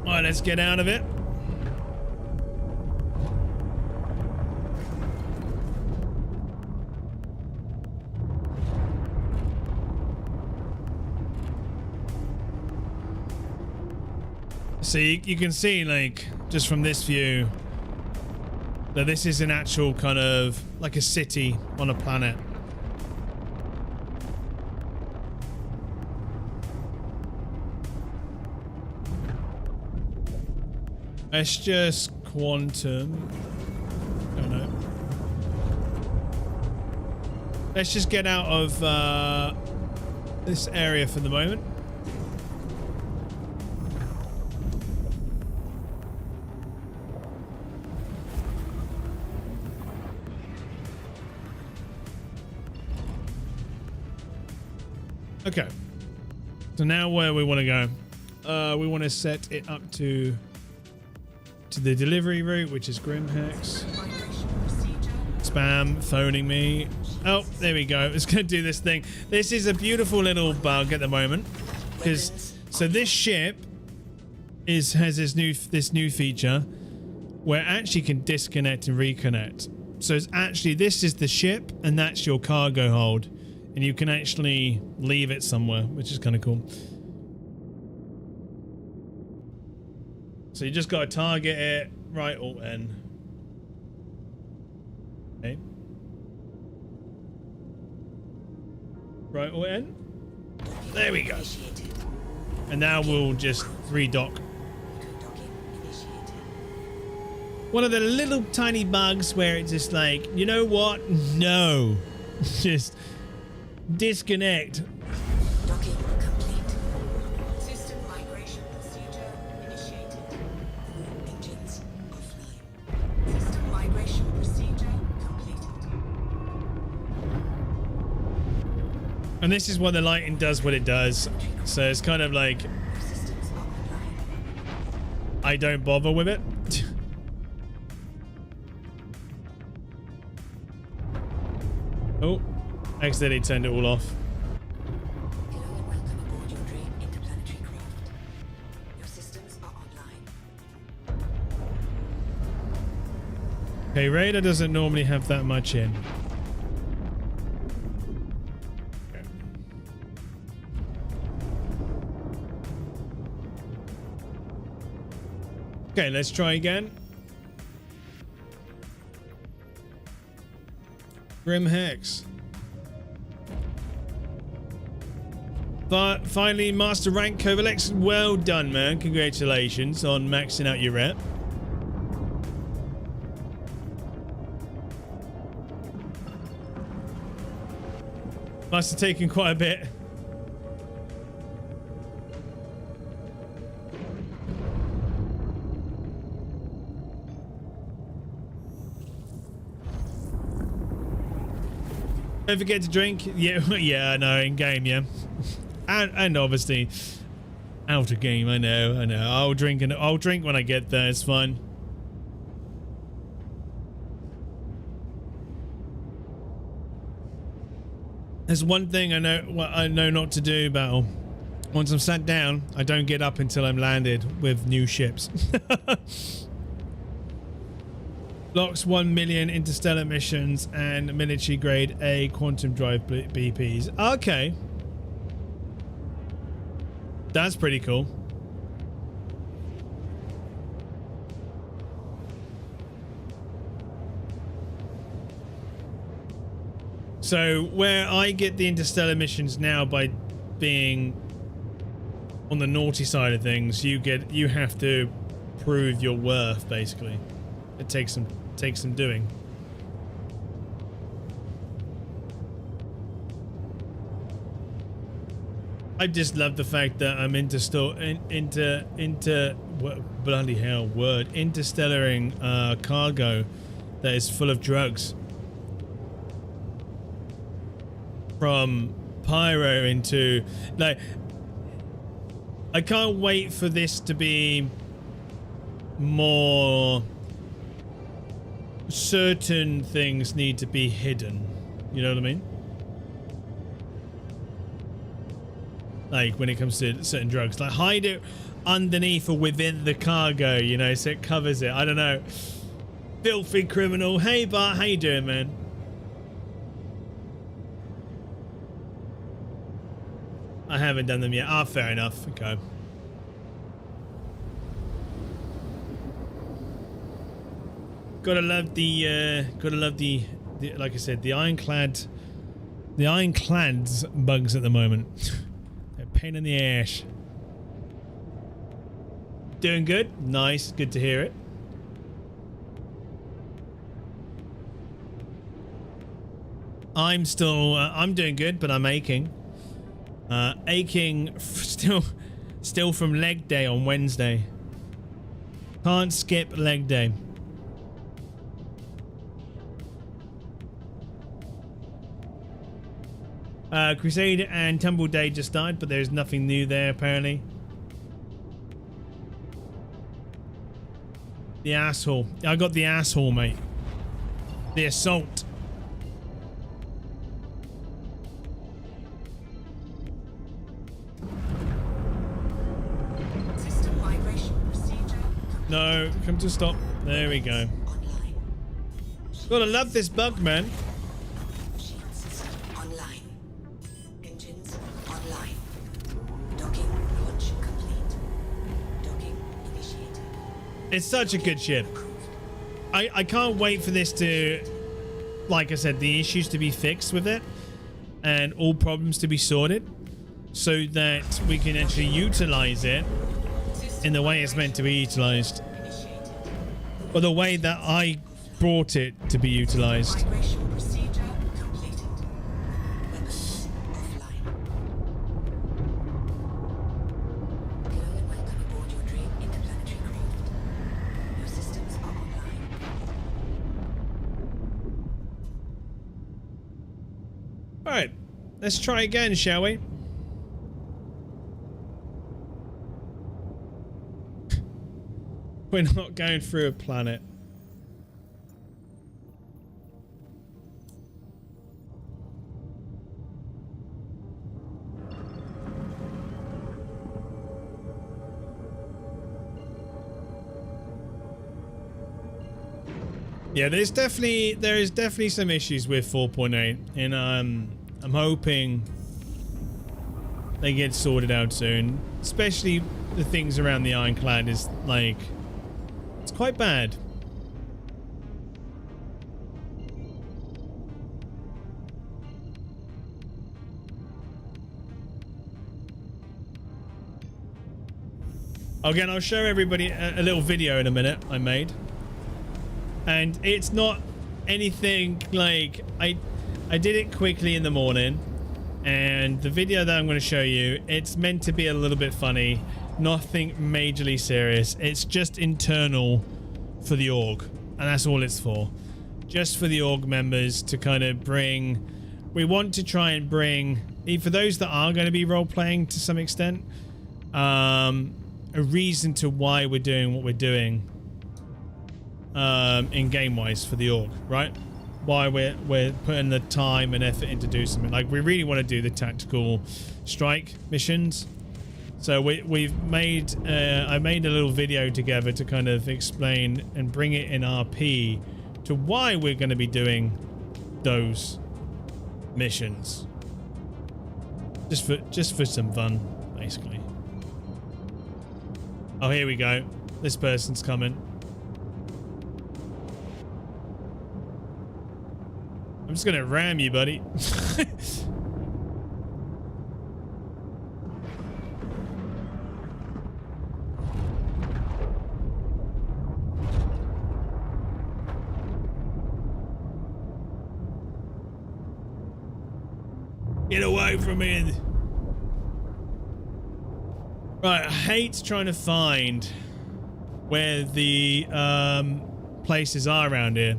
Alright, let's get out of it. See, you can see, like, just from this view, that this is an actual kind of, like a city on a planet. It's just quantum. Don't know. Let's just get out of this area for the moment. Okay. So now where we want to go? We want to set it up to the delivery route, which is Grimhex. Spam phoning me. Oh, there we go. It's going to do this thing. This is a beautiful little bug at the moment, because so this ship has this new feature where it actually can disconnect and reconnect. So it's actually, this is the ship and that's your cargo hold, and you can actually leave it somewhere, which is kind of cool. So you just got to target it, right Alt N. Okay. Right Alt N. There we go. And now we'll just redock. One of the little tiny bugs where it's just like, you know what? No. Just disconnect. Docking complete. System migration procedure initiated. Engines offline. System migration procedure completed. And this is why the lighting does what it does. So it's kind of like, Systems online. I don't bother with it. Oh, accidentally turned it all off. Hello and welcome aboard your Dream interplanetary craft. Your systems are online. Okay, radar doesn't normally have that much in. Okay, let's try again. Grim Hex. But finally, Master Rank Kovalex. Well done, man. Congratulations on maxing out your rep. Must have taken quite a bit. Don't forget to drink. Yeah, yeah, I know, in game, yeah. And obviously out of game, I know. I'll drink when I get there, it's fine. There's one thing I know not to do, Battle. Once I'm sat down, I don't get up until I'm landed with new ships. Blocks 1 million interstellar missions and military grade A quantum drive BPs. Okay. That's pretty cool. So where I get the interstellar missions now by being on the naughty side of things, you have to prove your worth. Basically, it takes some doing. I just love the fact that I'm bloody hell interstellaring cargo that is full of drugs from pyro into, like, I can't wait for this to be more certain things need to be hidden, you know what I mean? Like when it comes to certain drugs, like hide it underneath or within the cargo, you know, so it covers it. I don't know. Filthy criminal. Hey Bart, how you doing, man? I haven't done them yet. Ah, fair enough. Okay. Gotta love the like I said, the ironclads bugs at the moment. They're a pain in the ass. Doing good? Nice. Good to hear it. I'm still, I'm doing good, but I'm aching. Still from leg day on Wednesday. Can't skip leg day. Crusade and Tumble Day just died, but there's nothing new there apparently. The asshole. I got the asshole, mate. The assault. System migration procedure. No, come to stop. There we go. Online. Gotta love this bug, man. Machine system online. Engines online. Docking launch complete. Docking initiated. It's such a good ship. I can't wait for this to, like I said, the issues to be fixed with it and all problems to be sorted so that we can actually utilize it in the way it's meant to be utilized, or the way that I brought it to be utilized. Migration procedure completed. Weapons offline. Hello and welcome aboard your Dream interplanetary craft. Your systems are online. All right, let's try again, shall we? We're not going through a planet. Yeah, there is definitely some issues with 4.8, and I'm hoping they get sorted out soon. Especially the things around the ironclad is like, it's quite bad. Again, I'll show everybody a little video in a minute I made. And it's not anything like, I did it quickly in the morning, and the video that I'm going to show you, it's meant to be a little bit funny, nothing majorly serious. It's just internal for the org, and that's all it's for. Just for the org members to kind of bring, we want to try and bring, for those that are going to be role-playing to some extent, a reason to why we're doing what we're doing. In game wise for the org, right? Why we're putting the time and effort into do something. Like, we really want to do the tactical strike missions, so we've made I made a little video together to kind of explain and bring it in RP to why we're going to be doing those missions, just for some fun, basically. Oh, here we go. This person's coming. I'm just gonna ram you, buddy. Get away from me. Right, I hate trying to find where the places are around here.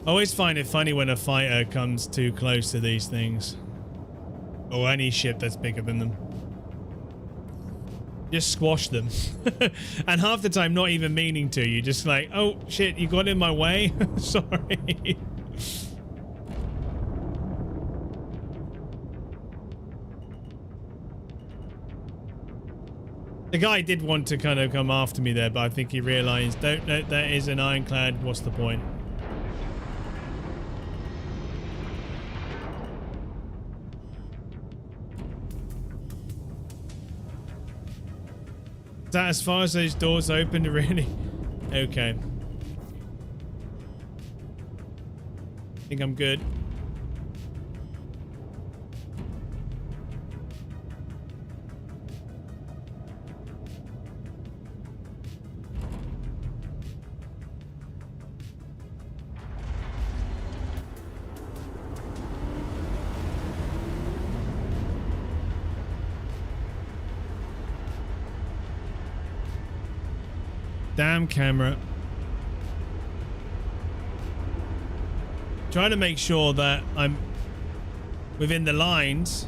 I always find it funny when a fighter comes too close to these things. Or any ship that's bigger than them. Just squash them. And half the time not even meaning to. You just like, oh shit, you got in my way? Sorry. The guy did want to kind of come after me there, but I think he realized, don't know, that is an ironclad, what's the point? Is that as far as those doors opened, really? Okay. I think I'm good. Damn camera. Trying to make sure that I'm within the lines.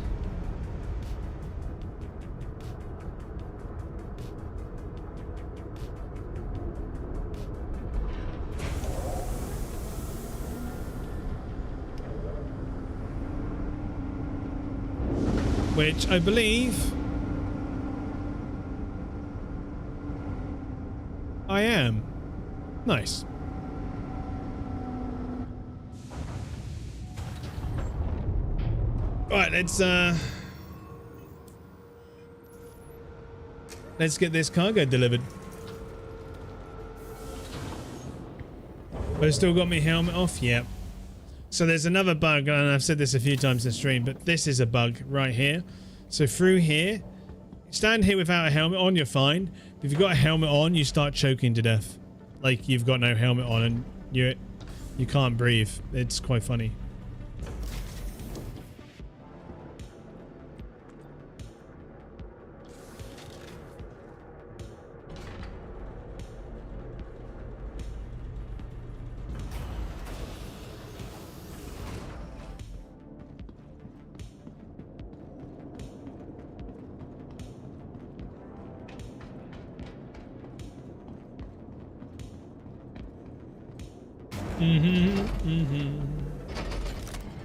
Which I believe I am. Nice. Right, let's get this cargo delivered. But I still got my helmet off? Yep. So there's another bug, and I've said this a few times in stream, but this is a bug right here. So through here, stand here without a helmet on, you're fine. If you've got a helmet on, you start choking to death. Like you've got no helmet on and you can't breathe. It's quite funny.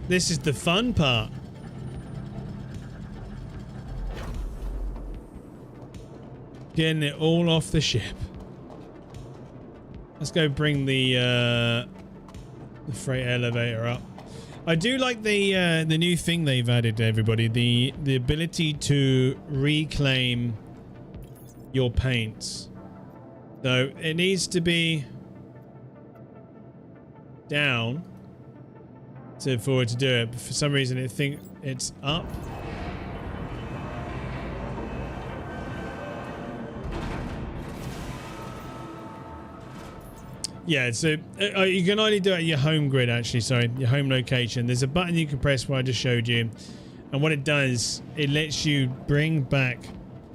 This is the fun part. Getting it all off the ship. Let's go bring the freight elevator up. I do like the new thing they've added to everybody, the ability to reclaim your paints. So it needs to be down for it to do it, but for some reason it think it's up. Yeah, so you can only do it at your home grid, actually, sorry, your home location. There's a button you can press where I just showed you, and what it does, it lets you bring back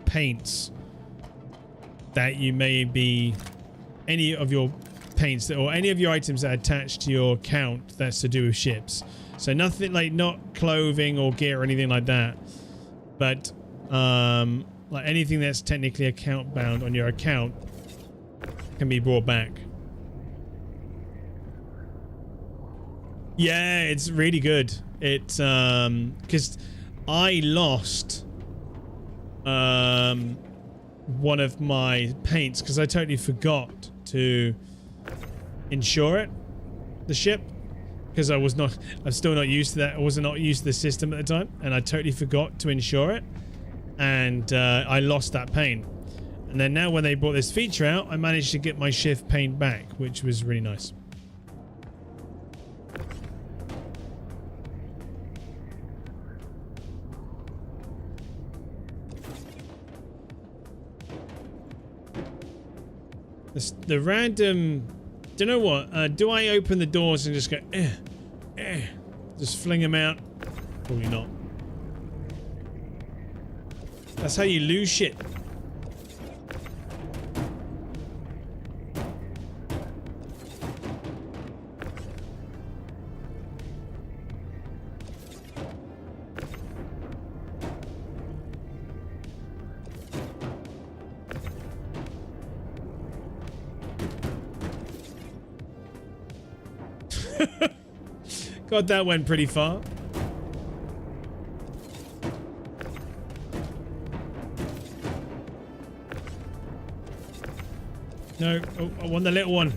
paints that you may be, any of your paints that, or any of your items that are attached to your account that's to do with ships. So nothing like, not clothing or gear or anything like that, but like anything that's technically account bound on your account can be brought back. Yeah, it's really good. It's because I lost one of my paints because I totally forgot to insure it, the ship, because I'm still not used to that. I was not used to the system at the time, and I totally forgot to insure it, and I lost that paint. And then now when they brought this feature out, I managed to get my ship paint back, which was really nice. The random, do you know what? Do I open the doors and just go, eh? Just fling him out. Probably not. That's how you lose shit. God, that went pretty far. No, oh, I want the little one.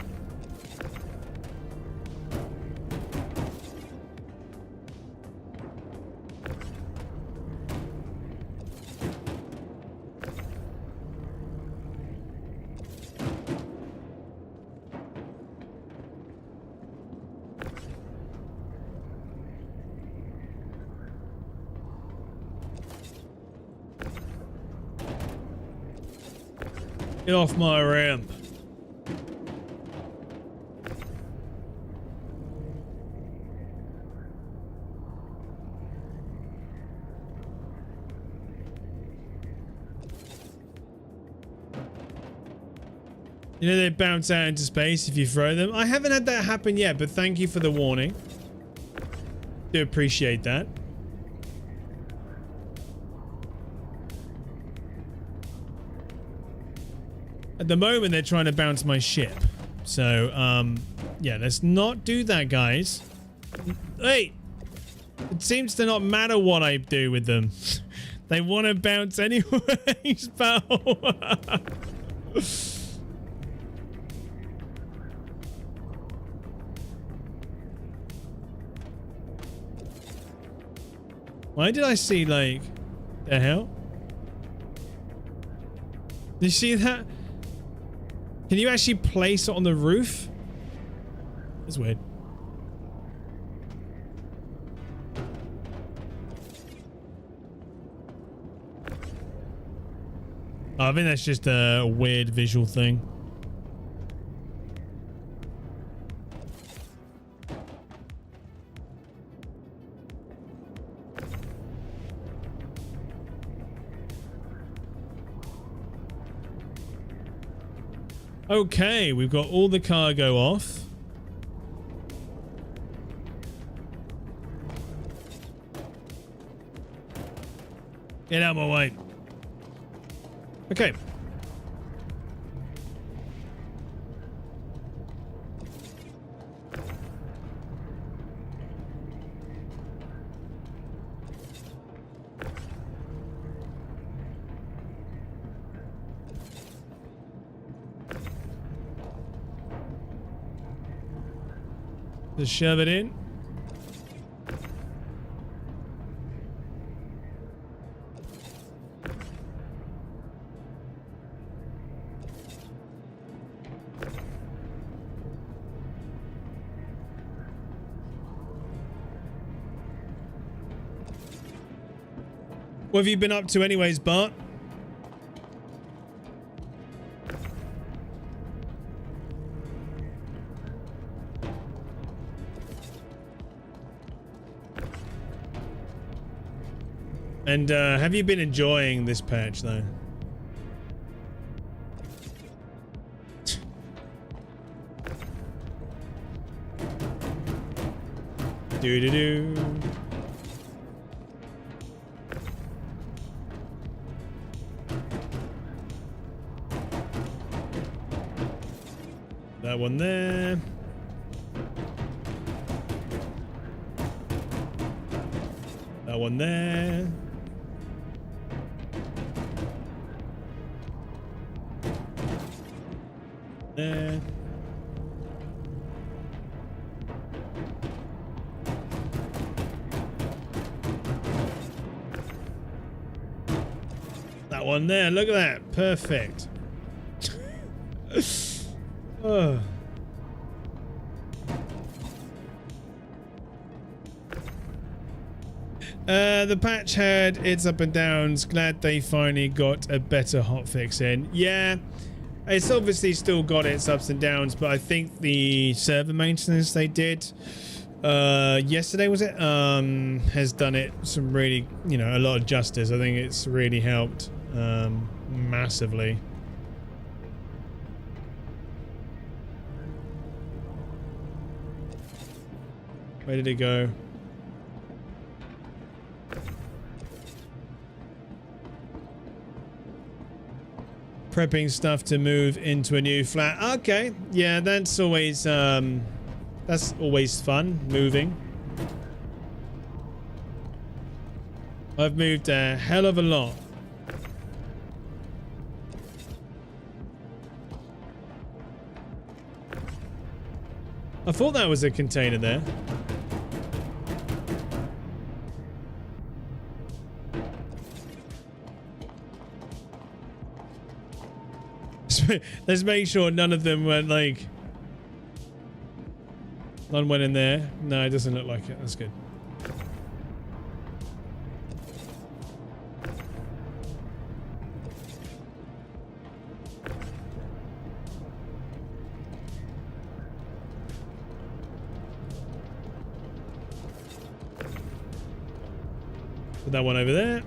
Get off my ramp. You know they bounce out into space if you throw them? I haven't had that happen yet, but thank you for the warning. Do appreciate that. At the moment, they're trying to bounce my ship. So, yeah, let's not do that, guys. Hey! It seems to not matter what I do with them. They want to bounce anyways, pal. Why did I see, like, the hell? Did you see that? Can you actually place it on the roof? That's weird. Oh, I think that's just a weird visual thing. Okay, we've got all the cargo off. Get out of my way. Okay. Just shove it in. What have you been up to anyways, Bart? And have you been enjoying this patch though? Do. That one there. That one there. There. That one there. Look at that. Perfect. Oh. The patch had its up and downs. Glad they finally got a better hotfix in. Yeah, it's obviously still got its ups and downs, but I think the server maintenance they did Yesterday was it? Has done it some really, you know, a lot of justice. I think it's really helped massively. Where did it go? Prepping stuff to move into a new flat. Okay, yeah, that's always fun, moving. I've moved a hell of a lot. I thought that was a container there. Let's make sure none of them went like... None went in there. No, it doesn't look like it. That's good. Put that one over there.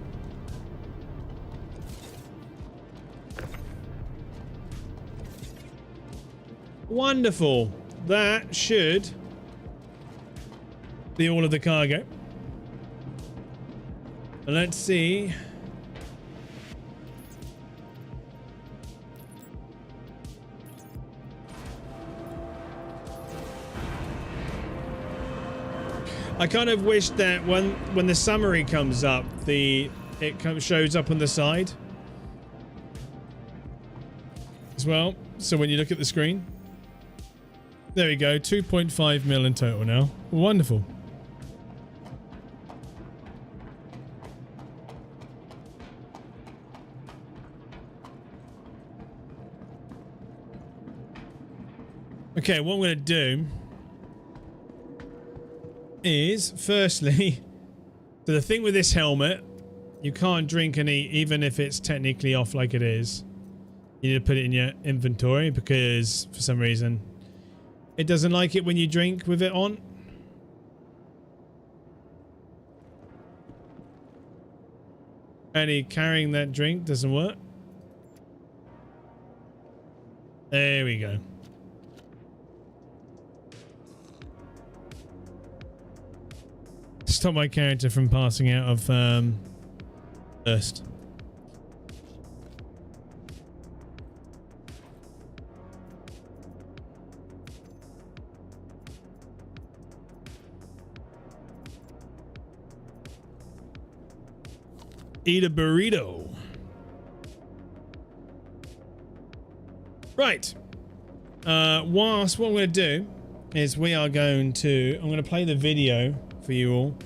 Wonderful. That should be all of the cargo. Let's see. I kind of wish that when the summary comes up, shows up on the side as well. So when you look at the screen, there we go. 2.5 mil in total now. Wonderful. Okay, what I'm going to do is, firstly, so the thing with this helmet, you can't drink and eat even if it's technically off like it is. You need to put it in your inventory because for some reason it doesn't like it when you drink with it on. Only carrying that drink doesn't work. There we go. Stop my character from passing out of thirst. Eat a burrito. Right. Whilst what I'm going to do is I'm going to play the video for you all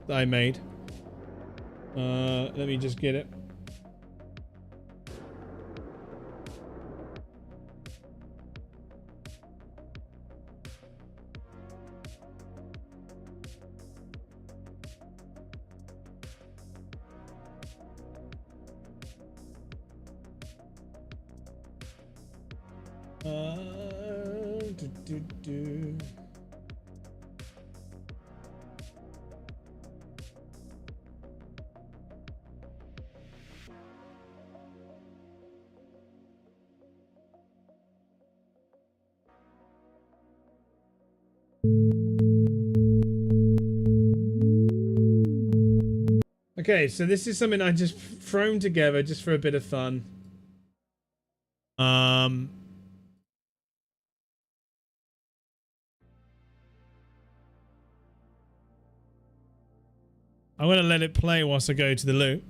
that I made. Let me just get it. Okay, so this is something I just thrown together just for a bit of fun. I'm going to let it play whilst I go to the loot.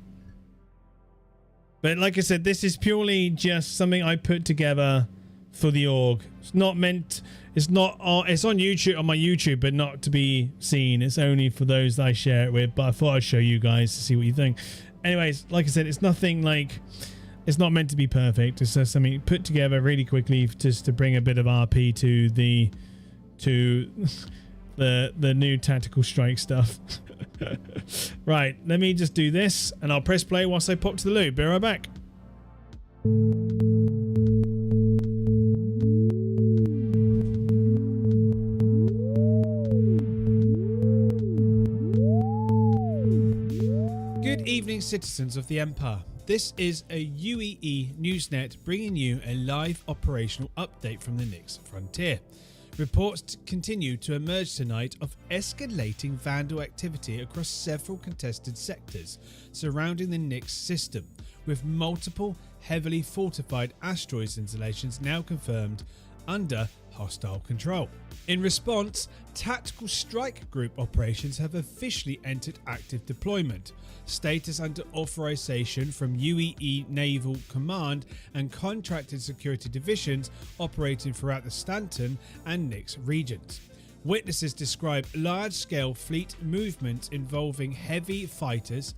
But like I said, this is purely just something I put together for the org. It's not meant... It's on YouTube, on my YouTube, but not to be seen. It's only for those that I share it with. But I thought I'd show you guys to see what you think. Anyways, like I said, it's nothing like... It's not meant to be perfect. It's just something put together really quickly just to bring a bit of RP to the new tactical strike stuff. Right, let me just do this and I'll press play whilst I pop to the loot. Be right back. morning, citizens of the Empire. This is a UEE Newsnet bringing you a live operational update from the Nyx frontier. Reports continue to emerge tonight of escalating Vandal activity across several contested sectors surrounding the Nyx system, with multiple heavily fortified asteroids installations now confirmed under hostile control. In response, tactical strike group operations have officially entered active deployment, status under authorization from UEE Naval Command and contracted security divisions operating throughout the Stanton and Nyx regions. Witnesses describe large-scale fleet movements involving heavy fighters,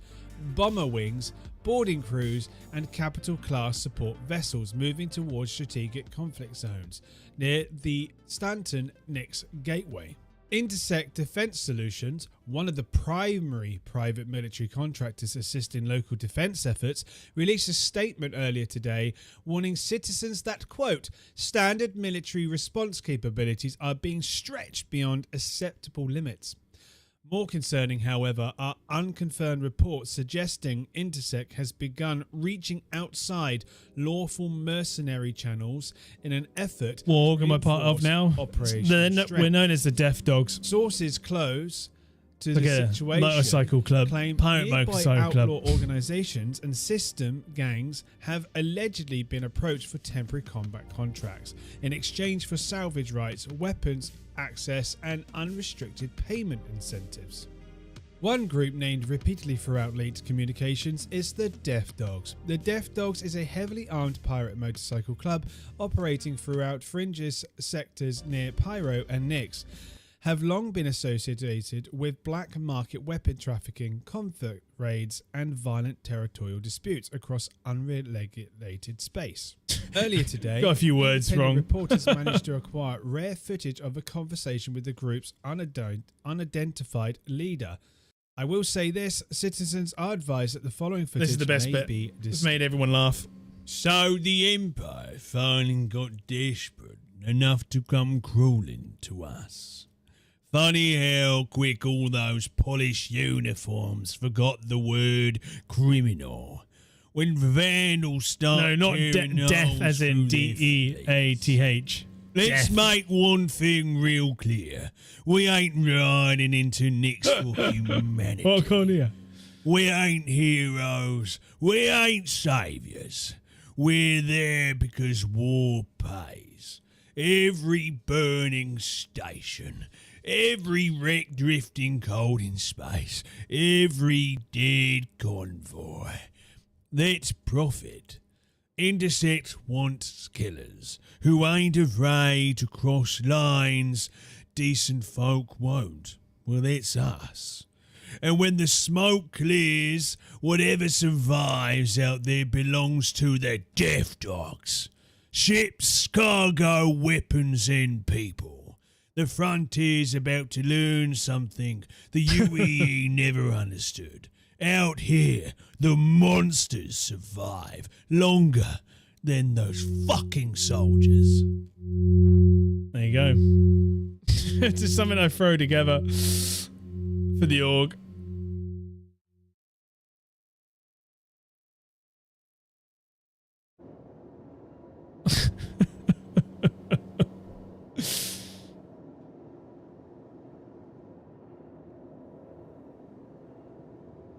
bomber wings, boarding crews and capital-class support vessels moving towards strategic conflict zones near the Stanton Nyx Gateway. Intersect Defense Solutions, one of the primary private military contractors assisting local defense efforts, released a statement earlier today warning citizens that, quote, standard military response capabilities are being stretched beyond acceptable limits. More concerning, however, are unconfirmed reports suggesting Intersect has begun reaching outside lawful mercenary channels in an effort What org am I part of now? We're known as the Death Dogs. Sources close to the situation motorcycle club, claim pirate nearby motorcycle club. outlaw organizations and system gangs have allegedly been approached for temporary combat contracts in exchange for salvage rights, weapons access and unrestricted payment incentives. One group named repeatedly throughout leaked communications is the Death Dogs. The Death Dogs is a heavily armed pirate motorcycle club operating throughout fringes sectors near Pyro and Nyx, have long been associated with black market weapon trafficking, conflict raids and violent territorial disputes across unregulated space. Earlier today, got a few words wrong. Reporters managed to acquire rare footage of a conversation with the group's unidentified leader. I will say this, citizens are advised that the following footage This is the best may bit. be It's made everyone laugh. So the Empire finally got desperate enough to come crawling to us. Funny how quick all those polished uniforms forgot the word criminal. When vandals start No, not tearing death holes as in through their DEATH. Let's Death. make one thing real clear. We ain't riding into Nyx for humanity. What can I hear? We ain't heroes. We ain't saviors. We're there because war pays. Every burning station, every wreck drifting cold in space, every dead convoy. That's profit. Intersect wants killers who ain't afraid to cross lines decent folk won't. Well, that's us. And when the smoke clears, whatever survives out there belongs to the Death Dogs. Ships, cargo, weapons and people. The frontier's about to learn something the UEE never understood. Out here, the monsters survive longer than those fucking soldiers. There you go. It's just something I throw together for the org.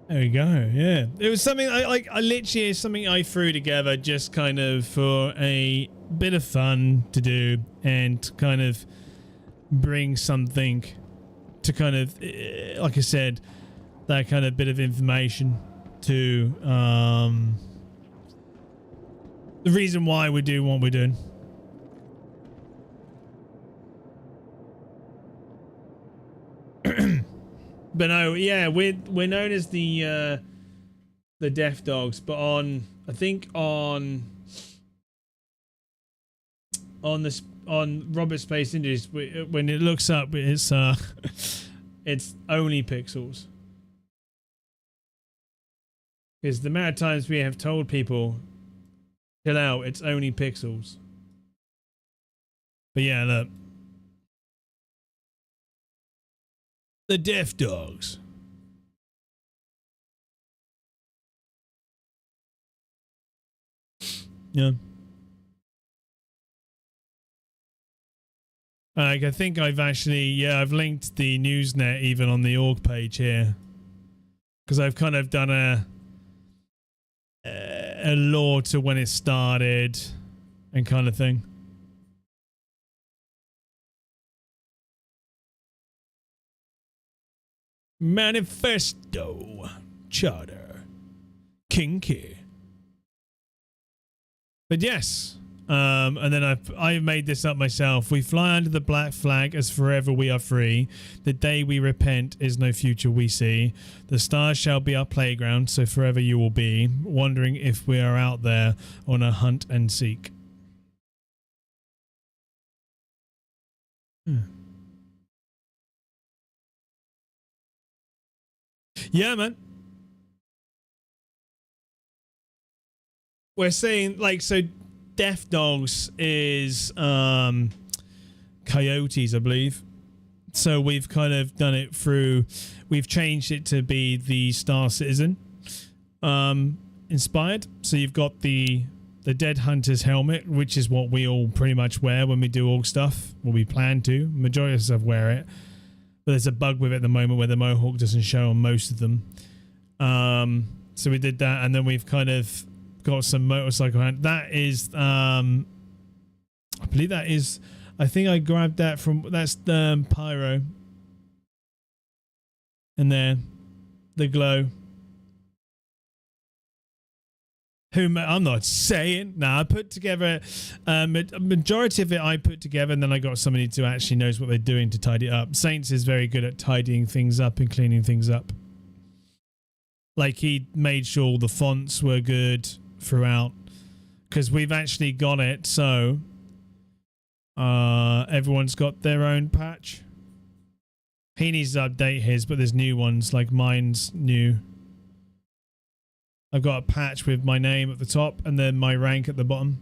There we go. Yeah, it was something I literally it's something I threw together just kind of for a bit of fun to do and kind of bring something to kind of like I said, that kind of bit of information to the reason why we're doing what we're doing. But no, yeah, we're known as the Death Dogs, but I think on Robert Space Industries, when it looks up, it's it's only pixels. Because the amount of times we have told people, chill out, it's only pixels. But yeah, look. The Death Dogs. Yeah. Like, I think I've actually, I've linked the Newsnet even on the org page here. Because I've kind of done a lore to when it started and kind of thing. Manifesto. Charter. Kinky. But yes. And then I made this up myself. We fly under the black flag as forever we are free. The day we repent is no future we see. The stars shall be our playground, so forever you will be, wondering if we are out there on a hunt and seek. Yeah, man. We're saying, like, so Death Dogs is coyotes, I believe. So we've kind of done it through, we've changed it to be the Star Citizen inspired. So you've got the Dead Hunter's helmet, which is what we all pretty much wear when we do org stuff. Well, we plan to. Majority of us wear it. But there's a bug with it at the moment where the mohawk doesn't show on most of them. So we did that, and then we've kind of got some motorcycle hand. That is, I believe that is, I think I grabbed that from, that's the pyro. And there, the glow. I'm not saying. No, I put together a majority of it. I put together, and then I got somebody to actually knows what they're doing to tidy it up. Saints is very good at tidying things up and cleaning things up. Like, he made sure all the fonts were good throughout, because we've actually got it so everyone's got their own patch. He needs to update his, but there's new ones, like mine's new. I've got a patch with my name at the top and then my rank at the bottom.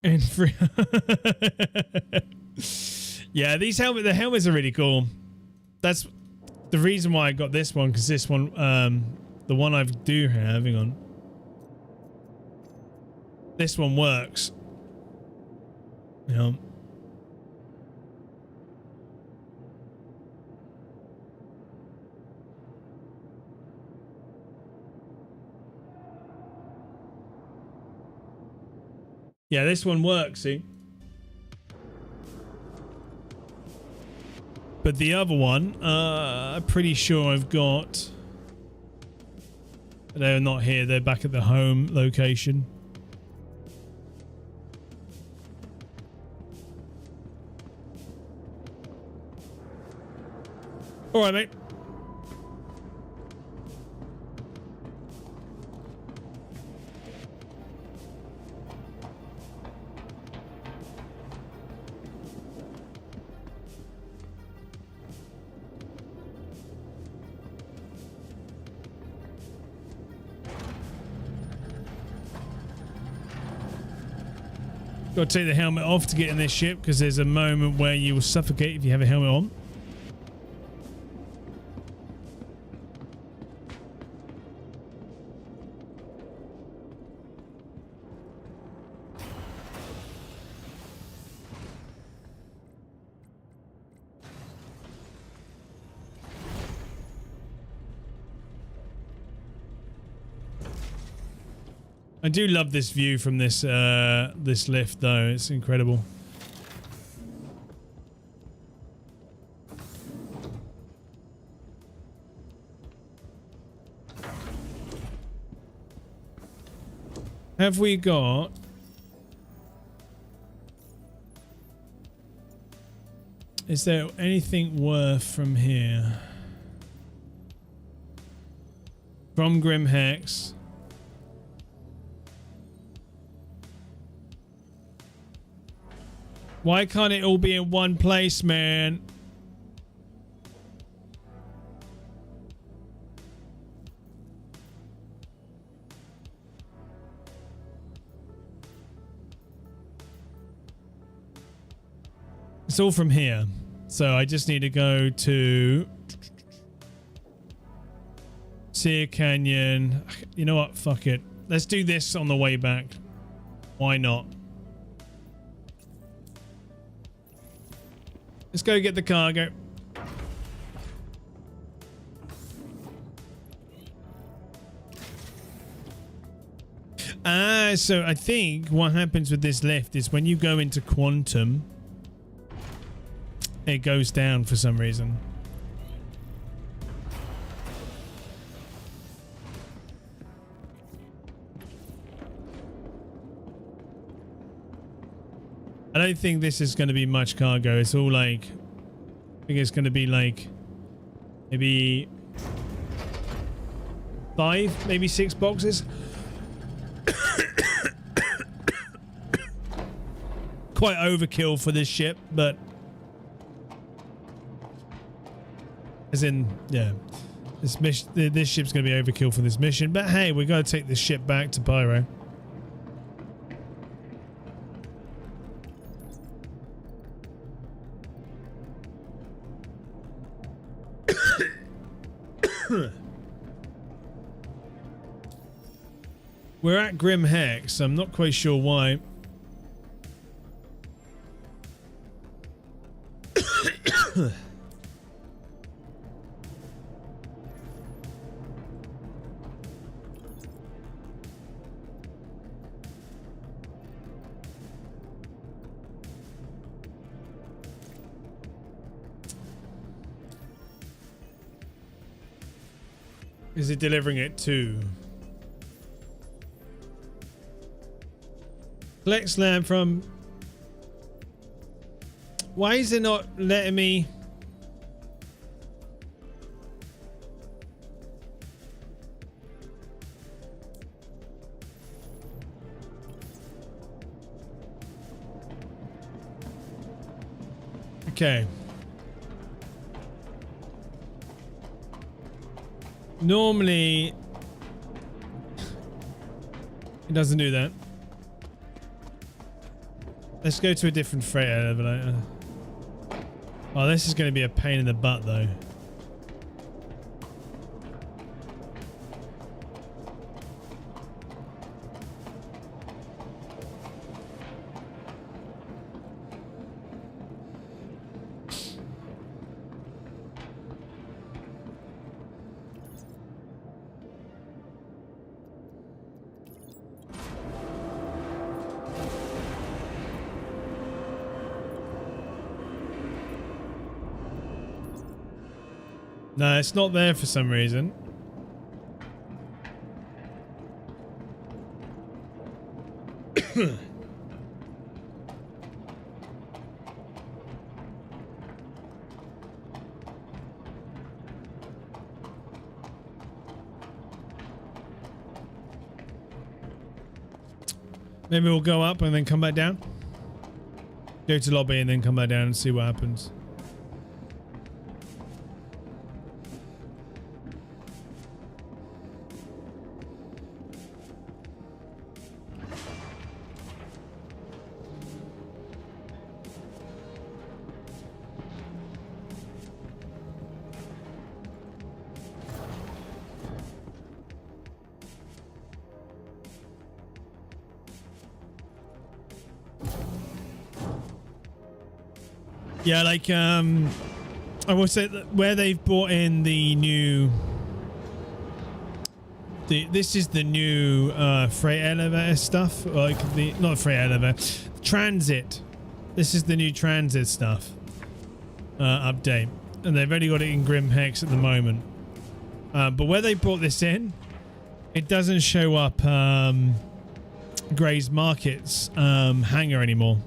And free. Yeah, these the helmets are really cool. That's the reason why I got this one, because this one, the one I do have, hang on. This one works. Yeah. Yeah, this one works, see? But the other one, I'm pretty sure I've got... They're not here, they're back at the home location. All right, mate. Got to take the helmet off to get in this ship, because there's a moment where you will suffocate if you have a helmet on. I do love this view from this this lift, though. It's incredible. Have we got... Is there anything worth from here? From Grim Hex. Why can't it all be in one place, man? It's all from here. So I just need to go to Sear Canyon. You know what? Fuck it. Let's do this on the way back. Why not? Let's go get the cargo. So I think what happens with this lift is when you go into quantum, it goes down for some reason. I don't think this is going to be much cargo. It's all like, I think it's going to be like maybe 5, maybe 6 boxes. Quite overkill for this ship, but as in, yeah, this ship's going to be overkill for this mission. But hey, we got to take this ship back to Pyro. We're at Grim Hex. I'm not quite sure why. Is it delivering it to? Collect slam from... Why is it not letting me... Okay. Normally, it doesn't do that. Let's go to a different freight elevator. Oh, this is going to be a pain in the butt, though. No, it's not there for some reason. Maybe we'll go up and then come back down. Go to lobby and then come back down and see what happens. Yeah, like, I will say that where they've brought in the new... this is the new freight elevator stuff. Like, not freight elevator. Transit. This is the new transit stuff. Update. And they've only got it in Grim Hex at the moment. But where they brought this in, it doesn't show up Gray's Market's hangar anymore.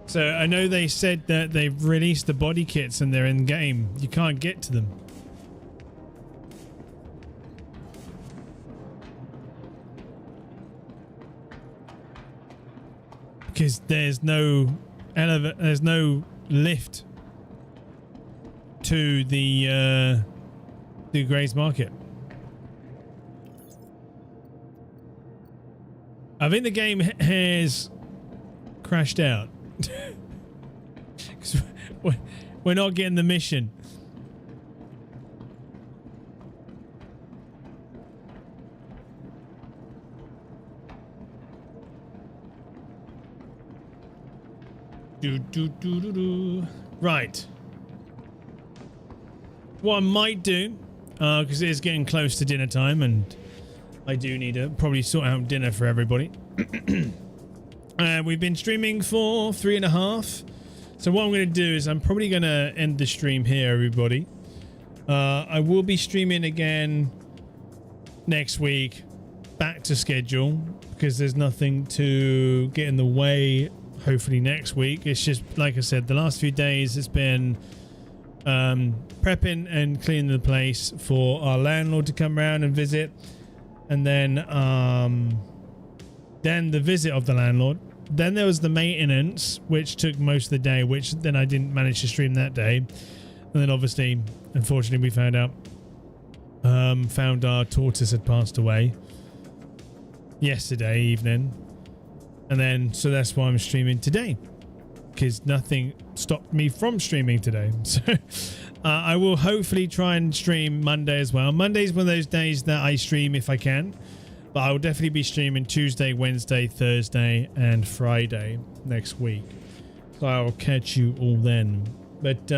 So I know they said that they've released the body kits and they're in game. You can't get to them. Because there's no there's no lift to the Gray's Market. I think the game has crashed out. we're not getting the mission. Right. What I might do, because it is getting close to dinner time, and I do need to probably sort out dinner for everybody. We've been streaming for 3.5. So what I'm going to do is I'm probably going to end the stream here, everybody. I will be streaming again next week, back to schedule, because there's nothing to get in the way. Hopefully next week. It's just, like I said, the last few days it's been prepping and cleaning the place for our landlord to come around and visit, and then the visit of the landlord. Then there was the maintenance, which took most of the day, which then I didn't manage to stream that day. And then obviously, unfortunately, we found our tortoise had passed away yesterday evening. And then, so that's why I'm streaming today, because nothing stopped me from streaming today. So I will hopefully try and stream Monday as well. Monday's one of those days that I stream if I can, but I will definitely be streaming Tuesday, Wednesday, Thursday, and Friday next week. So I will catch you all then. But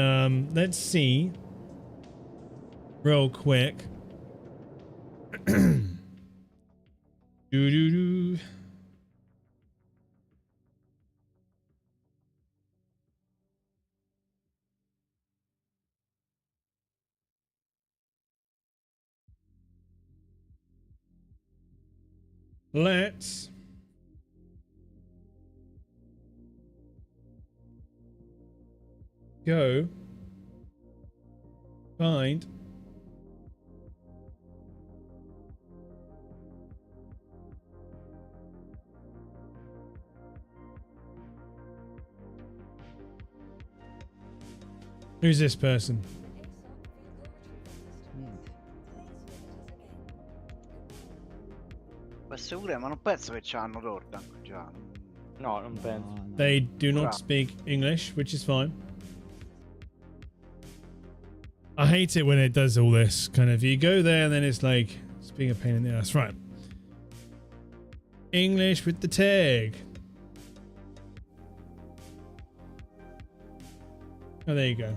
let's see real quick. Do. Let's go find who's this person? Pure, ma non penso che c'hanno torta già. No, non penso. They do not speak English, which is fine. I hate it when it does all this kind of, you go there and then it's like, it's being a pain in the ass. Right. English with the tag. Oh, there you go.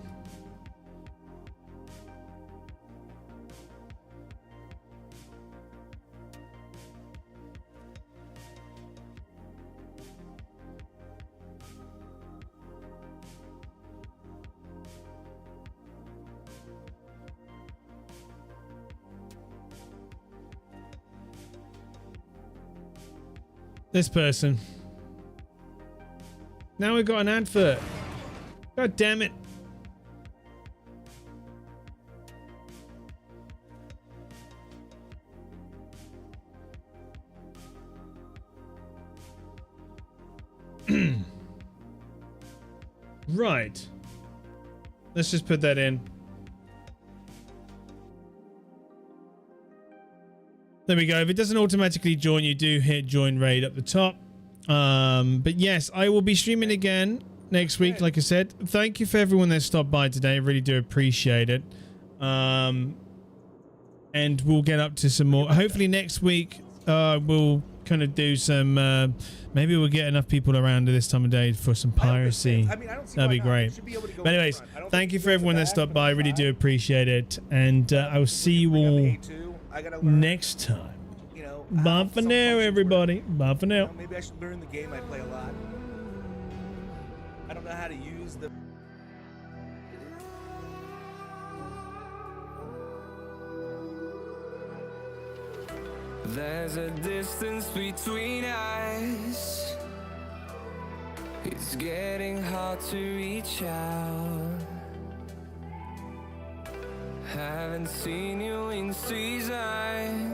This person. Now we've got an advert. God damn it. Right. Let's just put that in. There we go. If it doesn't automatically join, you do hit join raid up the top. But yes, I will be streaming again next week, like I said. Thank you for everyone that stopped by today. I really do appreciate it. And we'll get up to some more. Hopefully next week we'll kind of do some... maybe we'll get enough people around at this time of day for some piracy. That'd be great. But anyways, thank you for everyone that stopped by. I really do appreciate it. And I will see you all next time. You know, bye for now, everybody. Bye for now. Maybe I should learn the game I play a lot. I don't know how to use the... There's a distance between us. It's getting hard to reach out. Haven't seen you in seasons.